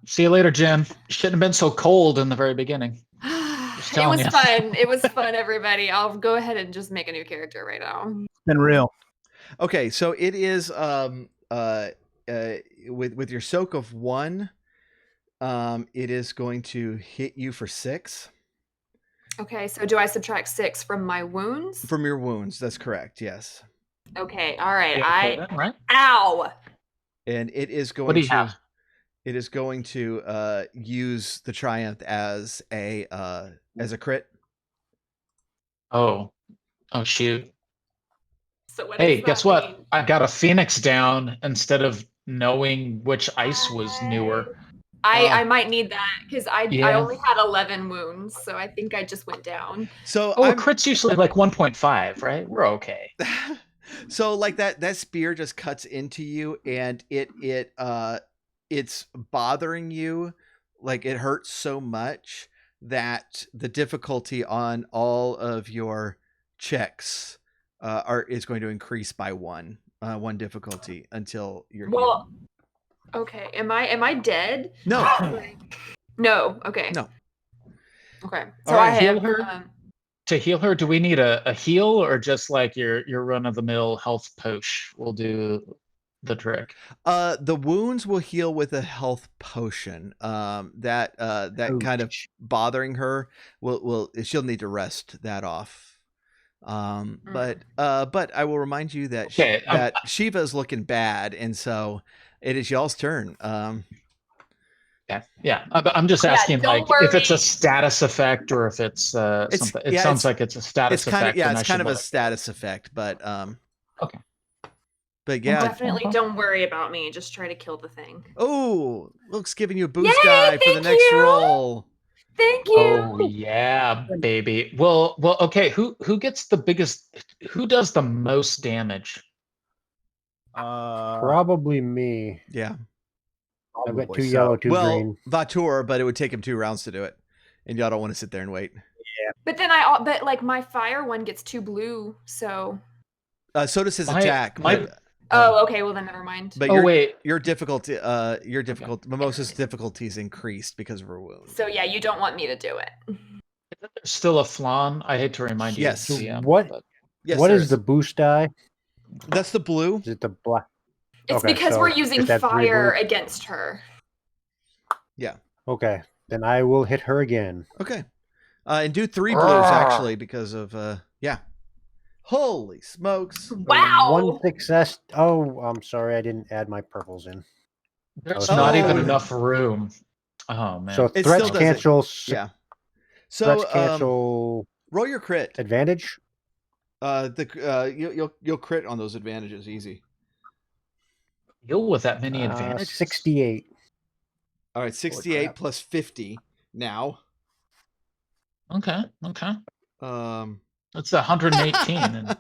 See you later, Jen. Shouldn't have been so cold in the very beginning. It telling was you. fun. It was fun, everybody. I'll go ahead and just make a new character right now. Been real. Okay, so it is with your soak of 1, it is going to hit you for 6 Okay, so do I subtract 6 from my wounds? from your wounds. That's correct. Yes, Okay, all right. Yeah, right? Ow! and it is going What do you to have? it is going to use the triumph as a crit. Oh shoot. So what Hey, does guess that what? mean? I got a phoenix down instead of knowing which ice was newer. I might need that because I Yeah. only had 11 wounds, so I think I just went down. So a crit's usually like 1.5, right? We're okay. So like that spear just cuts into you, and it's bothering you, like it hurts so much that the difficulty on all of your checks is going to increase by one difficulty until you're healed. Okay. Am I dead? No. No. Okay. No. Okay. All So right, I heal have her? To heal her, do we need a heal or just like your run-of-the-mill health potion will do the trick? The wounds will heal with a health potion. That kind of bothering her she'll need to rest that off. But I will remind you that Shiva is looking bad, and so it is y'all's turn. Yeah. I'm just asking, like, if it's a status effect or if it's something. It sounds like it's a status effect. It's kind of a status effect, but okay. But yeah, definitely don't worry about me. Just try to kill the thing. Oh, Luke's giving you a boost die for the next roll. Thank you. Oh yeah, baby. Well. Okay. Who gets the biggest? Who does the most damage? Probably me. Yeah. I've got 2 yellow, 2 green. Vatur, but it would take him 2 rounds to do it, and y'all don't want to sit there and wait. Yeah. But then like my fire one gets 2 blue, so. So does his attack. Oh, okay. Well, then never mind. But your difficulty, Mimosa's difficulties increased because of her wound. So yeah, you don't want me to do it. There's still a flan. I hate to remind you. Yes. What is the boost die? That's the blue. Is it the black? It's because we're using fire against her. Yeah. Okay. Then I will hit her again. Okay. And do 3 blues actually because of yeah. Holy smokes. Wow. 1 success. Oh, I'm sorry. I didn't add my purples in. There's not even enough room. Oh man. So threats cancel. Yeah. So threats cancel. Roll your crit. Advantage. You'll crit on those advantages easy. Deal with that many advantages. 68. All right, 68 plus 50 now. Okay. That's 118. And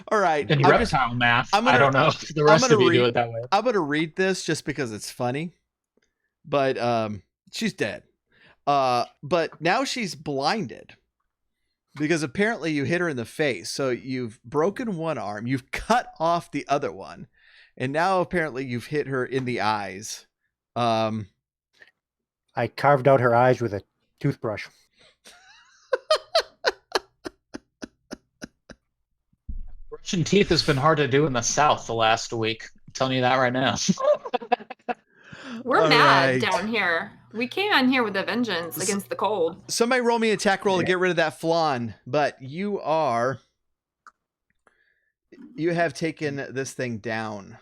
all right. in reptile math, I don't know if the rest of you do it that way. I'm gonna read this just because it's funny, but she's dead. But now she's blinded because apparently you hit her in the face. So you've broken one arm, you've cut off the other one, and now apparently you've hit her in the eyes. I carved out her eyes with a toothbrush. Brushing teeth has been hard to do in the South the last week. I'm telling you that right now. We're mad down here. We came on here with a vengeance against the cold. Somebody roll me an attack roll to get rid of that flan, but you have taken this thing down.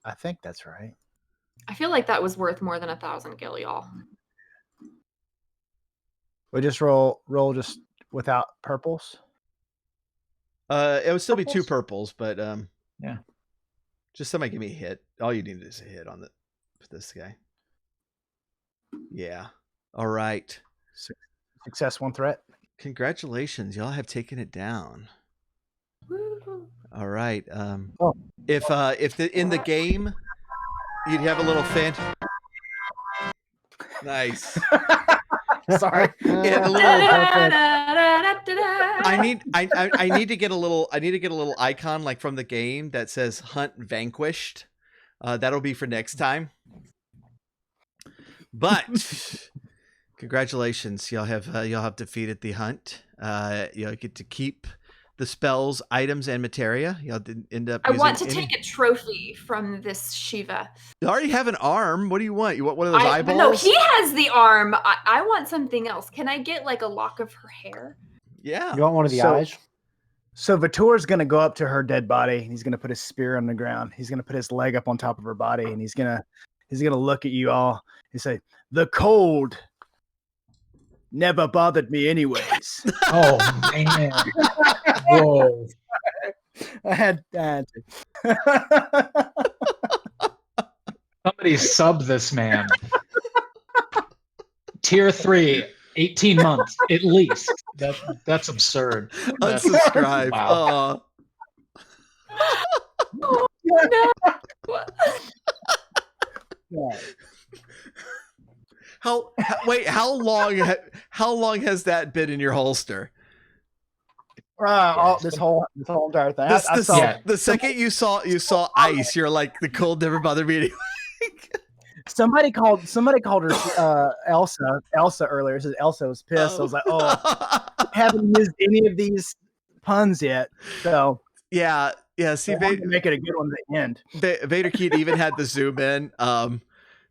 I think that's right. I feel like that was worth more than 1,000 gil, y'all. We just roll just without purples. It would still be 2 purples, but yeah. Just somebody give me a hit. All you need is a hit on this guy. Yeah. All right. Success, 1 threat. Congratulations, y'all have taken it down. Woo. All right. If in the game you'd have a little Nice. Sorry. And a little. I need to get a little. I need to get a little icon like from the game that says "Hunt Vanquished." That'll be for next time. But congratulations, y'all have defeated the hunt. Y'all get to keep the spells, items, and materia. Y'all didn't end up. I want to take a trophy from this Shiva. You already have an arm. What do you want? You want one of those eyeballs? No, he has the arm. I want something else. Can I get like a lock of her hair? Yeah. You want one of the eyes? So Vitor's going to go up to her dead body, and he's going to put his spear on the ground. He's going to put his leg up on top of her body, and he's going to look at you all and say, "The cold never bothered me anyways." Oh man! Whoa! I had to. Somebody sub this man. Tier 3, 18 months at least. That's absurd. Unsubscribe. Wow. Oh, no. How long has that been in your holster? This whole entire thing. The second you saw ice, you're like, the cold never bothered me anyway. Somebody called her Elsa earlier. Says Elsa was pissed. I was like, I haven't used any of these puns yet. So yeah. See, Vader make it a good one at the end. Vader Keat even had the zoom in.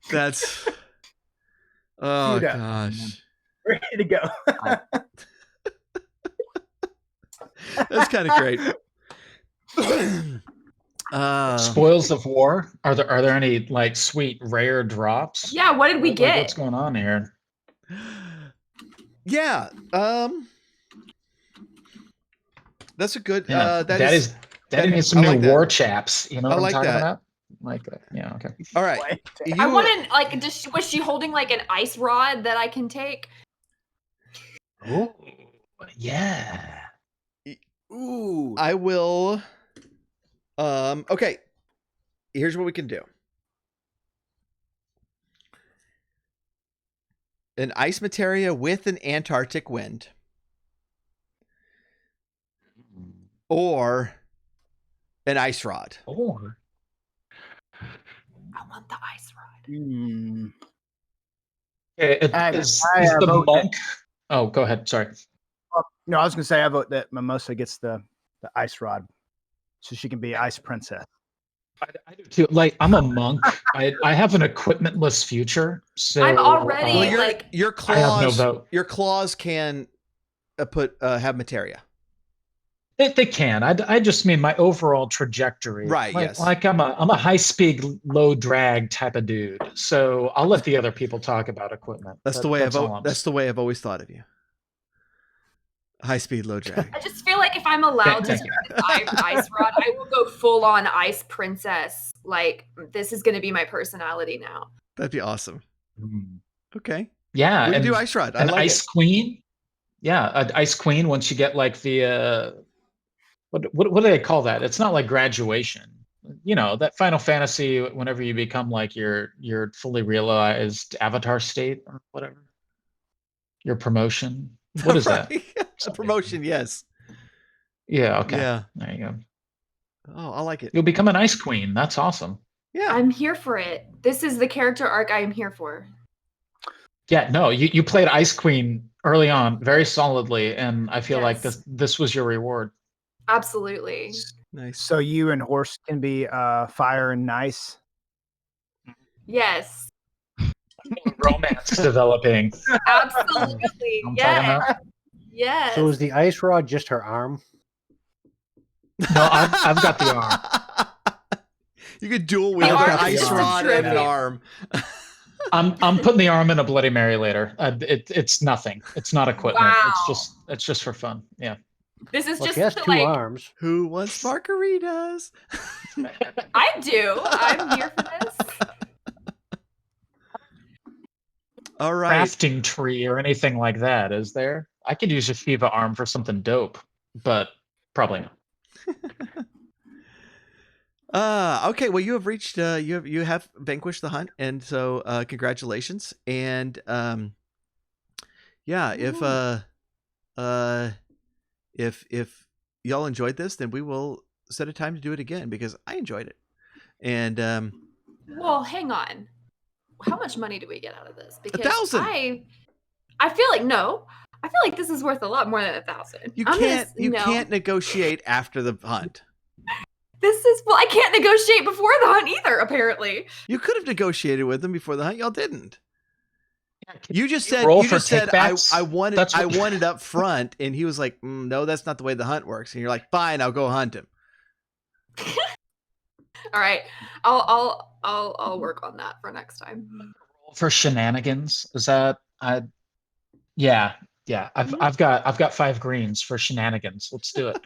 That's gosh, ready to go. That's kind of great. Spoils of war. Are there any like sweet rare drops? Yeah, what did we get? What's going on here? Yeah. That's a good. Yeah, that is some new war chaps. You know what I'm talking about? Like that. Yeah. Okay. All right. I want to was she holding like an ice rod that I can take? Oh, yeah. Ooh. I will. Okay. Here's what we can do. An ice materia with an Antarctic wind. Or an ice rod. Or I want the ice rod. Is the monk? Oh, go ahead. Sorry. No, I was going to say I vote that Mimosa gets the ice rod, so she can be ice princess. I do too. Like, I'm a monk. I have an equipmentless future. So I'm already your claws. I have no vote. Your claws can have materia. They can. I just mean my overall trajectory. Right. Like, yes. Like I'm a high speed, low drag type of dude. So I'll let the other people talk about equipment. That's the way I've always thought of you. High speed, low drag. I just feel like if I'm allowed to use ice rod, I will go full on ice princess. Like, this is going to be my personality now. That'd be awesome. Okay. Yeah. We can do ice rod. An ice queen. Yeah, an ice queen. Once you get like the what do they call that? It's not like graduation. You know, that Final Fantasy. Whenever you become like your fully realized avatar state or whatever. Your promotion. What is that? A promotion, yes. Yeah, okay. Yeah. There you go. Oh, I like it. You'll become an ice queen. That's awesome. Yeah. I'm here for it. This is the character arc I am here for. Yeah, no, you played Ice Queen early on very solidly, and I feel like this was your reward. Absolutely. Nice. So you and Horse can be fire and nice? Yes. Romance developing. Absolutely. Yes. Yes. So is the ice rod just her arm? No, I've got the arm. You could dual wield an ice rod and an arm. I'm putting the arm in a Bloody Mary later. It's nothing. It's not equipment. Wow. It's just for fun. Yeah. This is just he has two arms. Who wants margaritas? I do. I'm here for this. All right. Crafting tree or anything like that, is there? I could use a Shiva arm for something dope, but probably not. Okay, well, you have reached you have vanquished the hunt, and so congratulations. And yeah, if y'all enjoyed this, then we will set a time to do it again because I enjoyed it. And Well, hang on. How much money do we get out of this? Because 1,000. I feel like no. I feel like this is worth a lot more than 1,000. You can't negotiate after the hunt. I can't negotiate before the hunt either, apparently. You could have negotiated with them before the hunt. Y'all didn't. You just said I wanted up front, and he was like, no, that's not the way the hunt works. And you're like, fine, I'll go hunt him. All right, I'll work on that for next time. For shenanigans, is that yeah. I've got 5 greens for shenanigans. Let's do it.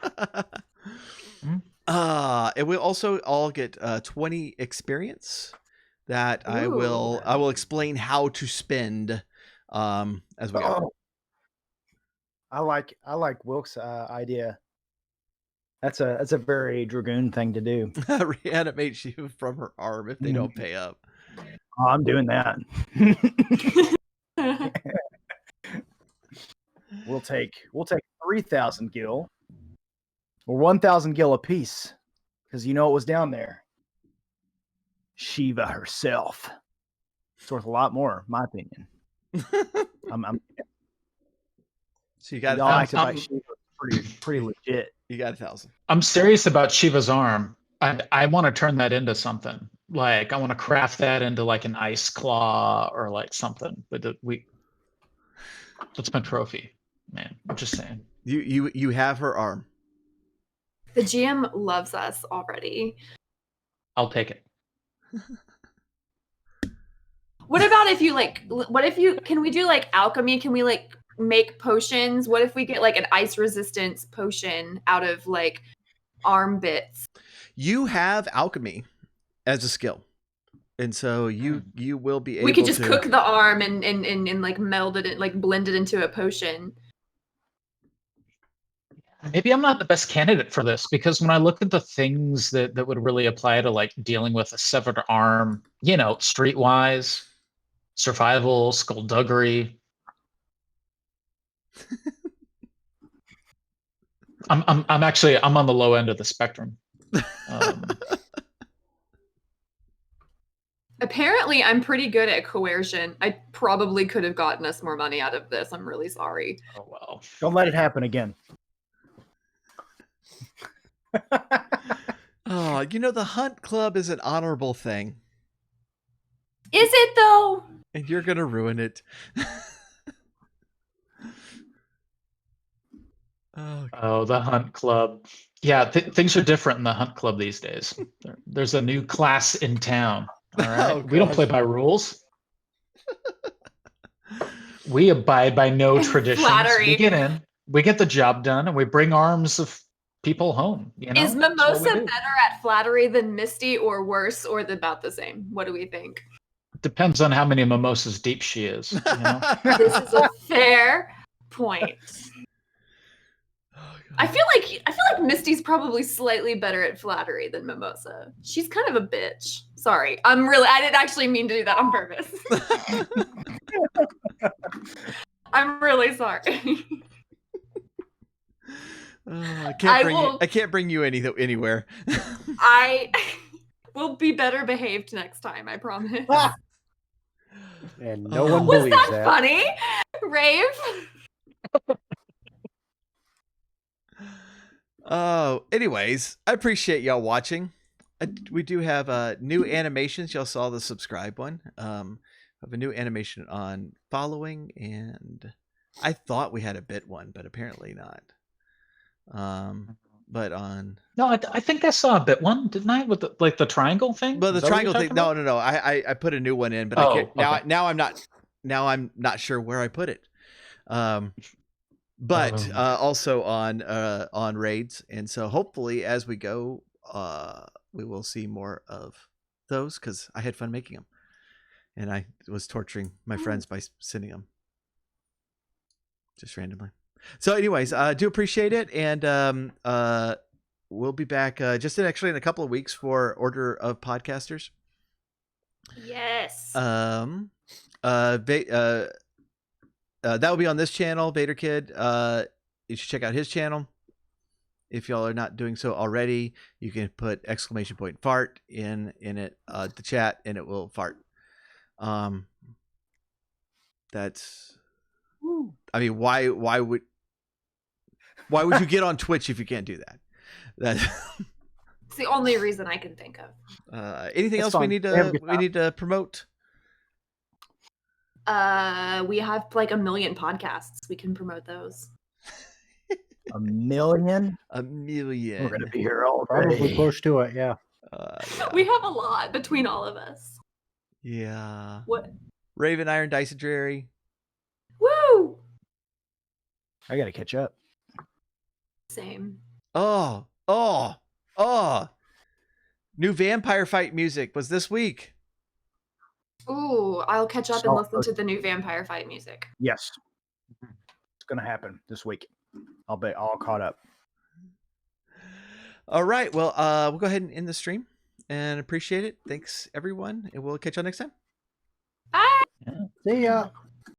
And we'll also all get 20 experience that I will explain how to spend as we go. I like Wilk's idea. That's a very dragoon thing to do. Reanimate you from her arm if they don't pay up. Oh, I'm doing that. We'll take 3,000 gil or 1,000 gil apiece, because you know what was down there. Shiva herself. It's worth a lot more, in my opinion. So you got y'all acted like Shiva pretty legit. You got 1,000. I'm serious about Shiva's arm. I want to turn that into something. Like I want to craft that into like an ice claw or like something. But that's my trophy, man. I'm just saying. You have her arm. The GM loves us already. I'll take it. What about if you can we do like alchemy? Can we like make potions? What if we get like an ice resistance potion out of like arm bits? You have alchemy as a skill. And so you will be able to... We could just cook the arm and like meld it, like blend it into a potion. Maybe I'm not the best candidate for this, because when I look at the things that would really apply to like dealing with a severed arm, streetwise, survival, skullduggery. I'm on the low end of the spectrum. Apparently, I'm pretty good at coercion. I probably could have gotten us more money out of this. I'm really sorry. Oh well. Don't let it happen again. Oh, the hunt club is an honorable thing. Is it though? And you're gonna ruin it. Oh, the hunt club. Yeah, things are different in the hunt club these days. There's a new class in town. All right, we don't play by rules. We abide by no traditions. Flattery. We get in, we get the job done, and we bring arms of people home. Is Mimosa better at flattery than Misty, or worse, or about the same? What do we think? Depends on how many mimosas deep she is. This is a fair point. I feel like Misty's probably slightly better at flattery than Mimosa. She's kind of a bitch. Sorry. I didn't actually mean to do that on purpose. I'm really sorry. I can't bring you anywhere. I will be better behaved next time, I promise. And no one believes that. Was that funny? Rave? Anyways, I appreciate y'all watching. We do have new animations. Y'all saw the subscribe one. I have a new animation on following, and I thought we had a bit one, but apparently not. But on I think I saw a bit one, didn't I? With the triangle thing. But the triangle thing. No. I put a new one in, but I can't, now I'm not sure where I put it. But also on raids, and so hopefully as we go, we will see more of those, because I had fun making them, and I was torturing my friends by sending them just randomly. So anyways, I do appreciate it, and we'll be back just actually in a couple of weeks for Order of Podcasters. Yes. That will be on this channel, Vader Kid. You should check out his channel. If y'all are not doing so already, you can put !fart in it, the chat, and it will fart. That's. I mean, why would you get on Twitch if you can't do that? That's It's the only reason I can think of. anything That's else fine. we need to promote? We have like 1 million podcasts. We can promote those. 1 million? 1 million. We're gonna be here all Probably day. close to it, yeah. Yeah. We have a lot between all of us. Yeah. What? Raven, Iron, Dyson, Dreary. Woo! I gotta catch up. Same. Oh. New vampire fight music was this week. Ooh, I'll catch up and listen to the new vampire fight music. Yes, it's gonna happen this week. I'll be all caught up. All right. Well, we'll go ahead and end the stream and appreciate it. Thanks, everyone. And we'll catch y'all next time. Bye! See ya.